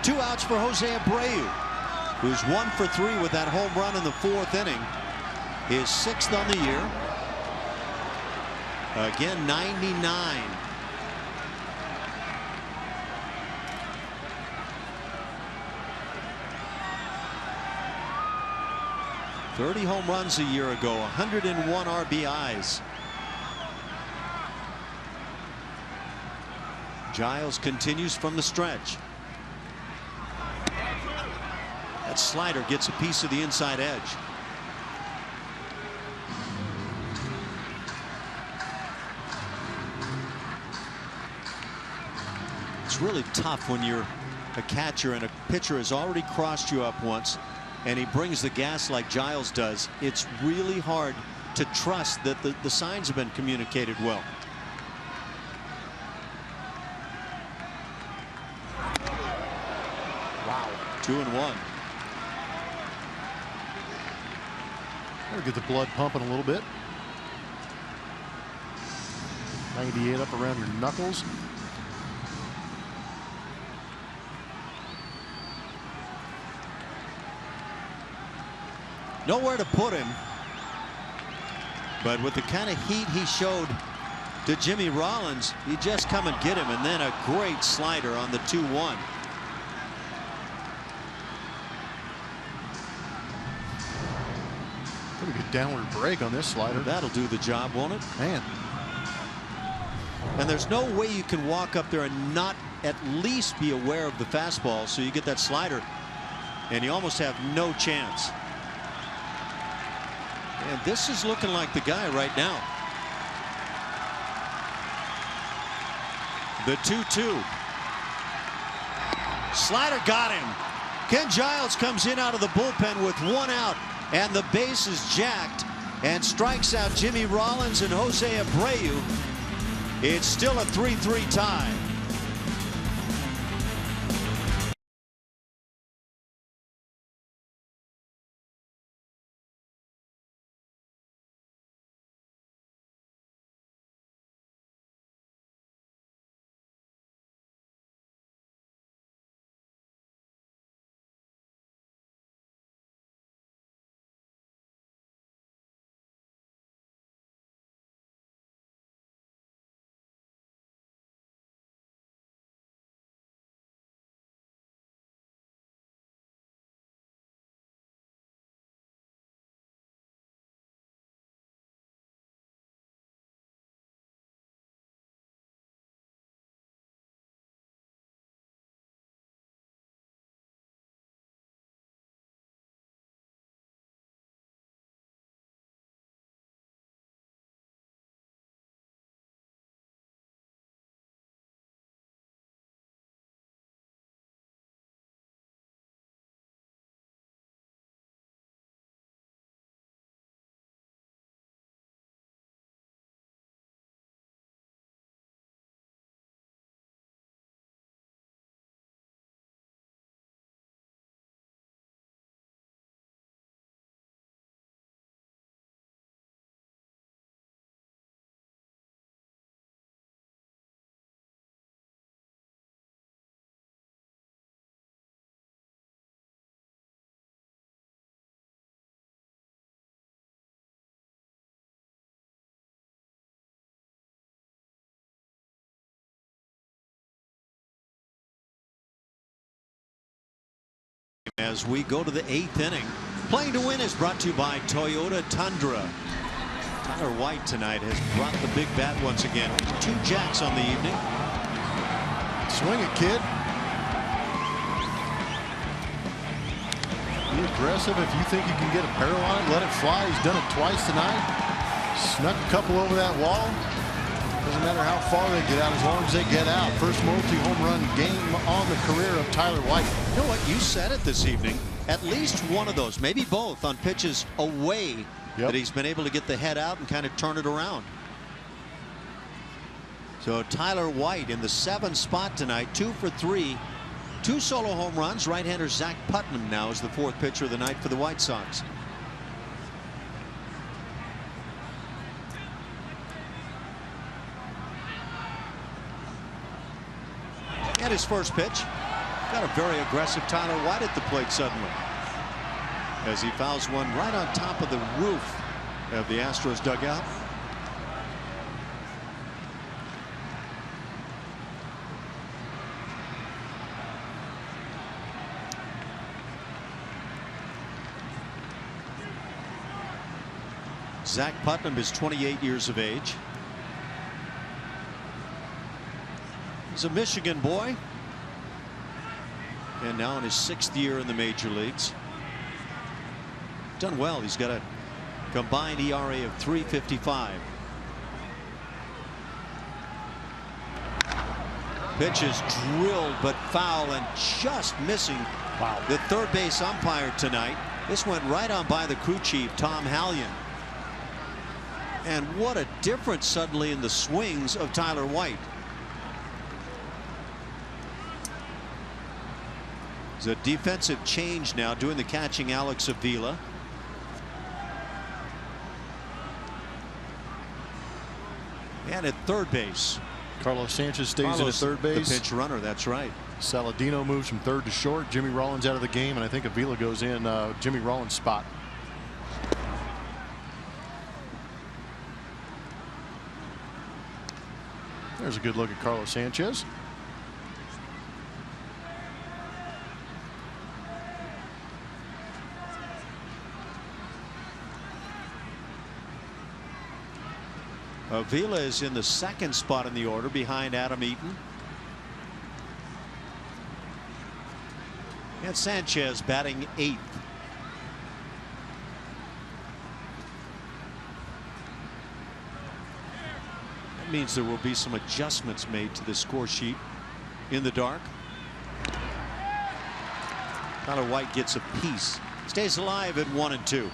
Speaker 1: 2 outs for Jose Abreu, who's 1 for 3 with that home run in the 4th inning. His 6th on the year. Again, 99. $30 home runs a year ago, 101 RBIs. Giles continues from the stretch. That slider gets a piece of the inside edge. It's really tough when you're a catcher and a pitcher has already crossed you up once, and he brings the gas like Giles does. It's really hard to trust that the signs have been communicated well. Wow. 2-1.
Speaker 2: We'll get the blood pumping a little bit. 98 up around your knuckles.
Speaker 1: Nowhere to put him. But with the kind of heat he showed to Jimmy Rollins, you just come and get him, and then a great slider on the 2-1.
Speaker 2: Pretty good downward break on this slider.
Speaker 1: That'll do the job, won't it?
Speaker 2: Man.
Speaker 1: And there's no way you can walk up there and not at least be aware of the fastball, so you get that slider and you almost have no chance. And this is looking like the guy right now. The 2-2. Slider got him. Ken Giles comes in out of the bullpen with 1 out, and the base is jacked, and strikes out Jimmy Rollins and Jose Abreu. It's still a 3-3 tie. As we go to the 8th inning, Playing to Win is brought to you by Toyota Tundra. Tyler White tonight has brought the big bat once again. 2 jacks on the evening.
Speaker 2: Swing it, kid. Be aggressive if you think you can get a barrel on it. Let it fly. He's done it twice tonight. Snuck a couple over that wall. Doesn't matter how far they get out as long as they get out. First multi-home run game on the career of Tyler White.
Speaker 1: You know what? You said it this evening. At least one of those, maybe both, on pitches away that he's been able to get the head out and kind of turn it around. So Tyler White in the 7th spot tonight, 2 for 3. 2 solo home runs. Right-hander Zach Putnam now is the 4th pitcher of the night for the White Sox. And his first pitch. Got a very aggressive Tyler White at the plate suddenly, as he fouls one right on top of the roof of the Astros dugout. Zach Putnam is 28 years of age. He's a Michigan boy, and now in his 6th year in the major leagues. Done well. He's got a combined ERA of 3.55. Pitch is drilled but foul and just missing the third base umpire tonight. This went right on by the crew chief, Tom Hallion. And what a difference suddenly in the swings of Tyler White. It's a defensive change now, doing the catching Alex Avila. And at third base,
Speaker 2: Carlos Sanchez stays in at third base.
Speaker 1: The pinch runner, that's right.
Speaker 2: Saladino moves from third to short. Jimmy Rollins out of the game, and I think Avila goes in Jimmy Rollins' spot. There's a good look at Carlos Sanchez.
Speaker 1: Avila is in the 2nd spot in the order behind Adam Eaton. And Sanchez batting 8th. That means there will be some adjustments made to the score sheet in the dark. Tyler White gets a piece. Stays alive at 1 and 2.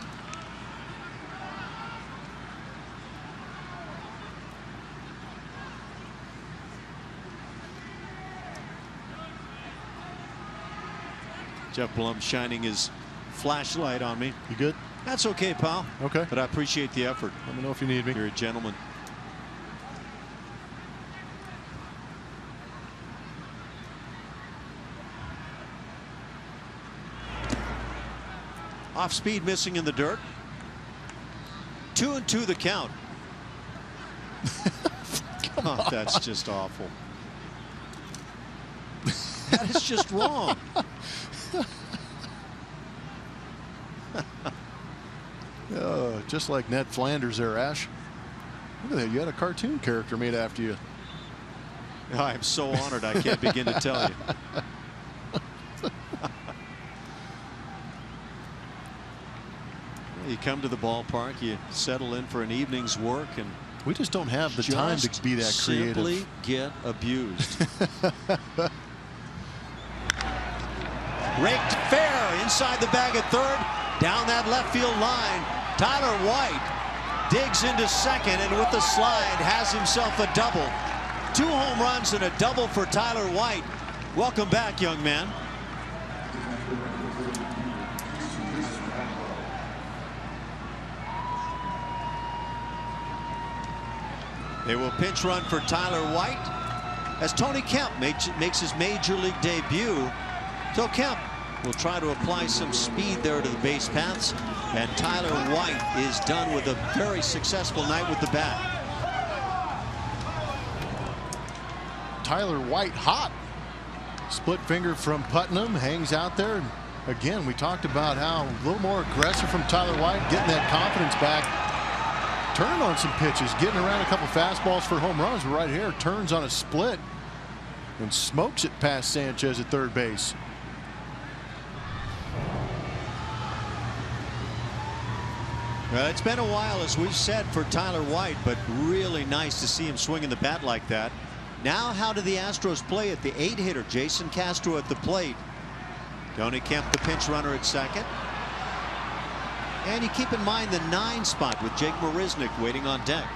Speaker 1: Jeff Blum shining his flashlight on me.
Speaker 2: You good?
Speaker 1: That's okay, pal.
Speaker 2: Okay.
Speaker 1: But I appreciate the effort.
Speaker 2: Let me know if you need me.
Speaker 1: You're a gentleman. Off speed, missing in the dirt. 2 and 2 the count. Oh, that's just awful. That is just wrong.
Speaker 2: Just like Ned Flanders there, Ash. Look at that. You had a cartoon character made after you.
Speaker 1: I am so honored. I can't begin to tell you. You come to the ballpark, you settle in for an evening's work, and
Speaker 2: we just don't have the time to be that creative.
Speaker 1: Simply get abused. Raked fair inside the bag at third, down that left field line. Tyler White digs into second, and with the slide has himself a double. 2 home runs and a double for Tyler White. Welcome back, young man. They will pinch run for Tyler White as Tony Kemp makes his major league debut. So Kemp will try to apply some speed there to the base paths, and Tyler White is done with a very successful night with the bat.
Speaker 2: Tyler White hot. Split finger from Putnam, hangs out there and Again, we talked about how a little more aggressive from Tyler White, getting that confidence back, turning on some pitches, getting around a couple fastballs for home runs. But right here, turns on a split and smokes it past Sanchez at third base.
Speaker 1: Well, it's been a while, as we've said, for Tyler White, but really nice to see him swinging the bat like that. Now, how do the Astros play it? The 8-hitter, Jason Castro at the plate. Tony Kemp, the pinch runner at second. And you keep in mind the 9 spot with Jake Marisnick waiting on deck.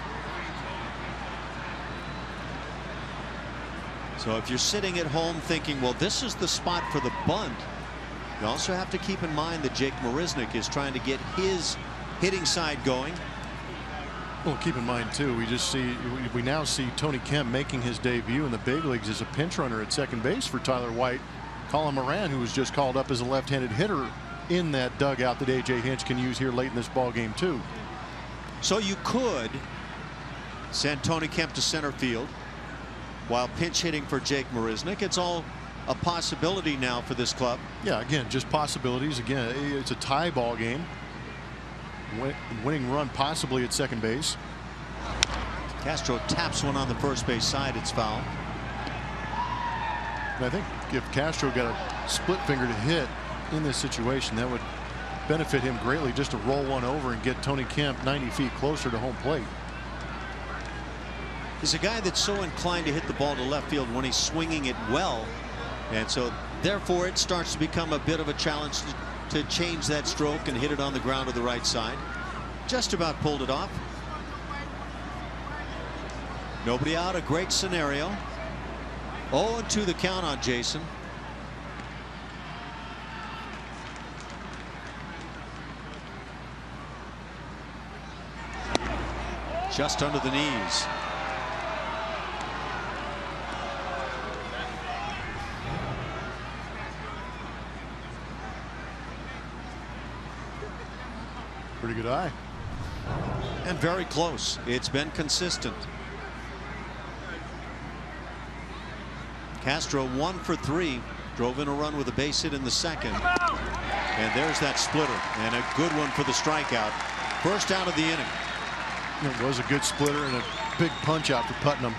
Speaker 1: So if you're sitting at home thinking, well, this is the spot for the bunt, you also have to keep in mind that Jake Marisnick is trying to get his hitting side going.
Speaker 2: Well, keep in mind too, we now see Tony Kemp making his debut in the big leagues as a pinch runner at second base for Tyler White. Colin Moran, who was just called up as a left-handed hitter in that dugout that A.J. Hinch can use here late in this ball game too.
Speaker 1: So you could send Tony Kemp to center field while pinch hitting for Jake Marisnick. It's all a possibility now for this club.
Speaker 2: Yeah, again, just possibilities. Again, it's a tie ball game. Winning run possibly at second base.
Speaker 1: Castro taps one on the first base side. It's foul.
Speaker 2: And I think if Castro got a split finger to hit in this situation, that would benefit him greatly, just to roll one over and get Tony Kemp 90 feet closer to home plate.
Speaker 1: He's a guy that's so inclined to hit the ball to left field when he's swinging it well, and so therefore it starts to become a bit of a challenge to change that stroke and hit it on the ground to the right side. Just about pulled it off. Nobody out, a great scenario. 0-2 the count on Jason. Just under the knees.
Speaker 2: Pretty good eye.
Speaker 1: And very close. It's been consistent. Castro 1 for 3. Drove in a run with a base hit in the second. And there's that splitter. And a good one for the strikeout. First out of the inning.
Speaker 2: It was a good splitter and a big punch out for Putnam.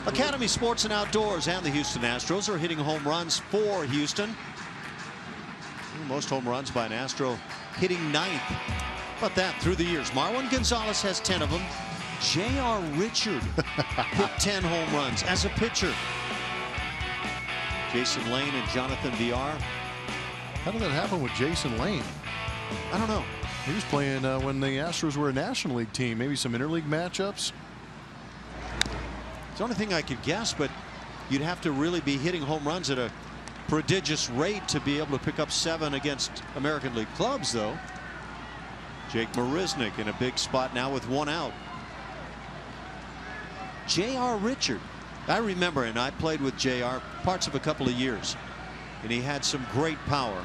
Speaker 1: Academy Sports and Outdoors and the Houston Astros are hitting home runs for Houston. Most home runs by an Astro hitting 9th. But that through the years. Marwin Gonzalez has 10 of them. J.R. Richard hit 10 home runs as a pitcher. Jason Lane and Jonathan VR.
Speaker 2: How did that happen with Jason Lane?
Speaker 1: I don't know.
Speaker 2: He was playing when the Astros were a National League team. Maybe some interleague matchups.
Speaker 1: It's the only thing I could guess, but you'd have to really be hitting home runs at a prodigious rate to be able to pick up 7 against American League clubs, though. Jake Marisnick in a big spot now with 1 out. J.R. Richard. I remember, and I played with J.R. parts of a couple of years, and he had some great power.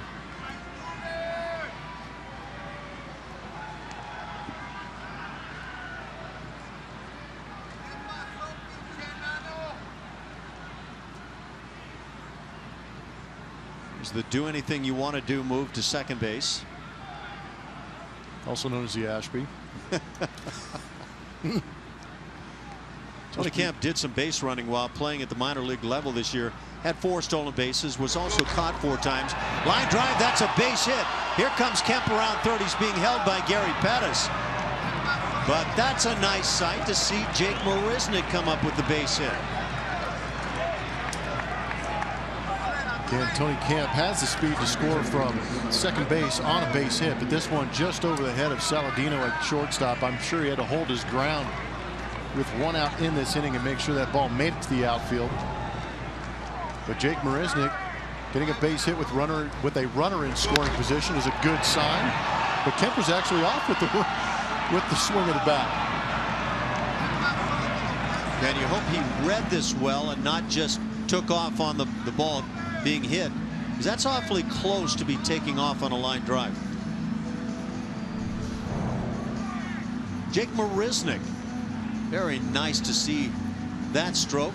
Speaker 1: There's the do anything you want to do move to second base.
Speaker 2: Also known as the Ashby.
Speaker 1: Tony Kemp did some base running while playing at the minor league level this year. Had 4 stolen bases, was also caught 4 times. Line drive, that's a base hit. Here comes Kemp around third. He's being held by Gary Pettis. But that's a nice sight to see Jake Marisnick come up with the base hit.
Speaker 2: Again, Tony Kemp has the speed to score from second base on a base hit, but this one just over the head of Saladino at shortstop. I'm sure he had to hold his ground with 1 out in this inning and make sure that ball made it to the outfield. But Jake Marisnick getting a base hit with a runner in scoring position is a good sign. But Kemp was actually off with the swing of the bat.
Speaker 1: And you hope he read this well and not just took off on the ball being hit, because that's awfully close to be taking off on a line drive. Jake Marisnick, very nice to see that stroke,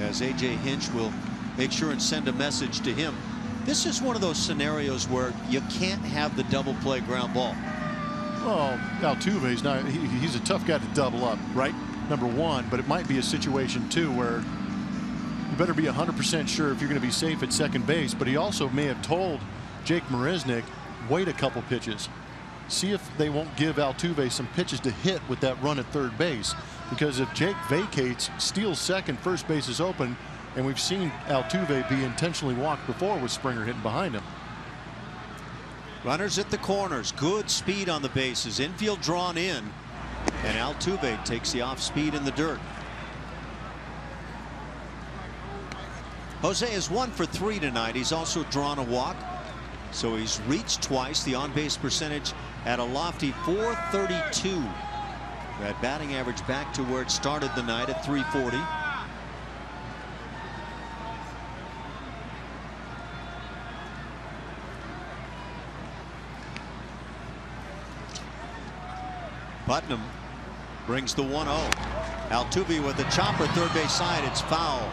Speaker 1: as A.J. Hinch will make sure and send a message to him. This is one of those scenarios where you can't have the double play ground ball.
Speaker 2: Well, Altuve's not, he's a tough guy to double up, right? Number one, but it might be a situation too where you better be 100% sure if you're going to be safe at second base. But he also may have told Jake Marisnick, wait a couple pitches, see if they won't give Altuve some pitches to hit with that run at third base. Because if Jake vacates, steals second, first base is open, and we've seen Altuve be intentionally walked before with Springer hitting behind him.
Speaker 1: Runners at the corners, good speed on the bases, infield drawn in, and Altuve takes the off speed in the dirt. Jose is 1 for 3 tonight. He's also drawn a walk, so he's reached twice. The on-base percentage at a lofty .432. That batting average back to where it started the night at .340. Putnam brings the 1-0. Altuve with the chopper, third base side. It's foul.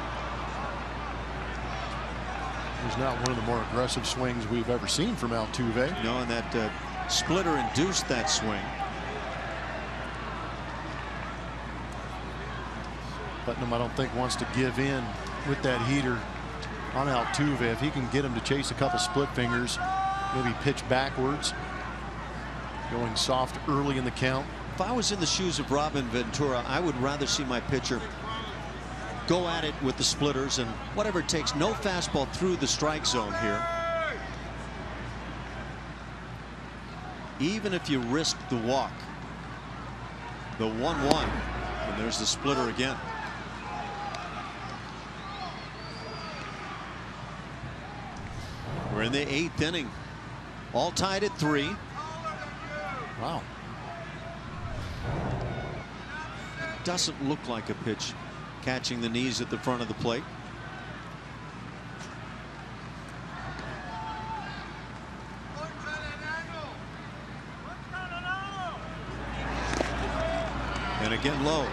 Speaker 2: He's not one of the more aggressive swings we've ever seen from Altuve.
Speaker 1: No, and that splitter induced that swing.
Speaker 2: Putnam, I don't think, wants to give in with that heater on Altuve. If he can get him to chase a couple split fingers, maybe pitch backwards, going soft early in the count.
Speaker 1: If I was in the shoes of Robin Ventura, I would rather see my pitcher go at it with the splitters and whatever it takes. No fastball through the strike zone here. Even if you risk the walk. The 1-1, and there's the splitter again. We're in the 8th inning, all tied at 3.
Speaker 2: Wow.
Speaker 1: Doesn't look like a pitch catching the knees at the front of the plate. And again low.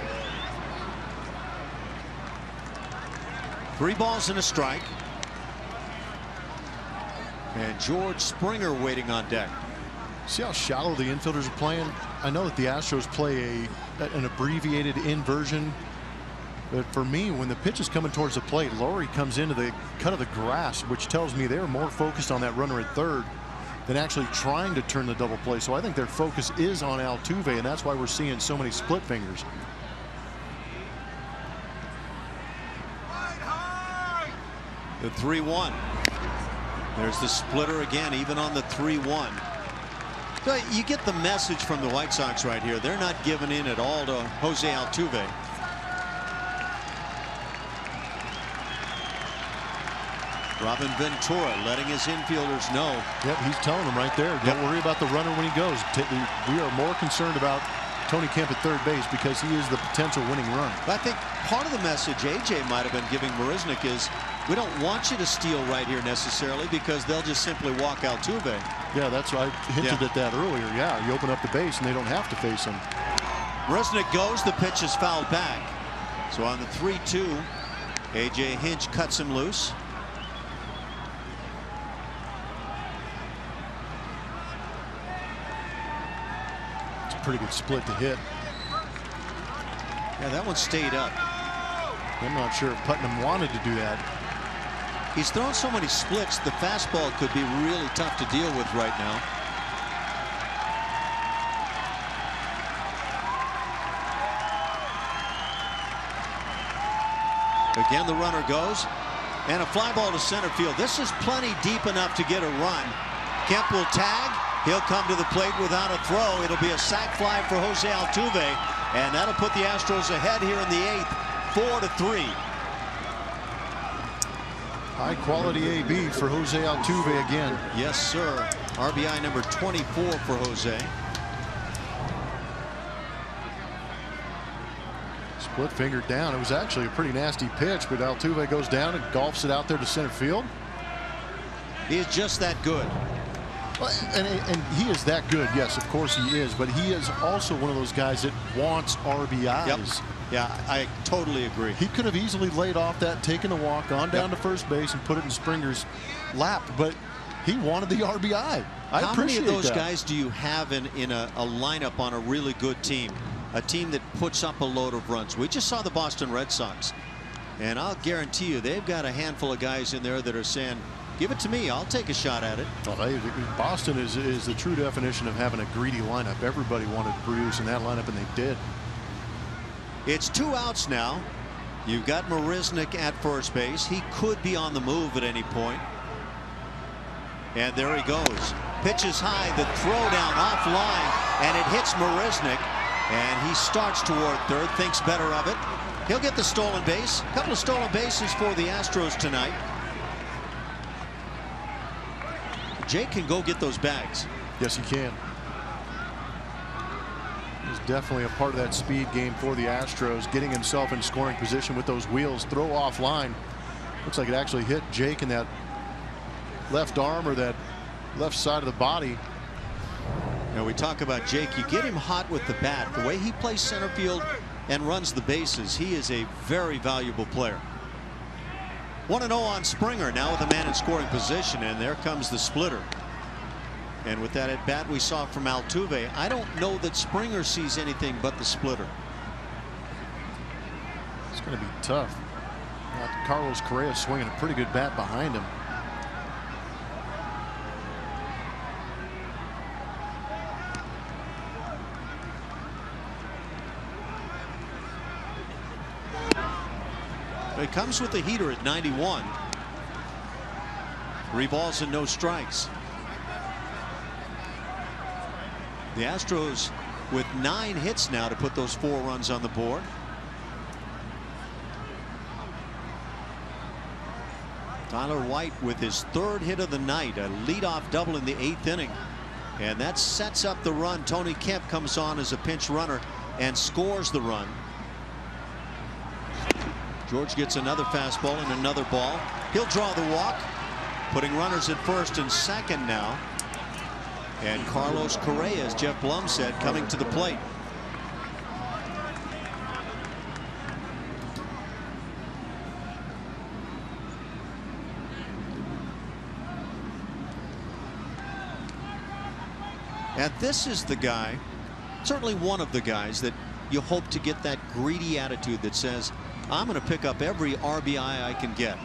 Speaker 1: 3 balls and a strike. And George Springer waiting on deck.
Speaker 2: See how shallow the infielders are playing? I know that the Astros play an abbreviated inversion, but for me, when the pitch is coming towards the plate, Laurie comes into the cut of the grass, which tells me they're more focused on that runner at third than actually trying to turn the double play. So I think their focus is on Altuve, and that's why we're seeing so many split fingers.
Speaker 1: The 3-1. There's the splitter again, even on the 3-1. So you get the message from the White Sox right here. They're not giving in at all to Jose Altuve. Robin Ventura letting his infielders know.
Speaker 2: Yep, he's telling them right there. Don't worry about the runner when he goes. We are more concerned about Tony Kemp at third base because he is the potential winning run.
Speaker 1: I think part of the message AJ might have been giving Marisnick is we don't want you to steal right here necessarily because they'll just simply walk Altuve.
Speaker 2: Yeah, that's why I hinted at that earlier. Yeah, you open up the base and they don't have to face him.
Speaker 1: Marisnick goes, the pitch is fouled back. So on the 3-2, AJ Hinch cuts him loose.
Speaker 2: It's a pretty good split to hit.
Speaker 1: Yeah, that one stayed up.
Speaker 2: I'm not sure if Putnam wanted to do that.
Speaker 1: He's thrown so many splits, the fastball could be really tough to deal with right now. Again, the runner goes, and a fly ball to center field. This is plenty deep enough to get a run. Kemp will tag. He'll come to the plate without a throw. It'll be a sac fly for Jose Altuve, and that'll put the Astros ahead here in the 8th, 4-3.
Speaker 2: High quality AB for Jose Altuve again.
Speaker 1: Yes, sir. RBI number 24 for Jose.
Speaker 2: Split finger down. It was actually a pretty nasty pitch, but Altuve goes down and golfs it out there to center field.
Speaker 1: He is just that good.
Speaker 2: Well, and he is that good. Yes, of course he is. But he is also one of those guys that wants RBIs.
Speaker 1: Yep. Yeah, I totally agree.
Speaker 2: He could have easily laid off that, taken a walk, gone down to first base, and put it in Springer's lap, but he wanted the RBI.
Speaker 1: How many of those guys do you have in a lineup on a really good team? A team that puts up a load of runs. We just saw the Boston Red Sox, and I'll guarantee you they've got a handful of guys in there that are saying, give it to me, I'll take a shot at it.
Speaker 2: Well, Boston is the true definition of having a greedy lineup. Everybody wanted to produce in that lineup, and they did.
Speaker 1: It's 2 outs now. You've got Marisnick at first base. He could be on the move at any point. And there he goes. Pitches high, the throw down offline, and it hits Marisnick. And he starts toward third, thinks better of it. He'll get the stolen base. A couple of stolen bases for the Astros tonight. Jake can go get those bags.
Speaker 2: Yes, he can. He's definitely a part of that speed game for the Astros, getting himself in scoring position with those wheels. Throw off line. Looks like it actually hit Jake in that left arm or that left side of the body.
Speaker 1: Now we talk about Jake. You get him hot with the bat. The way he plays center field and runs the bases, he is a very valuable player. 1-0 on Springer, now with a man in scoring position, and there comes the splitter. And with that at bat we saw from Altuve, I don't know that Springer sees anything but the splitter.
Speaker 2: It's going to be tough. Carlos Correa swinging a pretty good bat behind him.
Speaker 1: It comes with the heater at 91. 3 balls and no strikes. The Astros with 9 hits now to put those 4 runs on the board. Tyler White with his 3rd hit of the night, a leadoff double in the 8th inning, and that sets up the run. Tony Kemp comes on as a pinch runner and scores the run. George gets another fastball and another ball. He'll draw the walk, putting runners at first and second now. And Carlos Correa, as Jeff Blum said, coming to the plate. And this is the guy, certainly one of the guys, that you hope to get that greedy attitude that says, I'm going to pick up every RBI I can get.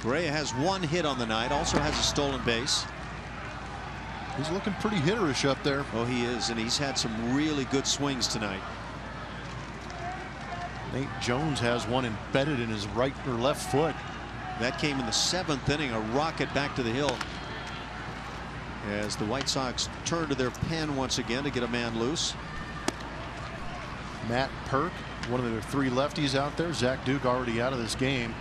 Speaker 1: Correa has 1 hit on the night, also has a stolen base.
Speaker 2: He's looking pretty hitterish up there.
Speaker 1: Oh, he is, and he's had some really good swings tonight.
Speaker 2: Nate Jones has one embedded in his right or left foot.
Speaker 1: That came in the 7th inning, a rocket back to the hill, as the White Sox turn to their pen once again to get a man loose.
Speaker 2: Matt Perk, one of their 3 lefties out there. Zach Duke already out of this game.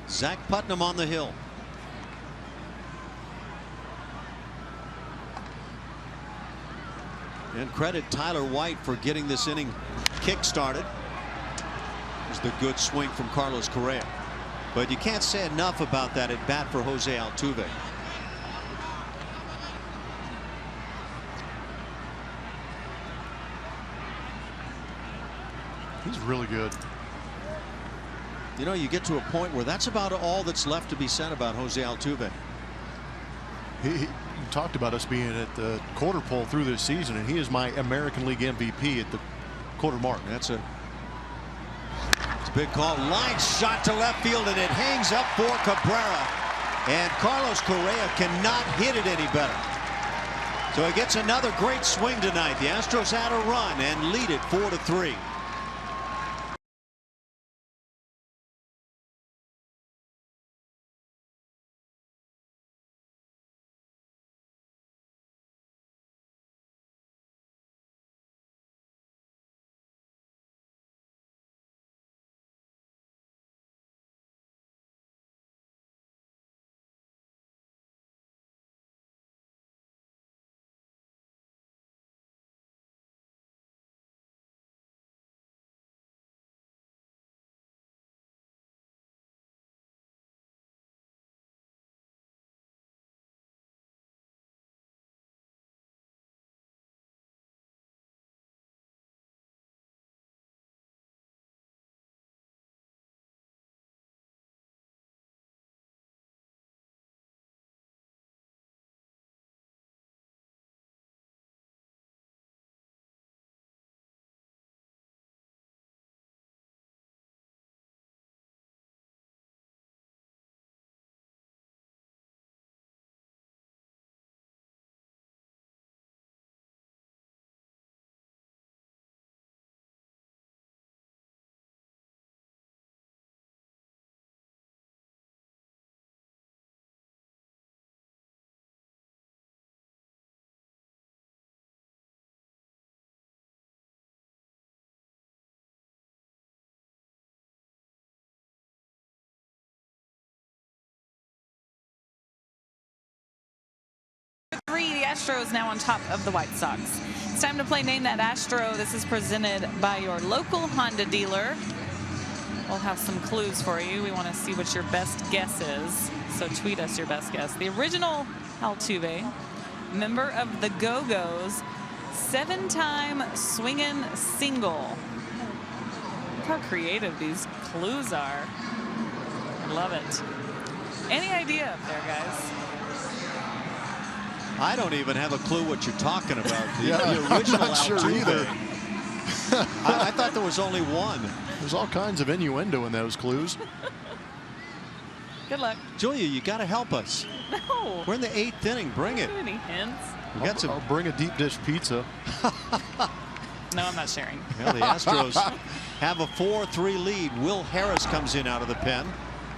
Speaker 1: Zach Putnam on the hill. And credit Tyler White for getting this inning kick started. There's the good swing from Carlos Correa. But you can't say enough about that at bat for Jose Altuve.
Speaker 2: He's really good.
Speaker 1: You know, you get to a point where that's about all that's left to be said about Jose Altuve.
Speaker 2: He talked about us being at the quarter pole through this season, and he is my American League MVP at the quarter mark.
Speaker 1: It's a big call. Line shot to left field, and it hangs up for Cabrera. And Carlos Correa cannot hit it any better. So he gets another great swing tonight. The Astros had a run and lead it 4-3.
Speaker 3: Astros now on top of the White Sox. It's time to play Name That Astro. This is presented by your local Honda dealer. We'll have some clues for you. We want to see what your best guess is. So tweet us your best guess. The original Altuve, member of the Go-Go's, 7-time swinging single. Look how creative these clues are. I love it. Any idea up there, guys?
Speaker 1: I don't even have a clue what you're talking about. The
Speaker 2: I'm
Speaker 1: original
Speaker 2: not sure
Speaker 1: Altuve.
Speaker 2: either.
Speaker 1: I thought there was only one.
Speaker 2: There's all kinds of innuendo in those clues.
Speaker 3: Good luck.
Speaker 1: Julia, you got to help us.
Speaker 3: No.
Speaker 1: We're in the 8th inning. Bring it.
Speaker 3: Any hints?
Speaker 1: We got some.
Speaker 2: I'll bring a deep dish pizza.
Speaker 3: No, I'm not sharing.
Speaker 1: Well, the Astros have a 4-3 lead. Will Harris comes in out of the pen.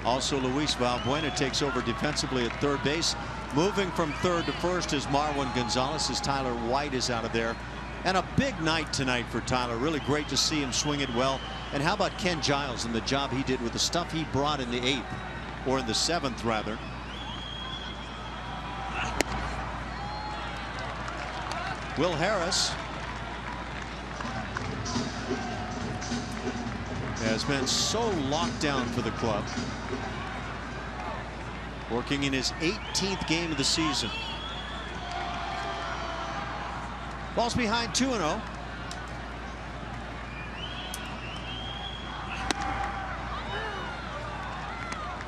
Speaker 1: Also, Luis Valbuena takes over defensively at third base. Moving from third to first is Marwin Gonzalez as Tyler White is out of there. And a big night tonight for Tyler. Really great to see him swing it well. And how about Ken Giles and the job he did with the stuff he brought in the 8th, or in the 7th rather. Will Harris has been so locked down for the club. Working in his 18th game of the season. Ball's behind 2-0.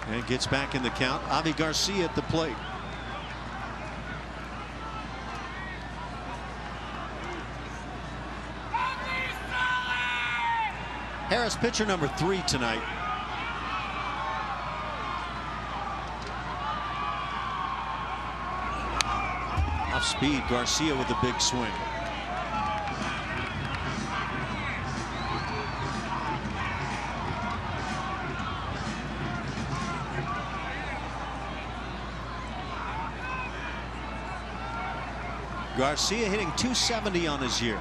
Speaker 1: And gets back in the count. Avi Garcia at the plate. Harris, pitcher number 3 tonight. Off speed, Garcia with a big swing. Garcia hitting .270 on his year.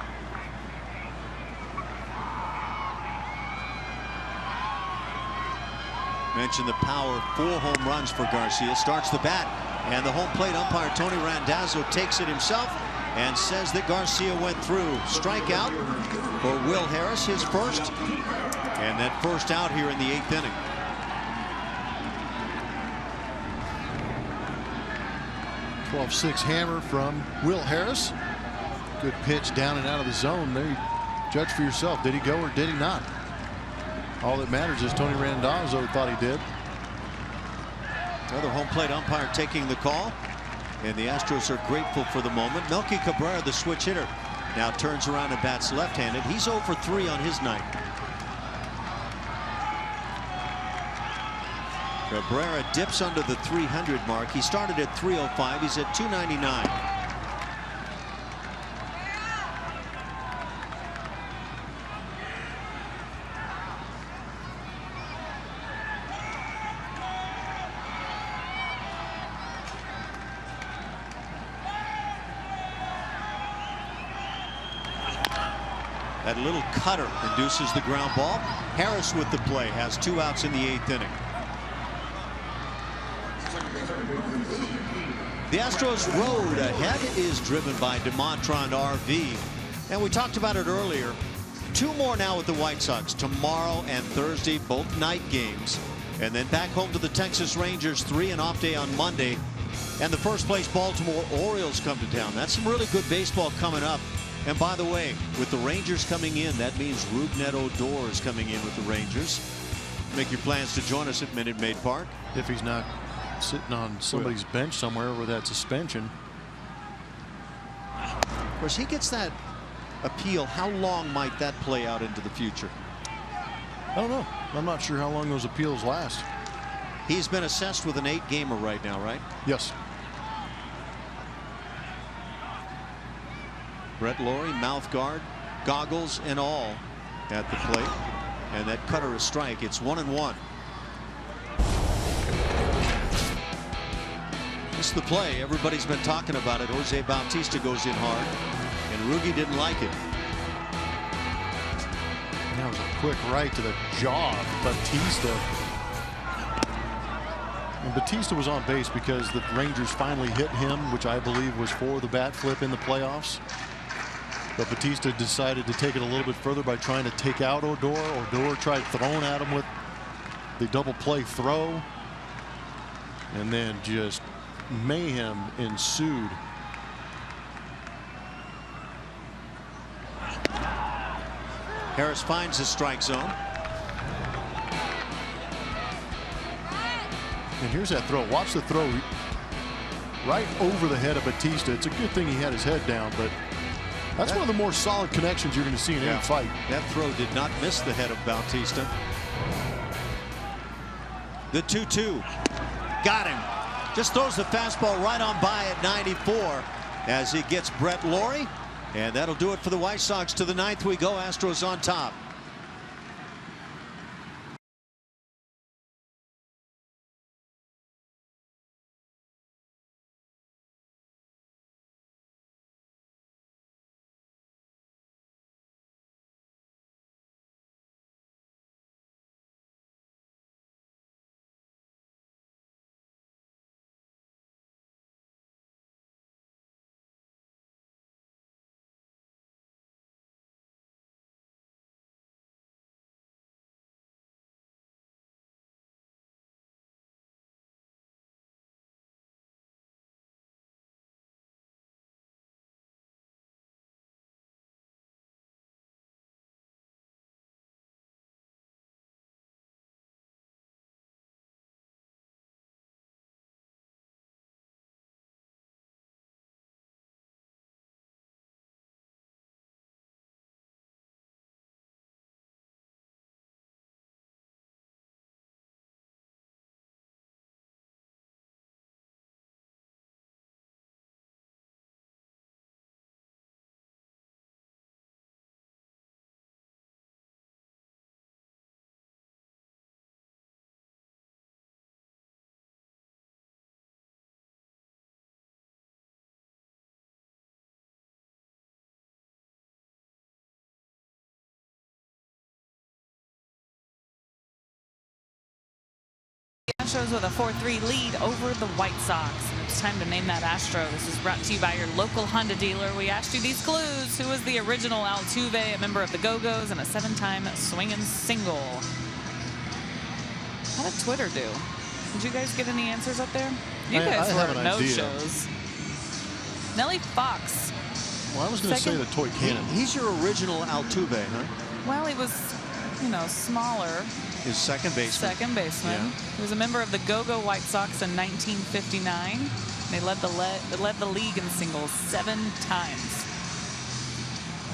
Speaker 1: Mentioned the power, 4 home runs for Garcia. Starts the bat, and the home plate umpire Tony Randazzo takes it himself and says that Garcia went through. Strikeout for Will Harris, his first, and that first out here in the 8th inning.
Speaker 2: .12-6 hammer from Will Harris. Good pitch down and out of the zone. There, you judge for yourself. Did he go or did he not? All that matters is Tony Randazzo thought he did.
Speaker 1: Another home plate umpire taking the call, and the Astros are grateful for the moment. Melky Cabrera, the switch hitter, now turns around and bats left-handed. He's 0 for 3 on his night. Cabrera dips under the 300 mark. He started at 305. He's at 299. That little cutter induces the ground ball. Harris with the play, has 2 outs in the 8th inning. The Astros road ahead is driven by DeMontron RV. And we talked about it earlier. 2 more now with the White Sox. Tomorrow and Thursday, both night games. And then back home to the Texas Rangers, 3 and off day on Monday. And the first place Baltimore Orioles come to town. That's some really good baseball coming up. And by the way, with the Rangers coming in, that means Rougned Odor is coming in with the Rangers. Make your plans to join us at Minute Maid Park.
Speaker 2: If he's not sitting on somebody's bench somewhere with that suspension.
Speaker 1: Of course, he gets that appeal. How long might that play out into the future?
Speaker 2: I don't know. I'm not sure how long those appeals last.
Speaker 1: He's been assessed with an 8-gamer right now, right?
Speaker 2: Yes.
Speaker 1: Brett Lawrie, mouth guard, goggles and all at the plate. And that cutter a strike. It's 1-1. This is the play. Everybody's been talking about it. Jose Bautista goes in hard, and Rugi didn't like it.
Speaker 2: And that was a quick right to the jaw of Bautista. And Batista was on base because the Rangers finally hit him, which I believe was for the bat flip in the playoffs. But Batista decided to take it a little bit further by trying to take out Odor. Odor tried throwing at him with the double play throw. And then just mayhem ensued.
Speaker 1: Harris finds the strike zone.
Speaker 2: And here's that throw. Watch the throw right over the head of Batista. It's a good thing he had his head down, but that's one of the more solid connections you're going to see in any fight.
Speaker 1: That throw did not miss the head of Bautista. The 2-2. Got him. Just throws the fastball right on by at 94 as he gets Brett Laurie. And that'll do it for the White Sox. To the ninth we go. Astros on top.
Speaker 3: Astros with a 4-3 lead over the White Sox. And it's time to name that Astro. This is brought to you by your local Honda dealer. We asked you these clues. Who was the original Altuve, a member of the Go-Go's, and a 7-time swinging single? How did Twitter do? Did you guys get any answers up there? You guys were no-shows. Nellie Fox.
Speaker 2: Well, I was going to say the toy cannon.
Speaker 1: He's your original Altuve, huh?
Speaker 3: Well, he was, you know, smaller.
Speaker 1: His second baseman.
Speaker 3: Second baseman.
Speaker 1: Yeah.
Speaker 3: He was a member of the Go-Go White Sox in 1959. They led the league in singles 7 times.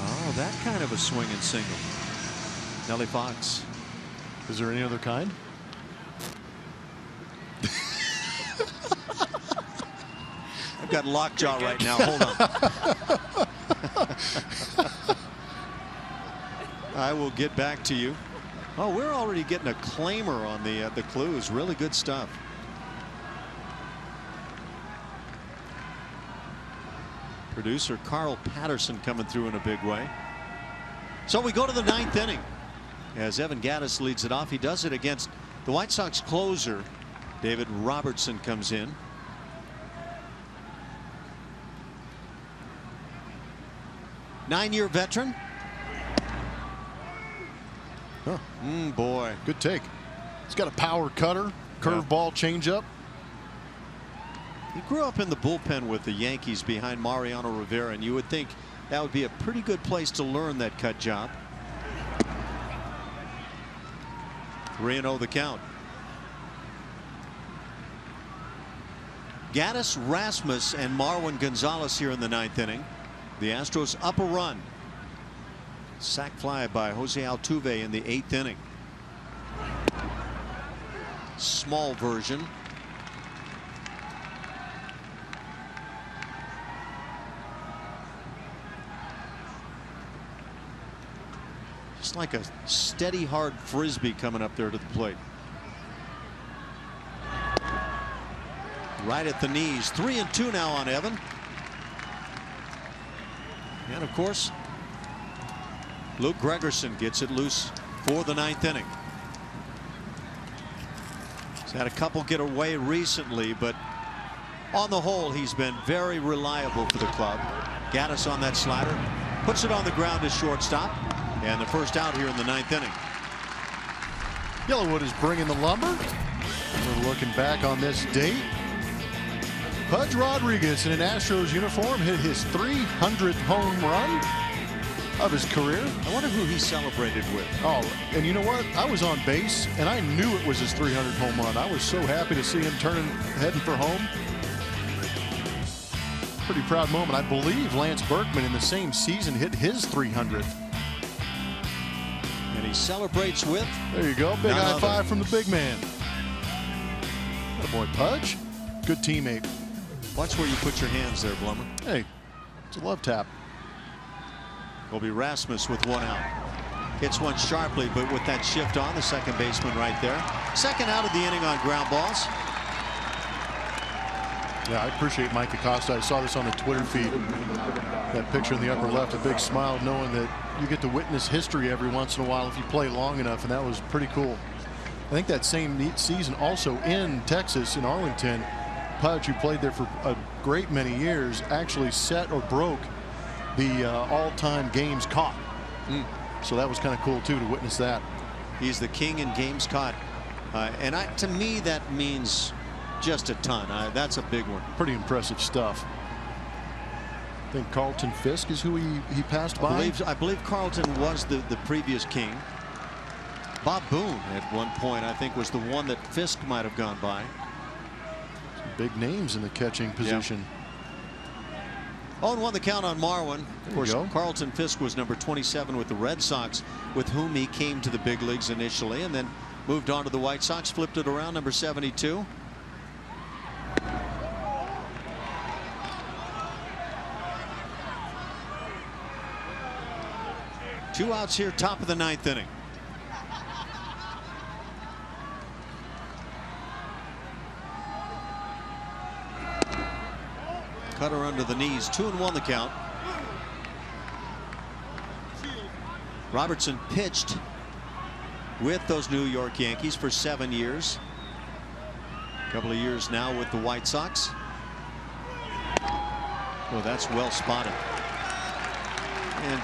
Speaker 1: Oh, that kind of a swinging single. Nellie Fox.
Speaker 2: Is there any other kind?
Speaker 1: I've got lockjaw right now. Hold on. I will get back to you. Oh, we're already getting a claimer on the clues. Really good stuff. Producer Carl Patterson coming through in a big way. So we go to the 9th inning as Evan Gattis leads it off. He does it against the White Sox closer. David Robertson comes in. Nine-year veteran.
Speaker 2: Huh.
Speaker 1: Boy.
Speaker 2: Good take. He's got a power cutter, curveball, changeup.
Speaker 1: He grew up in the bullpen with the Yankees behind Mariano Rivera, and you would think that would be a pretty good place to learn that cut job. 3-0 the count. Gattis, Rasmus, and Marwin Gonzalez here in the 9th inning. The Astros up a run. Sac fly by Jose Altuve in the 8th inning. Small version. Just like a steady hard frisbee coming up there to the plate. Right at the knees. 3-2 now on Evan. And of course, Luke Gregerson gets it loose for the 9th inning. He's had a couple get away recently, but on the whole, he's been very reliable for the club. Gattis on that slider, puts it on the ground as shortstop, and the first out here in the 9th inning.
Speaker 2: Yellowwood is bringing the lumber. We're looking back on this date. Pudge Rodriguez in an Astros uniform hit his 300th home run of his career.
Speaker 1: I wonder who he celebrated with.
Speaker 2: Oh, and you know what? I was on base, and I knew it was his 300th home run. I was so happy to see him heading for home. Pretty proud moment. I believe Lance Berkman in the same season hit his 300th.
Speaker 1: And he celebrates with.
Speaker 2: There you go. Big high five from the big man. Attaboy, Pudge. Good teammate.
Speaker 1: Watch where you put your hands there, Blummer.
Speaker 2: Hey, it's a love tap.
Speaker 1: Colby Rasmus with one out. Hits one sharply, but with that shift on, the second baseman right there. Second out of the inning on ground balls.
Speaker 2: Yeah, I appreciate Mike Acosta. I saw this on the Twitter feed. That picture in the upper left, a big smile knowing that you get to witness history every once in a while if you play long enough, and that was pretty cool. I think that same season also in Texas, in Arlington, Pudge, who played there for a great many years, actually set or broke the all-time games caught. So that was kind of cool too to witness that.
Speaker 1: He's the king in games caught, and to me that means just a ton. That's a big one.
Speaker 2: Pretty impressive stuff. I think Carlton Fisk is who he passed by.
Speaker 1: I believe Carlton was the previous king. Bob Boone at one point I think was the one that Fisk might have gone by.
Speaker 2: Some big names in the catching position.
Speaker 1: Yeah. 0-1 the count on Marwin. Of course,
Speaker 2: go.
Speaker 1: Carlton Fisk was number 27 with the Red Sox, with whom he came to the big leagues initially, and then moved on to the White Sox, flipped it around, number 72. Two outs here, top of the 9th inning. Cutter under the knees, 2-1 the count. Robertson pitched with those New York Yankees for 7 years. A couple of years now with the White Sox. Well, that's well spotted. And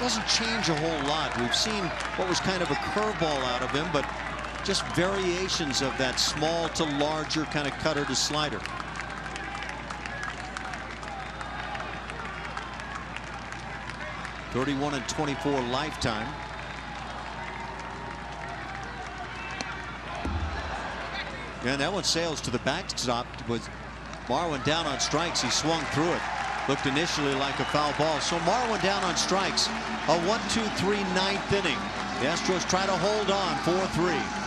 Speaker 1: doesn't change a whole lot. We've seen what was kind of a curveball out of him, but just variations of that small to larger kind of cutter to slider. .31 and 24 lifetime. And that one sails to the backstop with Marwin down on strikes. He swung through it. Looked initially like a foul ball. So Marwin down on strikes. A 1-2-3 9th inning. The Astros try to hold on 4-3.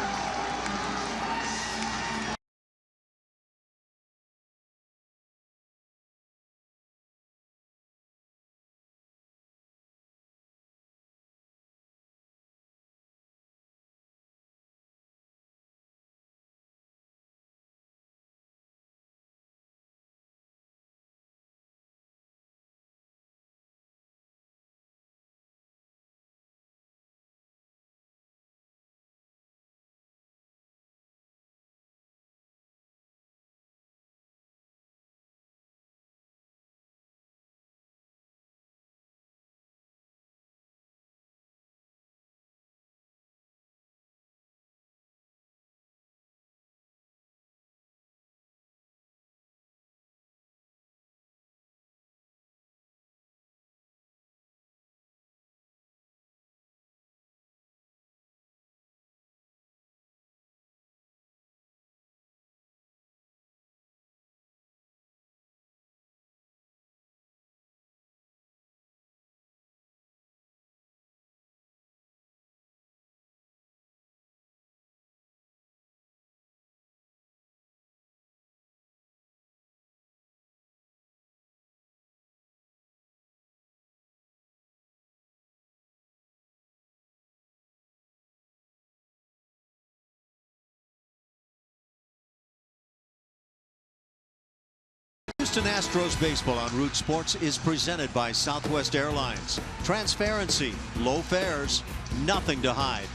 Speaker 1: Houston Astros baseball on Root Sports is presented by Southwest Airlines. Transparency, low fares, nothing to hide.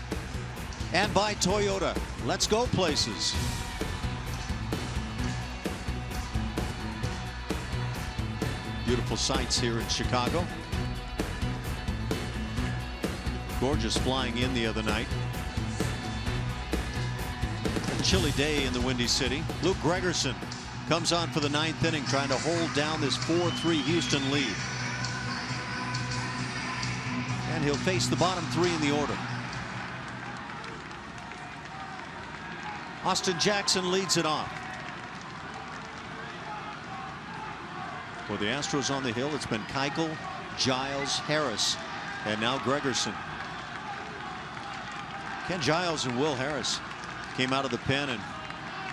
Speaker 1: And by Toyota. Let's go places. beautiful sights here in Chicago. Gorgeous flying in the other night. A chilly day in the Windy City. Luke Gregerson comes on for the 9th inning, trying to hold down this 4-3 Houston lead. And he'll face the bottom 3 in the order. Austin Jackson leads it off. For the Astros on the hill, it's been Keuchel, Giles, Harris, and now Gregerson. Ken Giles and Will Harris came out of the pen and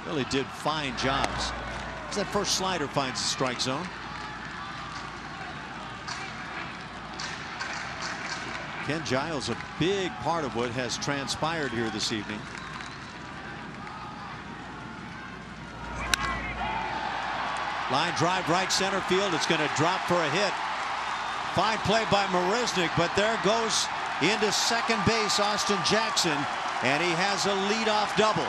Speaker 1: really did fine jobs. As that first slider finds the strike zone. Ken Giles, a big part of what has transpired here this evening. Line drive right center field. It's going to drop for a hit. Fine play by Marisnick, but there goes into second base Austin Jackson, and he has a leadoff double.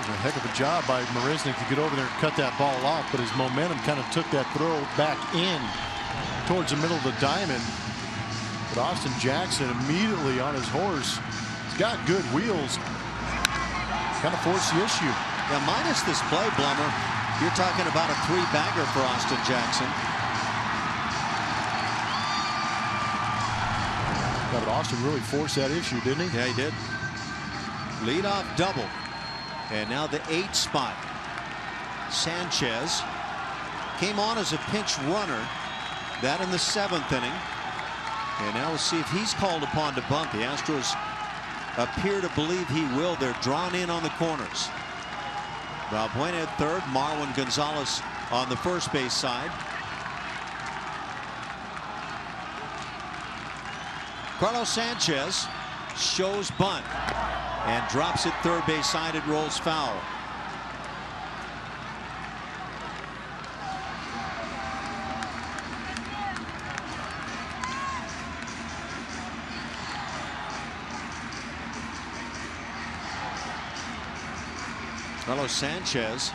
Speaker 2: A heck of a job by Marisnick to get over there and cut that ball off, but his momentum kind of took that throw back in towards the middle of the diamond. But Austin Jackson immediately on his horse. He's got good wheels. Kind of forced the issue.
Speaker 1: Yeah, minus this play, Blummer, you're talking about a 3-bagger for Austin Jackson.
Speaker 2: Yeah, but Austin really forced that issue, didn't he?
Speaker 1: Yeah, he did. Leadoff double. And now the 8th spot. Sanchez came on as a pinch runner. That in the 7th inning. And now we'll see if he's called upon to bunt. The Astros appear to believe he will. They're drawn in on the corners. Valbuena at third. Marwin Gonzalez on the first base side. Carlos Sanchez shows bunt and drops it third base side. It rolls foul. Carlos Sanchez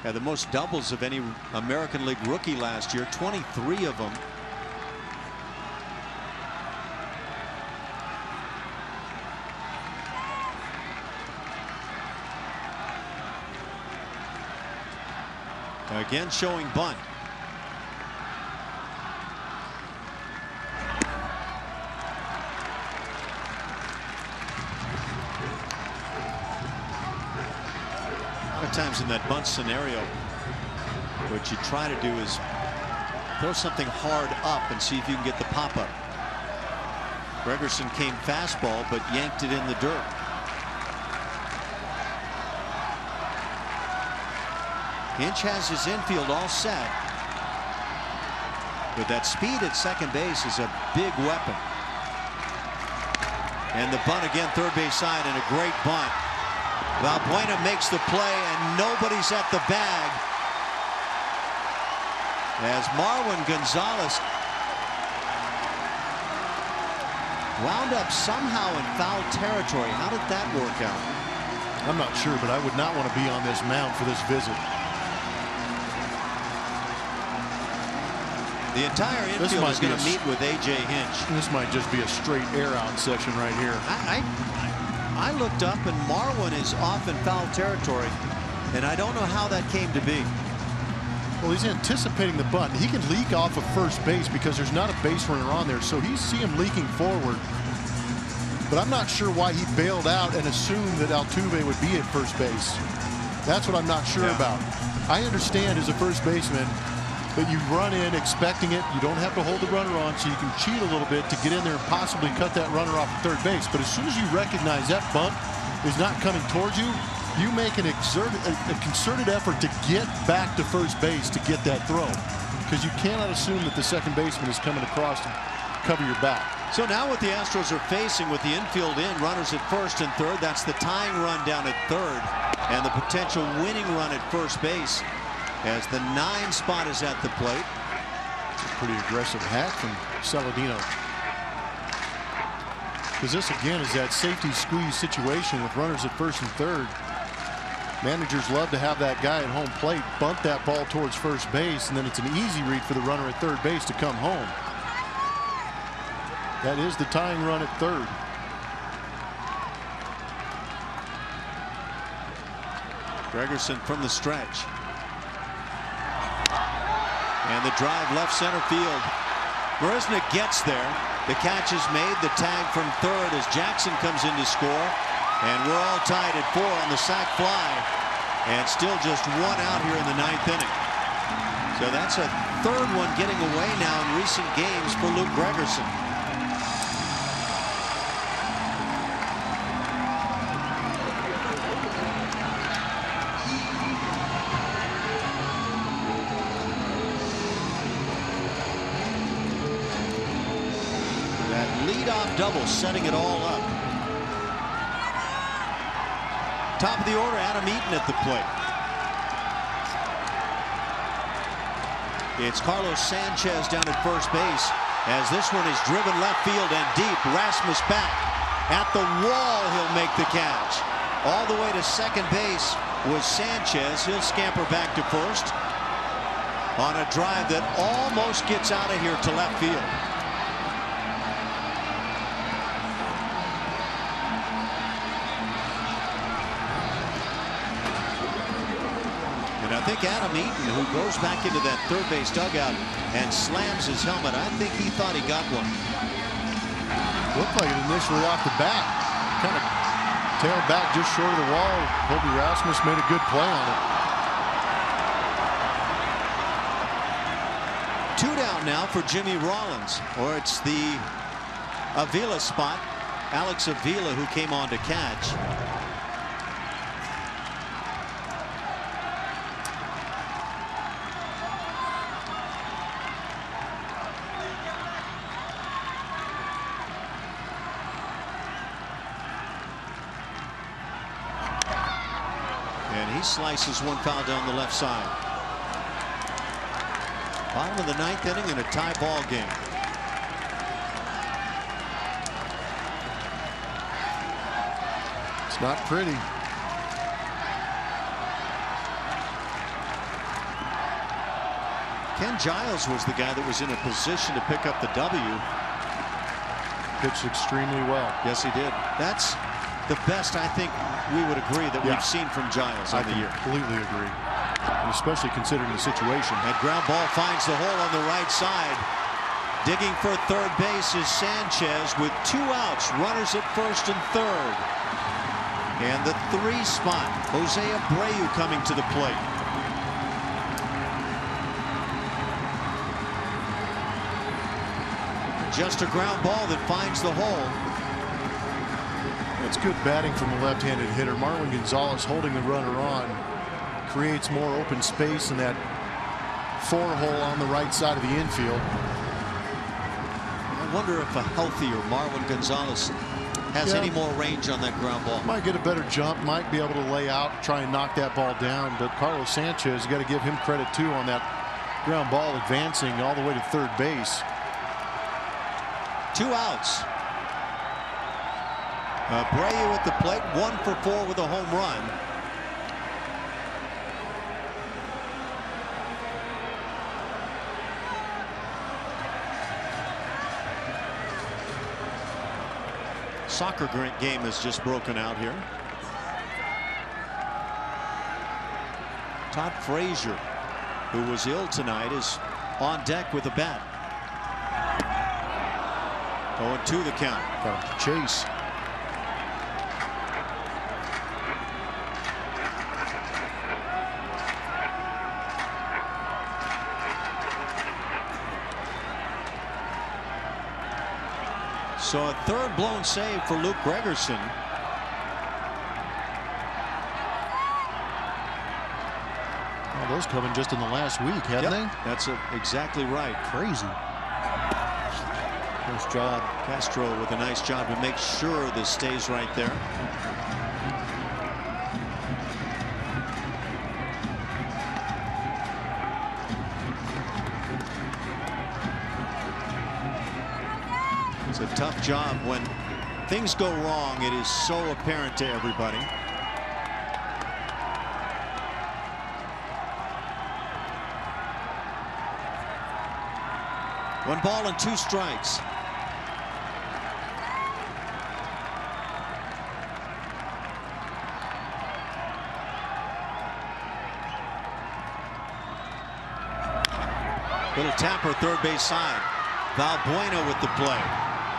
Speaker 1: had the most doubles of any American League rookie last year, 23 of them. Again showing bunt. Times in that bunt scenario, what you try to do is throw something hard up and see if you can get the pop up. Gregerson came fastball but yanked it in the dirt. Hinch has his infield all set, but that speed at second base is a big weapon. And the bunt again, third base side, and a great bunt. Valbuena makes the play, and nobody's at the bag as Marwin Gonzalez wound up somehow in foul territory. How did that work out?
Speaker 2: I'm not sure, but I would not want to be on this mound for this visit.
Speaker 1: The entire infield is going to meet with A.J. Hinch.
Speaker 2: This might just be a straight air out section right here.
Speaker 1: I looked up, and Marwin is off in foul territory, and I don't know how that came to be.
Speaker 2: Well, he's anticipating the bunt. He can leak off of first base because there's not a base runner on there, so you see him leaking forward. But I'm not sure why he bailed out and assumed that Altuve would be at first base. That's what I'm not sure about. I understand as a first baseman that you run in expecting it. You don't have to hold the runner on, so you can cheat a little bit to get in there and possibly cut that runner off at third base. But as soon as you recognize that bunt is not coming towards you, you make a concerted effort to get back to first base to get that throw, because you cannot assume that the second baseman is coming across to cover your back.
Speaker 1: So now what the Astros are facing with the infield in, runners at first and third, that's the tying run down at third and the potential winning run at first base as the 9 spot is at the plate.
Speaker 2: Pretty aggressive hack from Saladino. Because this again is that safety squeeze situation with runners at first and third. Managers love to have that guy at home plate bunt that ball towards first base, and then it's an easy read for the runner at third base to come home. That is the tying run at third.
Speaker 1: Gregerson from the stretch. And the drive left center field. Marisnick gets there. The catch is made. The tag from third as Jackson comes in to score. And we're all tied at 4 on the sac fly. And still just 1 out here in the 9th inning. So that's a third one getting away now in recent games for Luke Gregerson. Leadoff double setting it all up. Top of the order, Adam Eaton at the plate. It's Carlos Sanchez down at first base as this one is driven left field and deep. Rasmus back at the wall. He'll make the catch. All the way to second base was Sanchez. He'll scamper back to first on a drive that almost gets out of here to left field. I think Adam Eaton, who goes back into that third base dugout and slams his helmet, I think he thought he got one.
Speaker 2: Looked like it initially off the bat. Kind of tailed back just short of the wall. Hobie Rasmus made a good play on it.
Speaker 1: 2 down now for Jimmy Rollins, or it's the Avila spot. Alex Avila, who came on to catch. Slices one foul down the left side. Bottom of the 9th inning in a tie ball game.
Speaker 2: It's not pretty.
Speaker 1: Ken Giles was the guy that was in a position to pick up the W.
Speaker 2: Pitched extremely well.
Speaker 1: Yes, he did. That's the best I think we would agree that we've seen from Giles on the year.
Speaker 2: I completely agree, and especially considering the situation.
Speaker 1: That ground ball finds the hole on the right side. Digging for third base is Sanchez with 2 outs. Runners at first and third. And the 3 spot, Jose Abreu coming to the plate. Just a ground ball that finds the hole.
Speaker 2: It's good batting from the left-handed hitter. Marwin Gonzalez holding the runner on creates more open space in that 4-hole on the right side of the infield.
Speaker 1: I wonder if a healthier Marwin Gonzalez has any more range on that ground ball.
Speaker 2: Might get a better jump, might be able to lay out, try and knock that ball down. But Carlos Sanchez, you got to give him credit too on that ground ball advancing all the way to third base.
Speaker 1: 2 outs. Abreu at the plate, 1 for 4 with a home run. Soccer game has just broken out here. Todd Frazier, who was ill tonight, is on deck with a bat. 0-2 the count.
Speaker 2: Got to chase.
Speaker 1: So a third blown save for Luke Gregerson.
Speaker 2: Well, those coming just in the last week, haven't they?
Speaker 1: That's exactly right.
Speaker 2: Crazy.
Speaker 1: Nice job, Castro, with a nice job to make sure this stays right there. It's a tough job when things go wrong. It is so apparent to everybody. 1 ball and 2 strikes. Little tapper third base side. Valbuena with the play,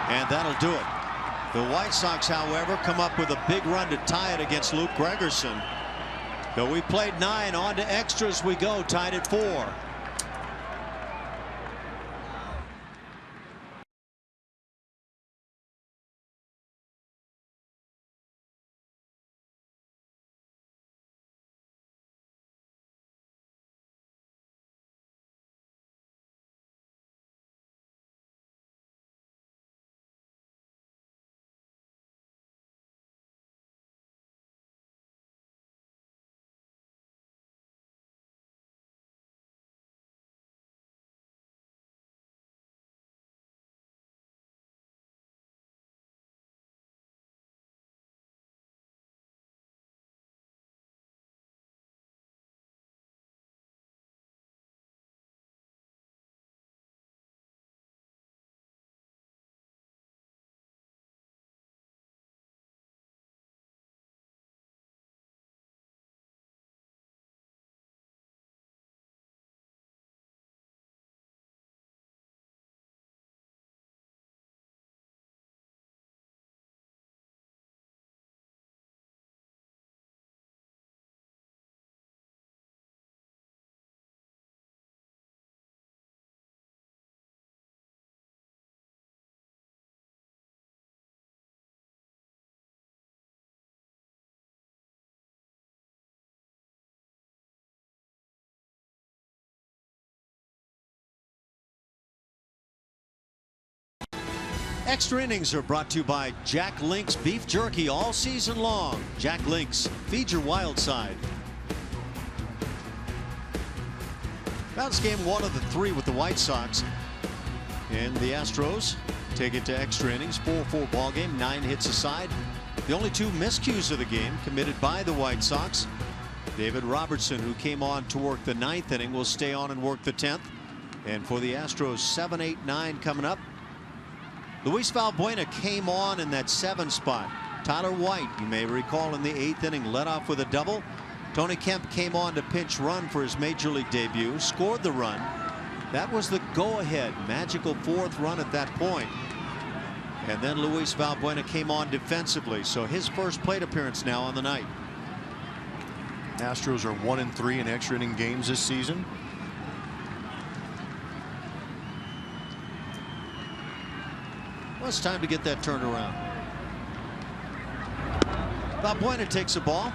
Speaker 1: and that'll do it. The White Sox, however, come up with a big run to tie it against Luke Gregerson. So we played 9, on to extras we go, tied at 4. Extra innings are brought to you by Jack Link's beef jerky all season long. Jack Link's, feed your wild side. That's game 1 of the 3 with the White Sox. And the Astros take it to extra innings. 4-4 ball game, 9 hits aside. The only 2 miscues of the game committed by the White Sox. David Robertson, who came on to work the 9th inning, will stay on and work the 10th. And for the Astros, 7, 8, 9 coming up. Luis Valbuena came on in that 7 spot. Tyler White, you may recall, in the 8th inning, led off with a double. Tony Kemp came on to pinch run for his major league debut, scored the run. That was the go-ahead magical 4th run at that point. And then Luis Valbuena came on defensively, so his first plate appearance now on the night.
Speaker 2: Astros are 1-3 in extra inning games this season.
Speaker 1: Well, it's time to get that turned around. Valbuena takes a ball.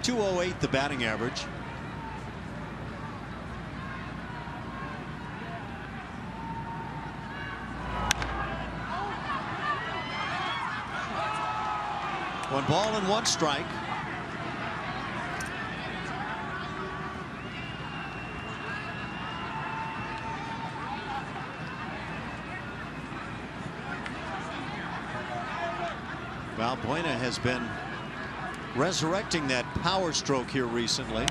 Speaker 1: .208 the batting average. One ball and 1 strike. Valbuena has been resurrecting that power stroke here recently.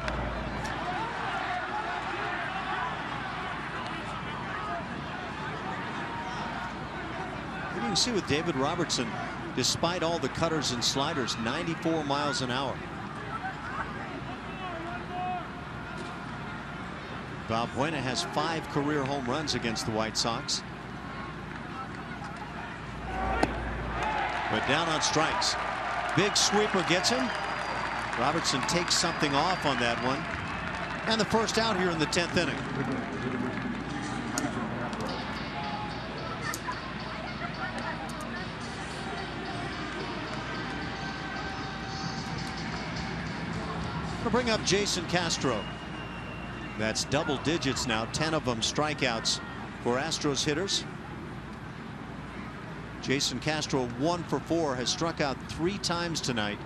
Speaker 1: You can see with David Robertson, despite all the cutters and sliders, 94 miles an hour. Valbuena has 5 career home runs against the White Sox. But down on strikes. Big sweeper gets him. Robertson takes something off on that one. And the first out here in the 10th inning. We'll bring up Jason Castro. That's double digits now, 10 of them strikeouts for Astros hitters. Jason Castro 1 for 4, has struck out 3 times tonight,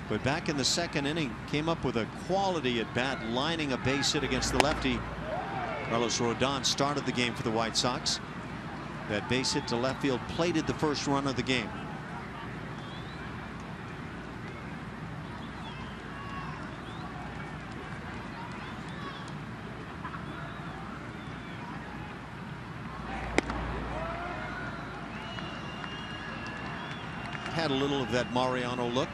Speaker 1: but back in the 2nd inning came up with a quality at bat, lining a base hit against the lefty. Carlos Rodon started the game for the White Sox. That base hit to left field plated the first run of the game. had a little of that Mariano look.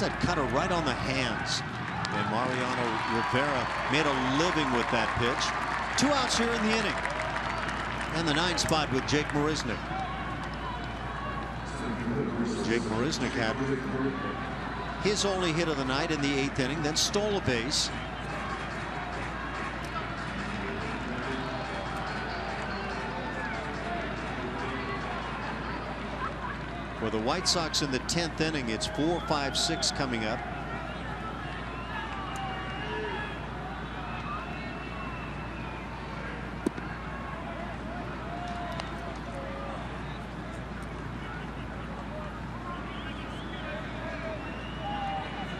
Speaker 1: That cutter right on the hands, and Mariano Rivera made a living with that pitch. 2 outs here in the inning, and the 9th spot with Jake Marisnick. Jake Marisnick had his only hit of the night in the 8th inning, then stole a base. For the White Sox in the 10th inning, it's 4-5-6 coming up.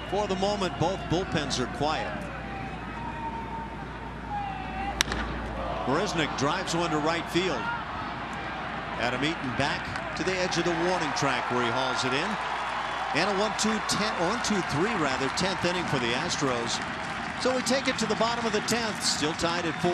Speaker 1: For the moment, both bullpens are quiet. Marisnick drives one to right field. Adam Eaton back to the edge of the warning track where he hauls it in. And a 1-2-3 rather 10th inning for the Astros. So we take it to the bottom of the 10th, still tied at 4.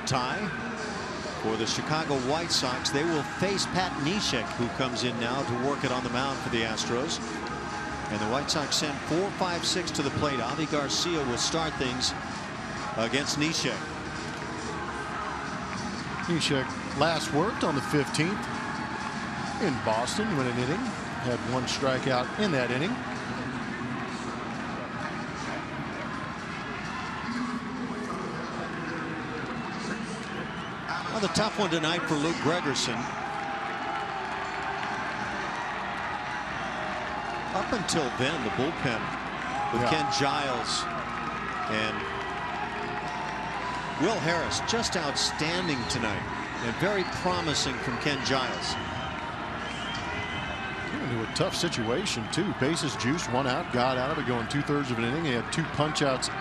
Speaker 1: Tie for the Chicago White Sox. They will face Pat Neshek, who comes in now to work it on the mound for the Astros. And the White Sox send 4-5-6 to the plate. Avi Garcia will start things against Neshek.
Speaker 2: Neshek last worked on the 15th in Boston, went an inning, had 1 strikeout in that inning.
Speaker 1: The tough one tonight for Luke Gregerson. Up until then, the bullpen with Ken Giles and Will Harris just outstanding tonight, and very promising from Ken Giles.
Speaker 2: Into a tough situation too. Bases juiced, 1 out, got out of it, going 2/3 of an inning. He had 2 punch outs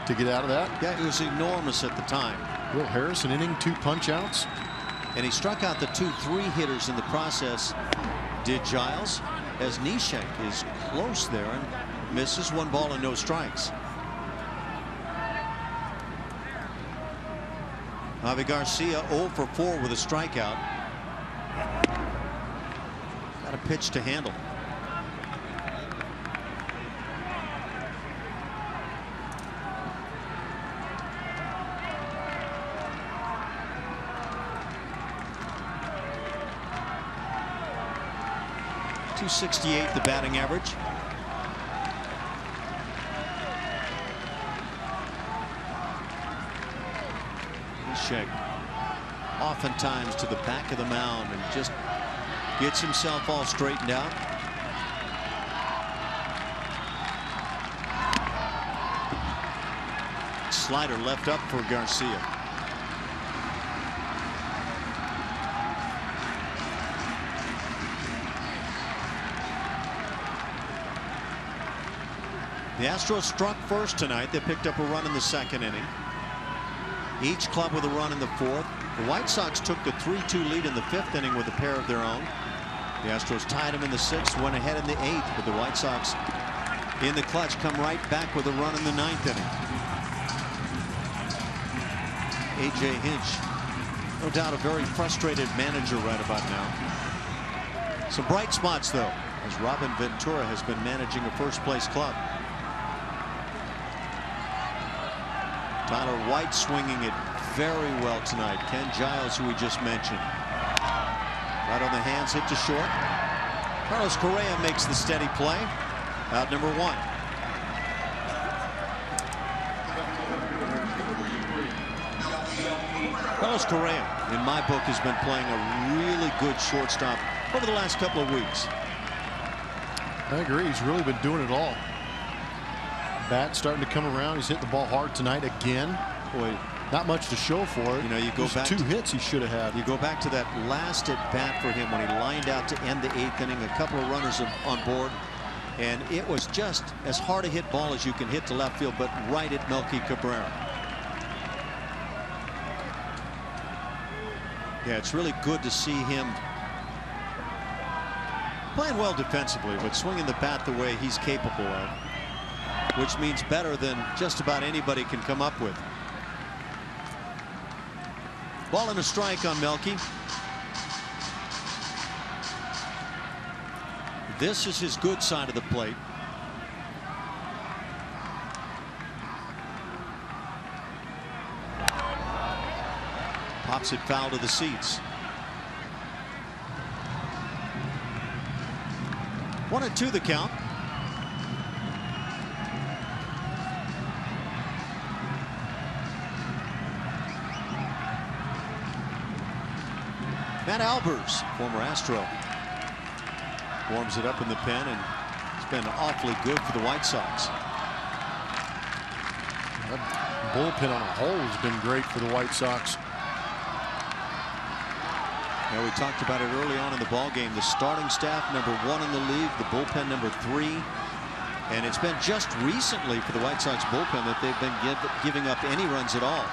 Speaker 2: to get out of that.
Speaker 1: Yeah, it was enormous at the time.
Speaker 2: Will Harris, an inning, 2 punch outs.
Speaker 1: And he struck out the 2-3 hitters in the process, did Giles, as Neshek is close there and misses. 1 ball and no strikes. Avi Garcia 0 for 4 with a strikeout. Got a pitch to handle. .268 the batting average. Neshek oftentimes to the back of the mound and just gets himself all straightened out. slider left up for Garcia. The Astros struck first tonight. They picked up a run in the second inning. Each club with a run in the fourth. The White Sox took the 3-2 lead in the fifth inning with a pair of their own. The Astros tied them in the sixth, went ahead in the eighth, but the White Sox in the clutch come right back with a run in the ninth inning. A.J. Hinch, no doubt a very frustrated manager right about now. Some bright spots, though, as Robin Ventura has been managing a first-place club. Tyler White swinging it very well tonight. Ken Giles, who we just mentioned. Right on the hands, hit to short. Carlos Correa makes the steady play. Out number one. Carlos Correa, in my book, has been playing a really good shortstop over the last couple of weeks.
Speaker 2: I agree. He's really been doing it all. Bat starting to come around. He's hitting the ball hard tonight again. Boy, not much to show for it.
Speaker 1: You know, you go back
Speaker 2: to 2 hits he should have had.
Speaker 1: You go back to that last at bat for him when he lined out to end the eighth inning. A couple of runners on board, and it was just as hard a hit ball as you can hit to left field, but right at Melky Cabrera. Yeah, it's really good to see him playing well defensively, but swinging the bat the way he's capable of, which means better than just about anybody can come up with. Ball and a strike on Melky. This is his good side of the plate. Pops it foul to the seats. 1-2 the count. Matt Albers, former Astro, warms it up in the pen, and it's been awfully good for the White Sox.
Speaker 2: That bullpen on a whole has been great for the White Sox.
Speaker 1: Yeah, we talked about it early on in the ball game. The starting staff #1 in the league, the bullpen #3, and it's been just recently for the White Sox bullpen that they've been giving up any runs at all.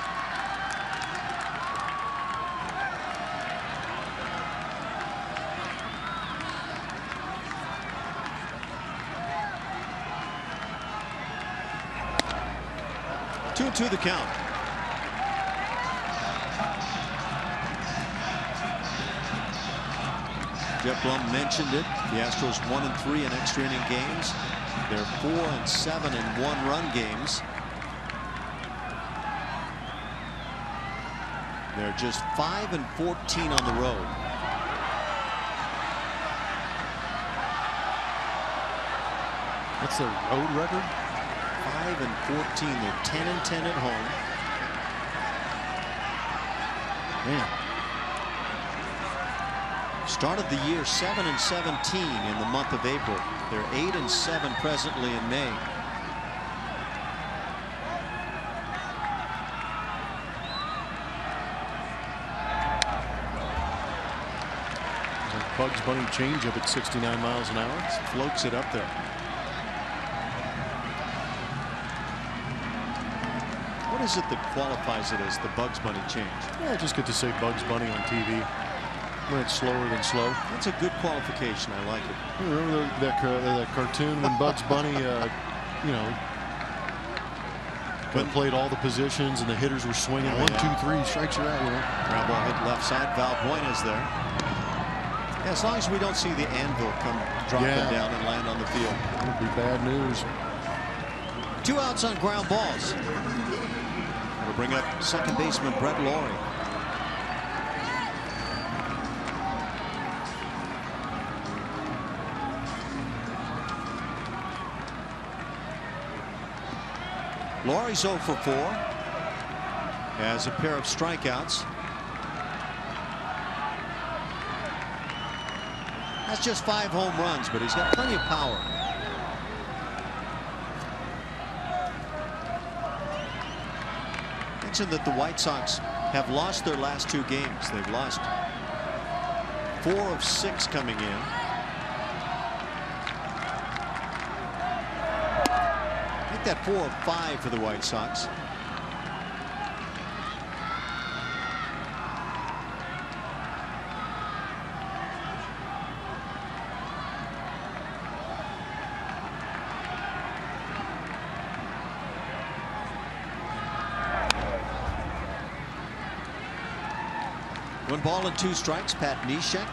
Speaker 1: To the count. Jeff Blum mentioned it. The Astros 1-3 in extra inning games. They're 4-7 in one-run games. They're just 5-14 on the road.
Speaker 2: What's their road record?
Speaker 1: 5-14. They're 10-10 at home.
Speaker 2: Man.
Speaker 1: Started the year 7-17 in the month of April. They're 8-7 presently in May.
Speaker 2: Bugs Bunny changeup at 69 miles an hour.
Speaker 1: Floats it up there. What is it that qualifies it as the Bugs Bunny change?
Speaker 2: Yeah, I just get to say Bugs Bunny on TV when it's slower than slow.
Speaker 1: That's a good qualification. I like it.
Speaker 2: You remember that cartoon when Bugs Bunny, you know, played all the positions and the hitters were swinging 1, 2, 3 strikes are out. You know,
Speaker 1: ground ball hit left side. Valbuena's there. Yeah, as long as we don't see the anvil come dropping down and land on the field,
Speaker 2: it would be bad news.
Speaker 1: 2 outs on ground balls. We'll bring up second baseman Brett Lawrie. Laurie's 0 for 4. Has a pair of strikeouts. That's just 5 home runs, but he's got plenty of power. mentioned that the White Sox have lost their last 2 games. They've lost 4 of 6 coming in. I think that 4 of 5 for the White Sox. One ball and 2 strikes. Pat Neshek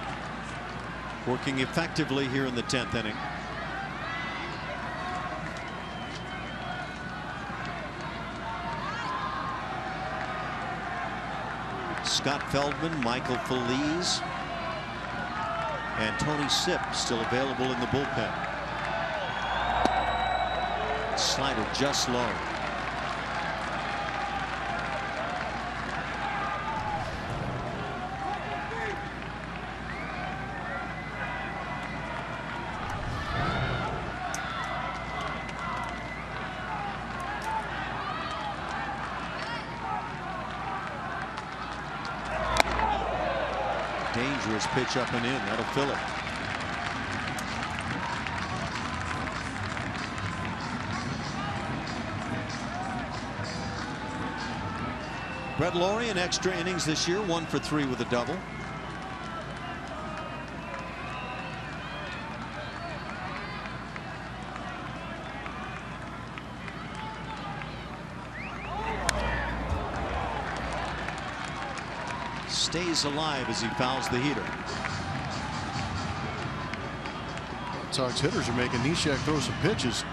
Speaker 1: working effectively here in the 10th inning. Scott Feldman, Michael Feliz, and Tony Sipp still available in the bullpen. Slider just low. Dangerous pitch up and in. That'll fill it. Brett Lawrie in extra innings this year, 1 for 3 with a double. Stays alive as he fouls the heater.
Speaker 2: Red Sox hitters are making Neshek throw some pitches.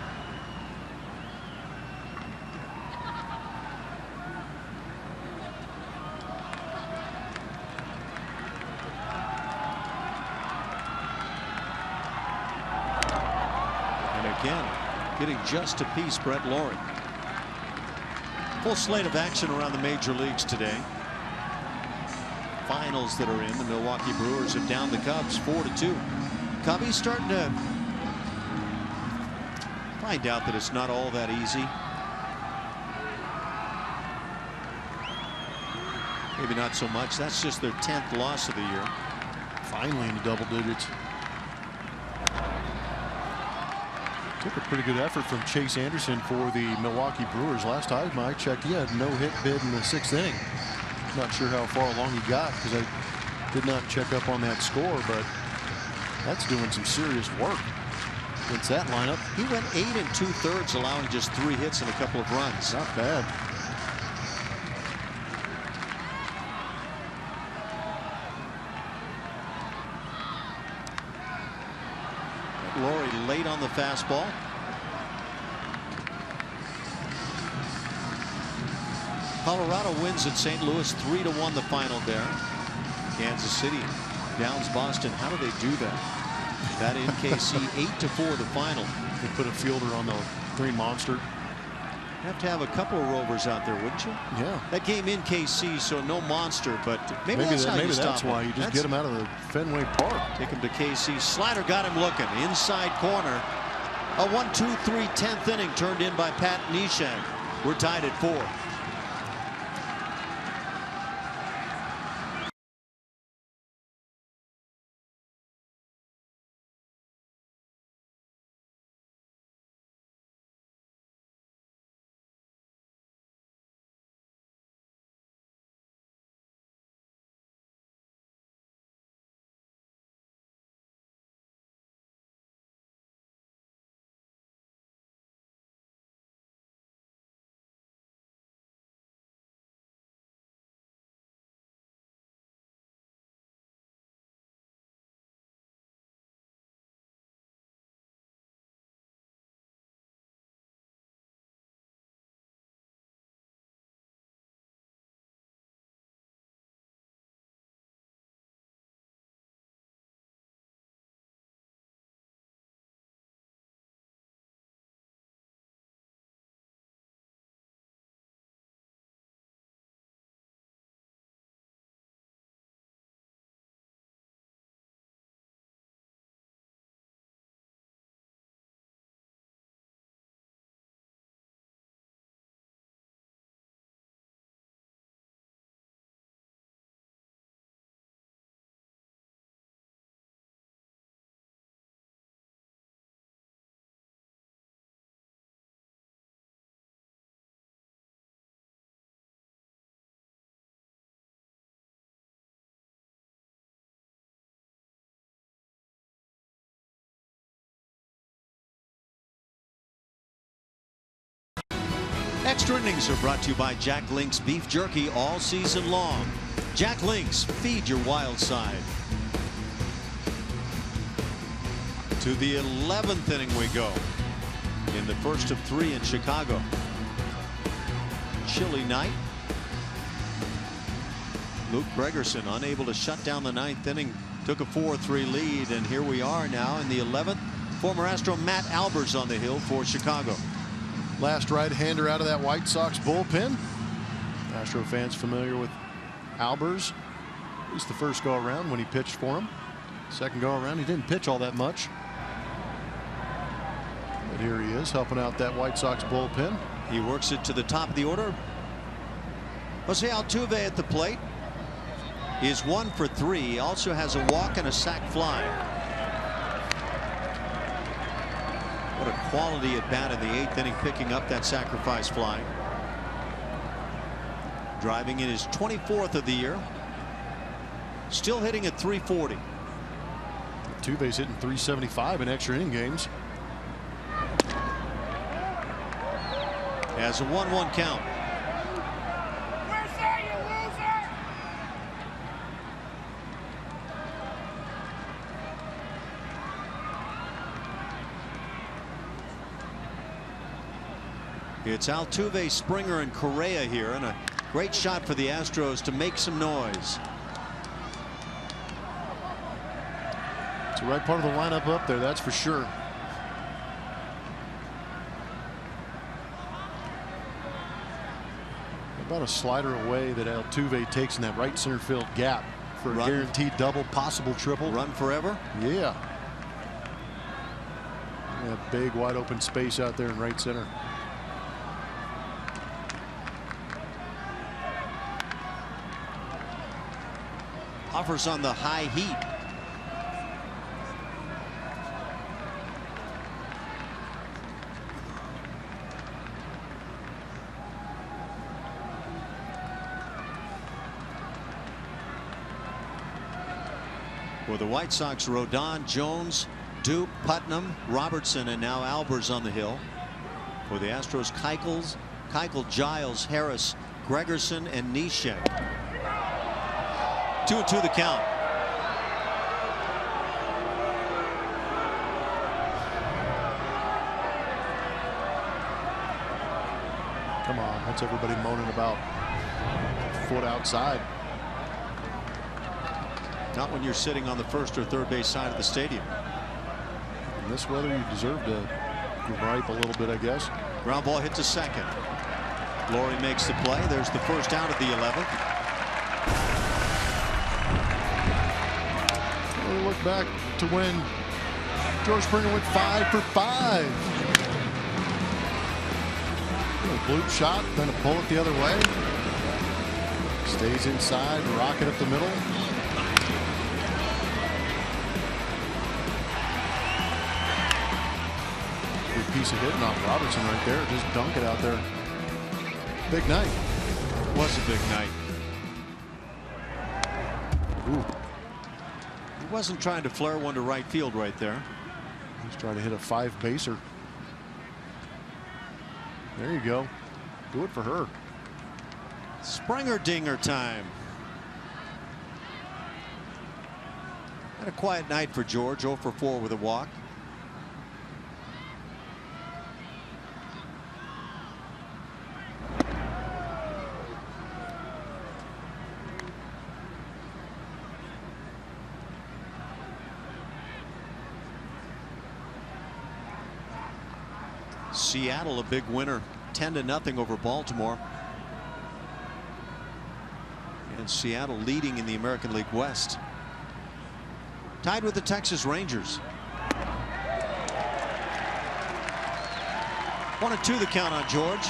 Speaker 1: And again, getting just a piece, Brett Lawrie. Full slate of action around the major leagues today. Finals that are in. The Milwaukee Brewers have downed the Cubs 4-2. Cubbies starting to find out that it's not all that easy. Maybe not so much. That's just their 10th loss of the year.
Speaker 2: Finally in the double digits. Took a pretty good effort from Chase Anderson for the Milwaukee Brewers. Last time I checked, he had no hit bid in the 6th inning. Not sure how far along he got because I did not check up on that score, but that's doing some serious work against that lineup.
Speaker 1: He went 8 2/3, allowing just 3 hits and a couple of runs.
Speaker 2: Not bad.
Speaker 1: Lawrie late on the fastball. Colorado wins at St. Louis 3-1 the final there. Kansas City downs Boston. How do they do that? That in KC 8-4 the final.
Speaker 2: They put a fielder on the Green Monster.
Speaker 1: Have to have a couple of rovers out there, wouldn't you?
Speaker 2: Yeah.
Speaker 1: That game in KC, so no monster, but maybe that's how you stop
Speaker 2: that's why you just get him out of the Fenway Park.
Speaker 1: Take him to KC. Slider got him looking inside corner. A 1-2-3 10th inning turned in by Pat Neshek. We're tied at 4. Extra innings are brought to you by Jack Link's beef jerky all season long. Jack Link's, feed your wild side. To the 11th inning we go. In the first of 3 in Chicago. Chilly night. Luke Gregerson unable to shut down the 9th inning. Took a 4-3 lead, and here we are now in the 11th. Former Astro Matt Albers on the hill for Chicago.
Speaker 2: Last right-hander out of that White Sox bullpen. Astro fans familiar with Albers. At least the first go around when he pitched for him. Second go around he didn't pitch all that much. But here he is helping out that White Sox bullpen.
Speaker 1: He works it to the top of the order. Jose Altuve at the plate. He is 1 for 3. He also has a walk and a sac fly. What a quality at bat in the 8th inning, picking up that sacrifice fly. Driving in his 24th of the year. Still hitting at 340.
Speaker 2: Altuve's hitting 375 in extra inning games.
Speaker 1: Has a 1-1 count. It's Altuve, Springer, and Correa here, and a great shot for the Astros to make some noise.
Speaker 2: It's the right part of the lineup up there, that's for sure. About a slider away that Altuve takes in that right center field gap for a guaranteed double, possible triple.
Speaker 1: Run forever.
Speaker 2: Yeah. Big wide open space out there in right center.
Speaker 1: Offers on the high heat. For the White Sox, Rodon, Jones, Duke, Putnam, Robertson, and now Albers on the hill. For the Astros, Keuchel, Giles, Harris, Gregerson, and Neshek. 2-2 the count.
Speaker 2: Come on, what's everybody moaning about? Foot outside.
Speaker 1: Not when you're sitting on the first or third base side of the stadium.
Speaker 2: In this weather, you deserve to gripe a little bit, I guess.
Speaker 1: Ground ball hit to second. Glory makes the play. There's the first out of the 11th.
Speaker 2: We look back to when George Springer went 5 for 5. A bloop shot, then a pull it the other way. Stays inside, rocket up the middle. Good piece of hitting off Robertson right there. Just dunk it out there. Big night.
Speaker 1: Was a big night.
Speaker 2: Ooh.
Speaker 1: He wasn't trying to flare one to right field right there.
Speaker 2: He's trying to hit a 5-baser. There you go. Do it for her.
Speaker 1: Springer dinger time. Had a quiet night for George. 0 for 4 with a walk. Seattle a big winner, 10-0 over Baltimore. And Seattle leading in the American League West. Tied with the Texas Rangers. 1-2 the count on George.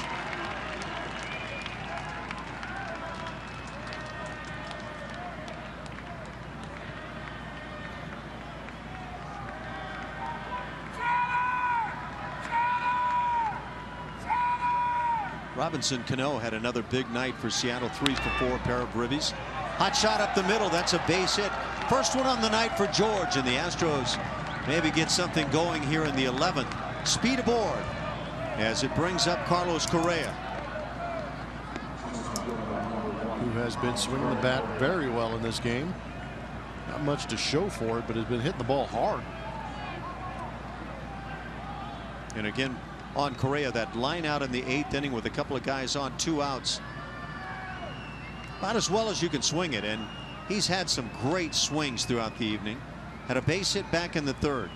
Speaker 1: Robinson Cano had another big night for Seattle. 3 for 4, pair of ribbies. Hot shot up the middle. That's a base hit. First one on the night for George, and the Astros maybe get something going here in the 11th. Speed aboard as it brings up Carlos Correa.
Speaker 2: has been swinging the bat very well in this game. Not much to show for it, but has been hitting the ball hard.
Speaker 1: And again, on Correa, that line out in the 8th inning with a couple of guys on 2 outs. About as well as you can swing it, and he's had some great swings throughout the evening. Had a base hit back in the 3rd.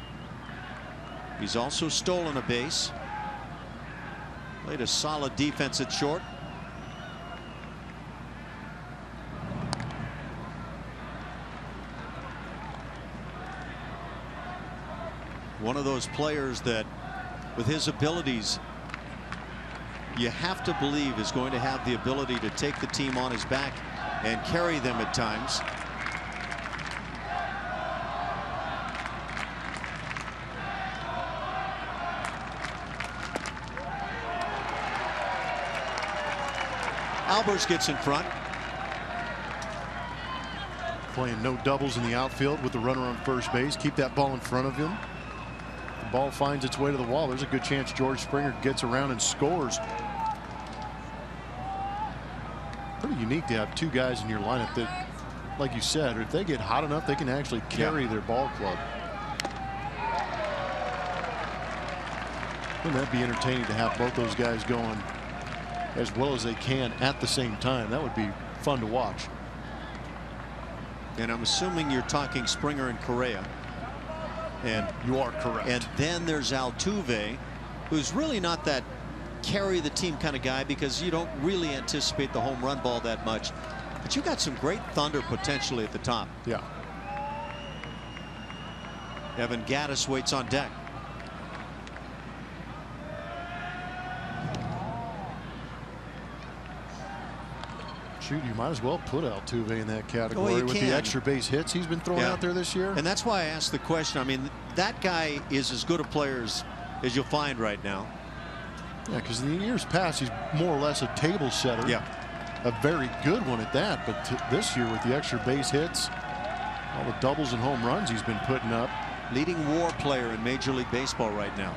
Speaker 1: He's also stolen a base. Played a solid defense at short. One of those players that, with his abilities, you have to believe is going to have the ability to take the team on his back and carry them at times. Albers gets in front.
Speaker 2: Playing no doubles in the outfield with the runner on first base. Keep that ball in front of him. The ball finds its way to the wall. There's a good chance George Springer gets around and scores. Pretty unique to have 2 guys in your lineup that, like you said, if they get hot enough, they can actually carry their ball club. Wouldn't that be entertaining to have both those guys going as well as they can at the same time? That would be fun to watch.
Speaker 1: And I'm assuming you're talking Springer and Correa. And
Speaker 2: you are correct.
Speaker 1: And then there's Altuve, who's really not that carry the team kind of guy, because you don't really anticipate the home run ball that much. But you got some great thunder potentially at the top.
Speaker 2: Yeah.
Speaker 1: Evan Gattis waits on deck.
Speaker 2: Shoot, you might as well put Altuve in that category with the extra base hits he's been throwing out there this year.
Speaker 1: And that's why I asked the question. I mean, that guy is as good a player as you'll find right now.
Speaker 2: Yeah, because in the years past, he's more or less a table setter.
Speaker 1: Yeah.
Speaker 2: A very good one at that. But this year, with the extra base hits, all the doubles and home runs he's been putting up.
Speaker 1: Leading WAR player in Major League Baseball right now.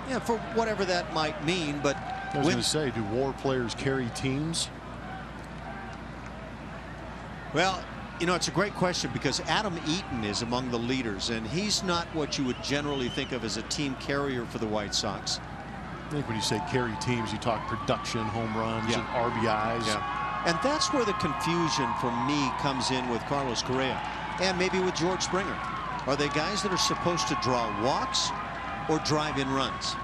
Speaker 1: Yeah, for whatever that might mean. But
Speaker 2: I was going to say, do WAR players carry teams?
Speaker 1: Well, you know, it's a great question, because Adam Eaton is among the leaders, and he's not what you would generally think of as a team carrier for the White Sox.
Speaker 2: I think when you say carry teams, you talk production, home runs, and RBIs.
Speaker 1: Yeah. And that's where the confusion for me comes in with Carlos Correa, and maybe with George Springer. Are they guys that are supposed to draw walks or drive in runs?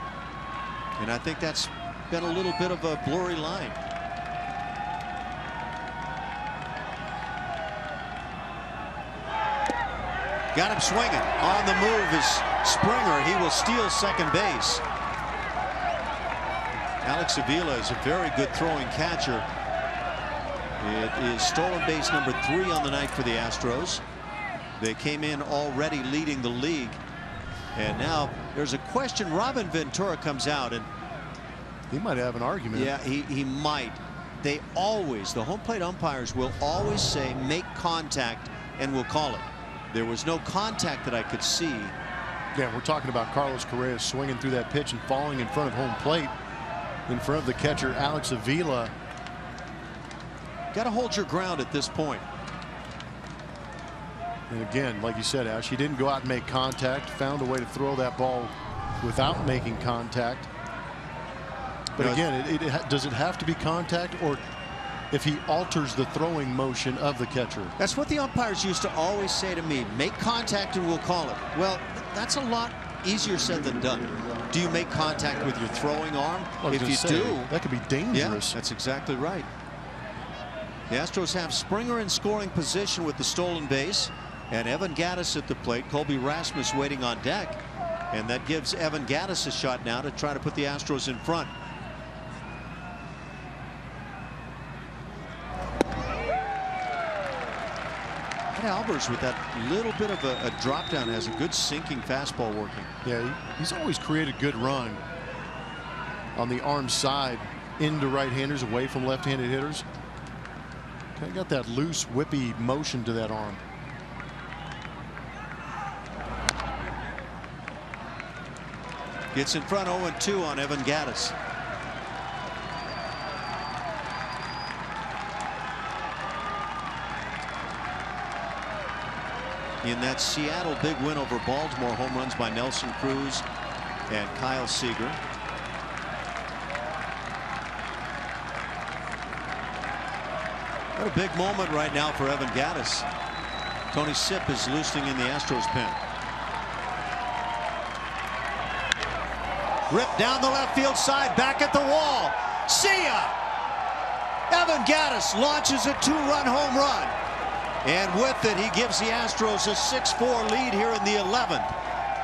Speaker 1: And I think that's been a little bit of a blurry line. Got him swinging. On the move is Springer. He will steal second base. Alex Avila is a very good throwing catcher. It is stolen base number 3 on the night for the Astros. They came in already leading the league. And now there's a question. Robin Ventura comes out, and
Speaker 2: he might have an argument.
Speaker 1: Yeah, he might. They always, the home plate umpires will always say make contact and we'll call it. There was no contact that I could see.
Speaker 2: Yeah, we're talking about Carlos Correa swinging through that pitch and falling in front of home plate, in front of the catcher Alex Avila.
Speaker 1: Got to hold your ground at this point.
Speaker 2: And again, like you said, Ash, he didn't go out and make contact, found a way to throw that ball without making contact. But no, again, does it have to be contact, or if he alters the throwing motion of the catcher?
Speaker 1: That's what the umpires used to always say to me, make contact and we'll call it. Well, that's a lot easier said than done. Do you make contact with your throwing arm? If you do,
Speaker 2: that could be dangerous.
Speaker 1: Yeah, that's exactly right. The Astros have Springer in scoring position with the stolen base, and Evan Gattis at the plate. Colby Rasmus waiting on deck, and that gives Evan Gattis a shot now to try to put the Astros in front. Albers with that little bit of a drop down has a good sinking fastball working.
Speaker 2: Yeah, he's always created good run on the arm side into right-handers, away from left-handed hitters. Kind of got that loose, whippy motion to that arm.
Speaker 1: Gets in front 0-2 on Evan Gattis. in that Seattle big win over Baltimore. Home runs by Nelson Cruz and Kyle Seager. What a big moment right now for Evan Gattis. Tony Sipp is loosening in the Astros pen. Ripped down the left field side, back at the wall. See ya! Evan Gattis launches a 2-run home run. And with it, he gives the Astros a 6-4 lead here in the 11th.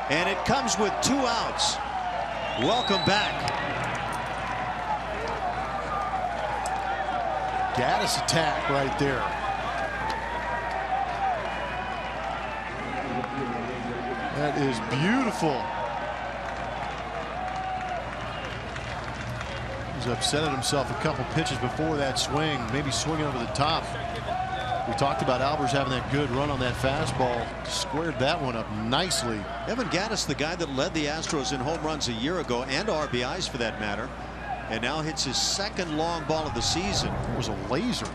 Speaker 1: And it comes with 2 outs. Welcome back.
Speaker 2: Gattis attack right there. That is beautiful. He's upset at himself a couple pitches before that swing, maybe swinging over the top. We talked about Albers having that good run on that fastball. Squared that one up nicely.
Speaker 1: Evan Gattis, the guy that led the Astros in home runs a year ago, and RBIs for that matter, and now hits his 2nd long ball of the season.
Speaker 2: It was a laser.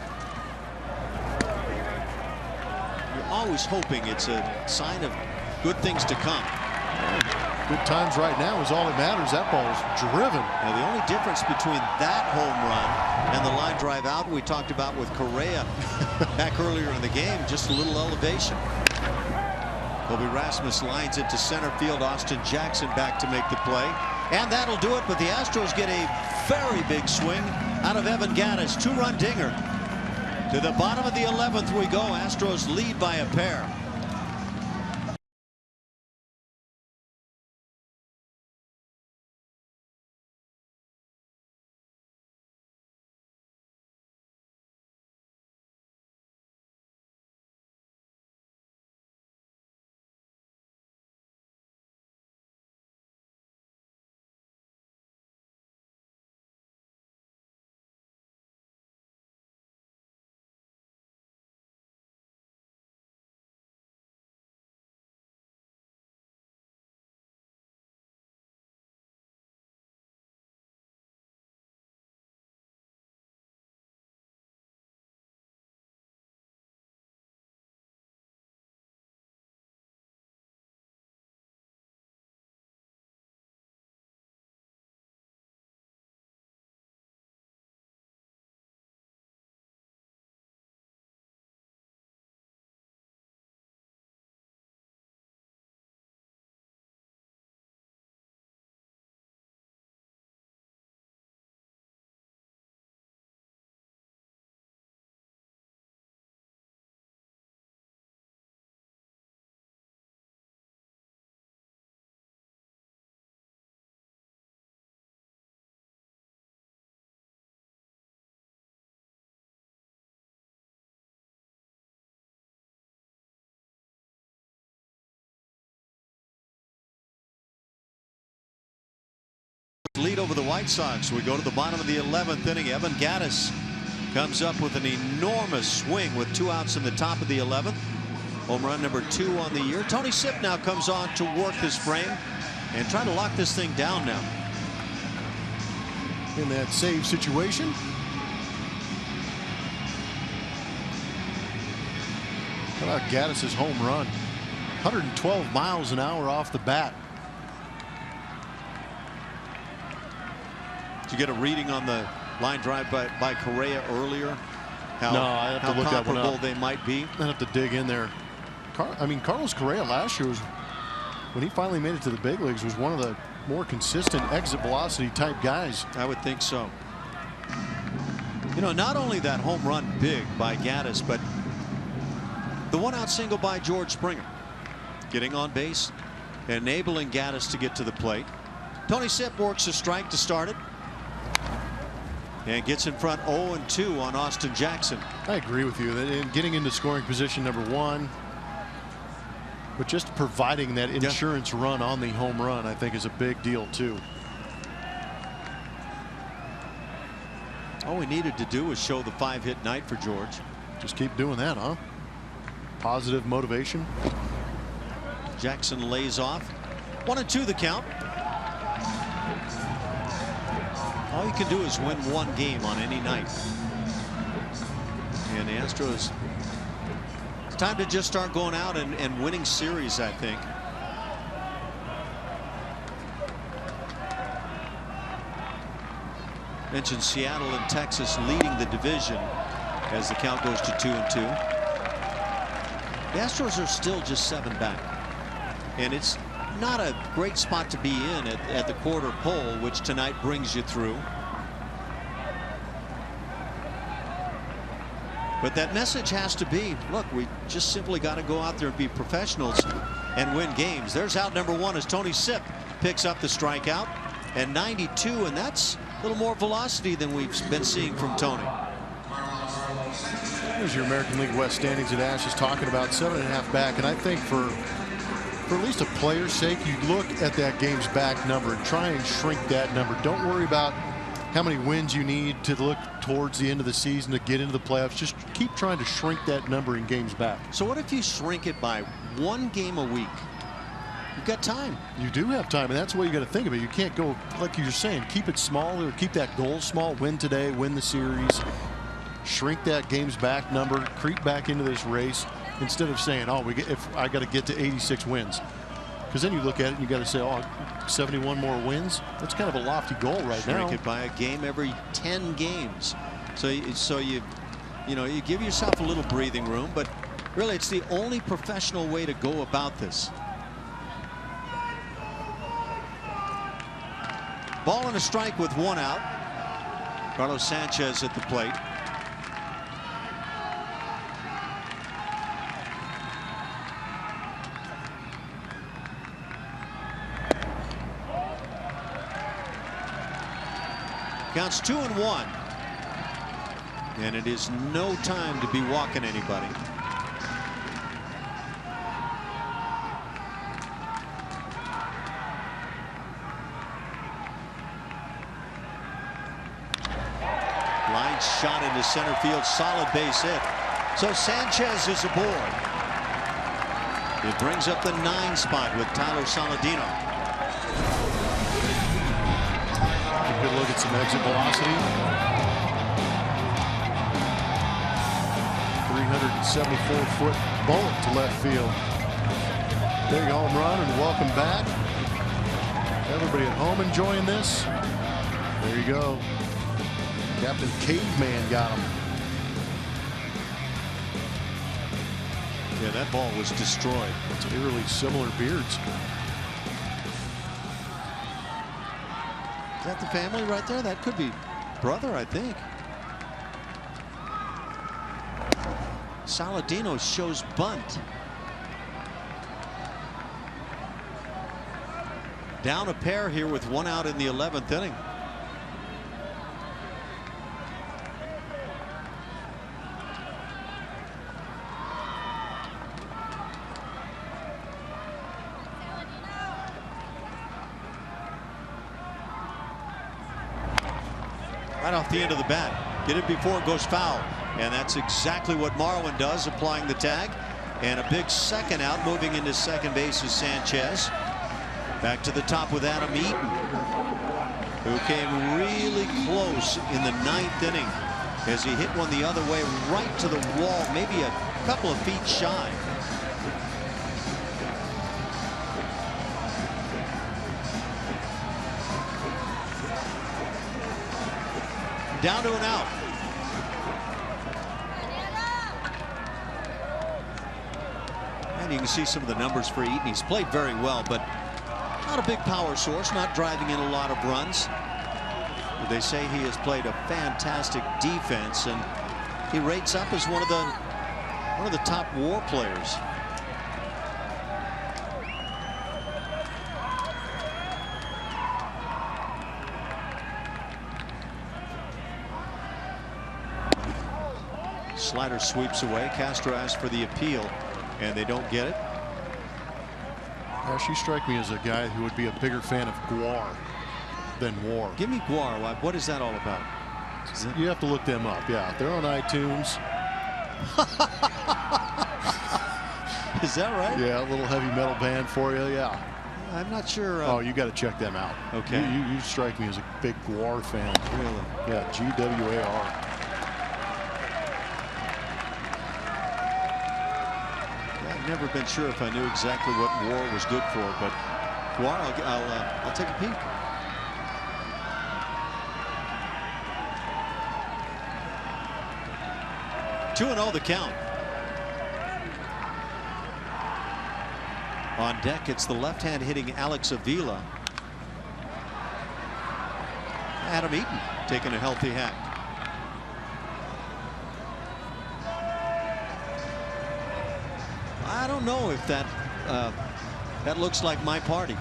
Speaker 1: You're always hoping it's a sign of good things to come.
Speaker 2: Good times right now is all that matters. That ball is driven.
Speaker 1: Now the only difference between that home run and the line drive out we talked about with Correa back earlier in the game, just a little elevation. Kobe Rasmus lines it to center field. Austin Jackson back to make the play, and that'll do it. But the Astros get a very big swing out of Evan Gattis. 2-run dinger. To the bottom of the 11th we go. Astros lead by a pair. Lead over the White Sox. We go to the bottom of the 11th inning. Evan Gattis comes up with an enormous swing with 2 outs in the top of the 11th. Home run number 2 on the year. Tony Sipp now comes on to work his frame and try to lock this thing down now.
Speaker 2: In that save situation. How about Gattis' home run? 112 miles an hour off the bat.
Speaker 1: Did you get a reading on the line drive by Correa earlier? How,
Speaker 2: no, I have to look that one up.
Speaker 1: How comparable they might be.
Speaker 2: I have to dig in there. I mean, Carlos Correa last year was, when he finally made it to the big leagues, was one of the more consistent exit velocity type guys.
Speaker 1: I would think so. You know, not only that home run big by Gattis, but the 1-out single by George Springer, getting on base, enabling Gattis to get to the plate. Tony Sipp works a strike to start it, and gets in front 0-2 on Austin Jackson.
Speaker 2: I agree with you that getting into scoring position number 1, but just providing that insurance run on the home run, I think, is a big deal too.
Speaker 1: All we needed to do was show the 5-hit night for George.
Speaker 2: Just keep doing that, huh? Positive motivation.
Speaker 1: Jackson lays off. 1-2 the count. All you can do is win 1 game on any night. And the Astros Time to just start going out and winning series, I think. Mentioned Seattle and Texas leading the division as the count goes to 2-2. The Astros are still just 7 back, and it's not a great spot to be in at the quarter pole, which tonight brings you through. But that message has to be, look, we just simply got to go out there and be professionals and win games. There's out number 1 as Tony Sipp picks up the strikeout, and 92, and that's a little more velocity than we've been seeing from Tony.
Speaker 2: There's your American League West standings at Ash is talking about 7.5 back, and I think for at least a player's sake, you look at that games back number and try and shrink that number. Don't worry about how many wins you need to look towards the end of the season to get into the playoffs. Just keep trying to shrink that number in games back.
Speaker 1: So what if you shrink it by 1 game a week? You've got time.
Speaker 2: You do have time, and that's the way you got to think of it. You can't go, like you're saying, keep it small or keep that goal small. Win today, win the series. Shrink that games back number, creep back into this race instead of saying, oh, if I got to get to 86 wins. Because then you look at it and you got to say, oh, 71 more wins. That's kind of a lofty goal right now.
Speaker 1: Shrink it by a game every 10 games. So you give yourself a little breathing room, but really it's the only professional way to go about this. Ball and a strike with 1 out. Carlos Sanchez at the plate. Counts 2-1, and it is no time to be walking anybody. Line shot into center field, solid base hit. So Sanchez is aboard. It brings up the 9 spot with Tyler Saladino.
Speaker 2: Good look at some exit velocity. 374-foot bullet to left field. There you go, home run, and welcome back. Everybody at home enjoying this. There you go. Captain Caveman got him.
Speaker 1: Yeah, that ball was destroyed.
Speaker 2: It's eerily similar beards.
Speaker 1: Is that the family right there? That could be brother, I think. Saladino shows bunt. Down a pair here with 1 out in the 11th inning. Right off the end of the bat. Get it before it goes foul. And that's exactly what Marlin does, applying the tag. And a big second out. Moving into second base is Sanchez. Back to the top with Adam Eaton, who came really close in the 9th inning as he hit one the other way right to the wall, maybe a couple of feet shy. Down to an out. And you can see some of the numbers for Eaton. He's played very well, but not a big power source, not driving in a lot of runs. But they say he has played a fantastic defense, and he rates up as one of the top WAR players. Slider sweeps away. Castro asks for the appeal, and they don't get it.
Speaker 2: Ash, you strike me as a guy who would be a bigger fan of GWAR than WAR.
Speaker 1: Give me GWAR. What is that all about?
Speaker 2: You have to look them up. Yeah, they're on iTunes.
Speaker 1: Is that right?
Speaker 2: Yeah, a little heavy metal band for you. Yeah.
Speaker 1: I'm not sure.
Speaker 2: Oh, you got to check them out.
Speaker 1: Okay.
Speaker 2: You strike me as a big GWAR fan.
Speaker 1: Really?
Speaker 2: Yeah, GWAR.
Speaker 1: I've never been sure if I knew exactly what WAR was good for, but WAR, I'll take a peek. Two 2-0 the count. On deck, it's the left-hand hitting Alex Avila. Adam Eaton taking a healthy hack. I don't know if that looks like my party.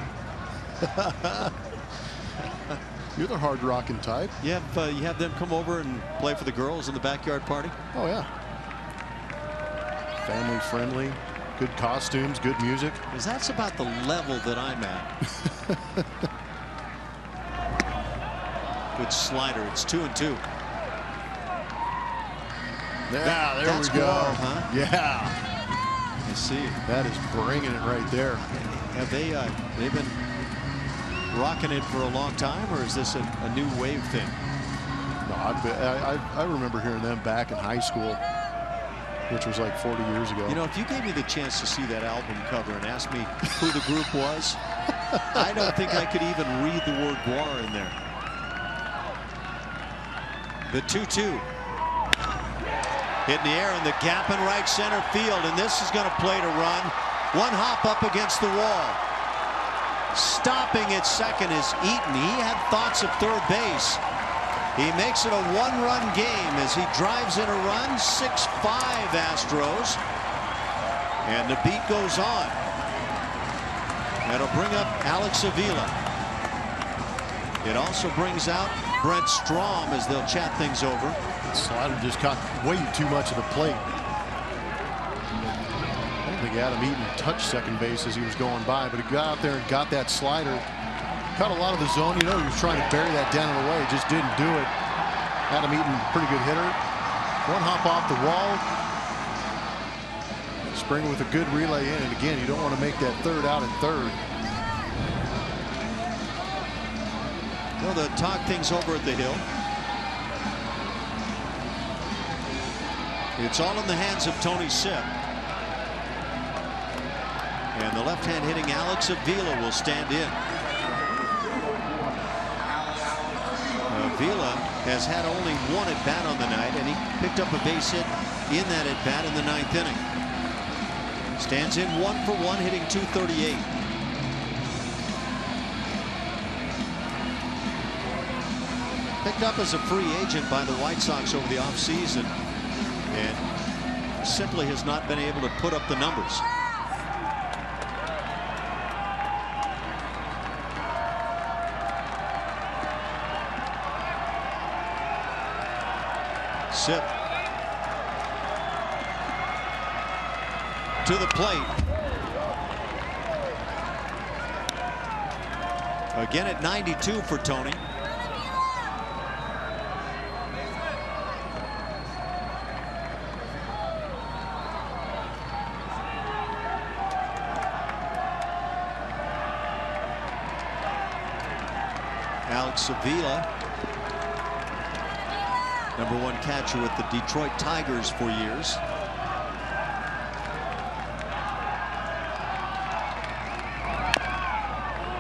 Speaker 2: You're the hard rocking type.
Speaker 1: You have them come over and play for the girls in the backyard party.
Speaker 2: Oh yeah. Family friendly, good costumes, good music.
Speaker 1: Because that's about the level that I'm at. Good slider. It's 2-2.
Speaker 2: Yeah, there
Speaker 1: that's
Speaker 2: we go.
Speaker 1: WAR, huh?
Speaker 2: Yeah.
Speaker 1: I see.
Speaker 2: That is bringing it right there.
Speaker 1: Have they've been rocking it for a long time, or is this a new wave thing?
Speaker 2: No, I remember hearing them back in high school, which was like 40 years ago.
Speaker 1: You know, if you gave me the chance to see that album cover and asked me who the group was, I don't think I could even read the word WAR in there. The 2-2. Hit in the air in the gap in right center field, and this is going to play to run. One hop up against the wall. Stopping at second is Eaton. He had thoughts of third base. He makes it a one-run game as he drives in a run. 6-5 Astros. And the beat goes on. That'll bring up Alex Avila. It also brings out Brent Strom as they'll chat things over.
Speaker 2: The slider just caught way too much of the plate. I don't think Adam Eaton touched second base as he was going by, but he got out there and got that slider. Caught a lot of the zone. You know, he was trying to bury that down and away. Just didn't do it. Adam Eaton, pretty good hitter. One hop off the wall. Springer with a good relay in, and again, you don't want to make that third out at third.
Speaker 1: Well, they'll talk things over at the Hill. It's all in the hands of Tony Sipp. And the left-hand hitting Alex Avila will stand in. Avila has had only one at-bat on the night, and he picked up a base hit in that at-bat in the 9th inning. Stands in 1-for-1, hitting .238. Picked up as a free agent by the White Sox over the offseason, and simply has not been able to put up the numbers. Sipp to the plate. Again at 92 for Tony. Alex Avila, #1 catcher with the Detroit Tigers for years.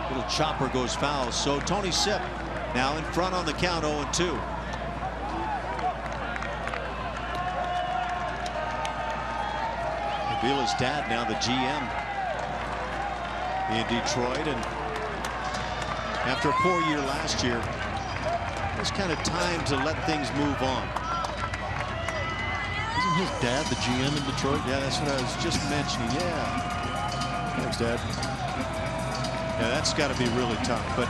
Speaker 1: Little chopper goes foul, so Tony Sipp now in front on the count, 0-2. Avila's dad now the GM in Detroit, and after a poor year last year, it's kind of time to let things move on.
Speaker 2: Isn't his dad the GM in Detroit?
Speaker 1: Yeah, that's what I was just mentioning. Yeah.
Speaker 2: Thanks, Dad.
Speaker 1: Yeah, that's got to be really tough. But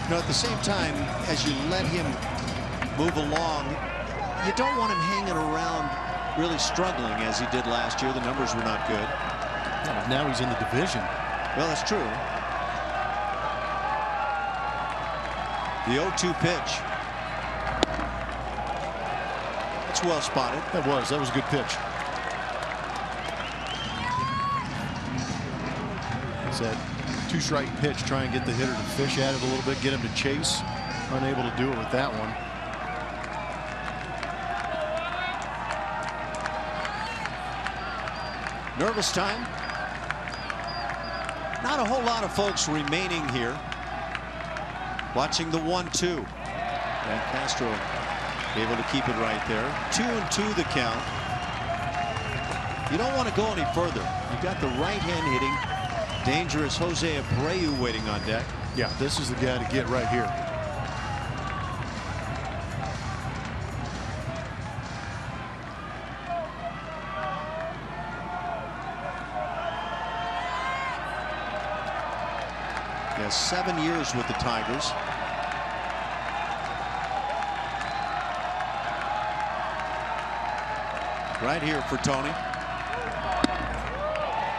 Speaker 1: you know, at the same time, as you let him move along, you don't want him hanging around really struggling as he did last year. The numbers were not good.
Speaker 2: Yeah, now he's in the division.
Speaker 1: Well, that's true. The 0-2 pitch. That's well spotted.
Speaker 2: That was a good pitch. It's that two-strike pitch. Try and get the hitter to fish at it a little bit, get him to chase. Unable to do it with that one.
Speaker 1: Nervous time. Not a whole lot of folks remaining here. Watching the 1-2. And Castro able to keep it right there. 2-2 the count. You don't want to go any further. You've got the right hand hitting, dangerous Jose Abreu waiting on deck.
Speaker 2: Yeah, this is the guy to get right here.
Speaker 1: He has 7 years with the Tigers. Right here for Tony.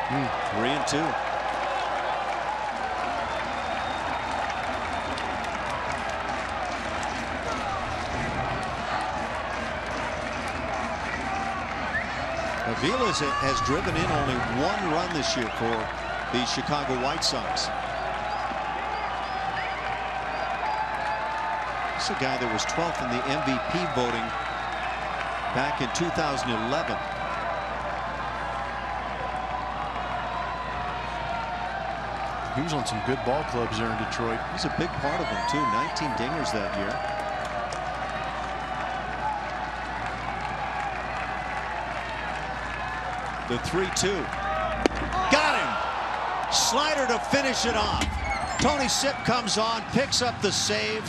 Speaker 1: 3-2. Aviles has driven in only 1 run this year for the Chicago White Sox. This is a guy that was 12th in the MVP voting back in 2011.
Speaker 2: He was on some good ball clubs there in Detroit.
Speaker 1: He's a big part of them too. 19 dingers that year. The 3-2. Got him. Slider to finish it off. Tony Sipp comes on, picks up the save.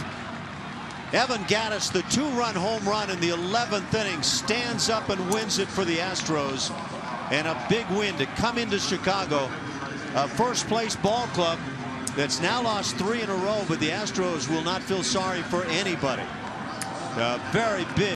Speaker 1: Evan Gattis, the 2-run home run in the 11th inning, stands up and wins it for the Astros. And a big win to come into Chicago. A first-place ball club that's now lost 3 in a row, but the Astros will not feel sorry for anybody. Very big.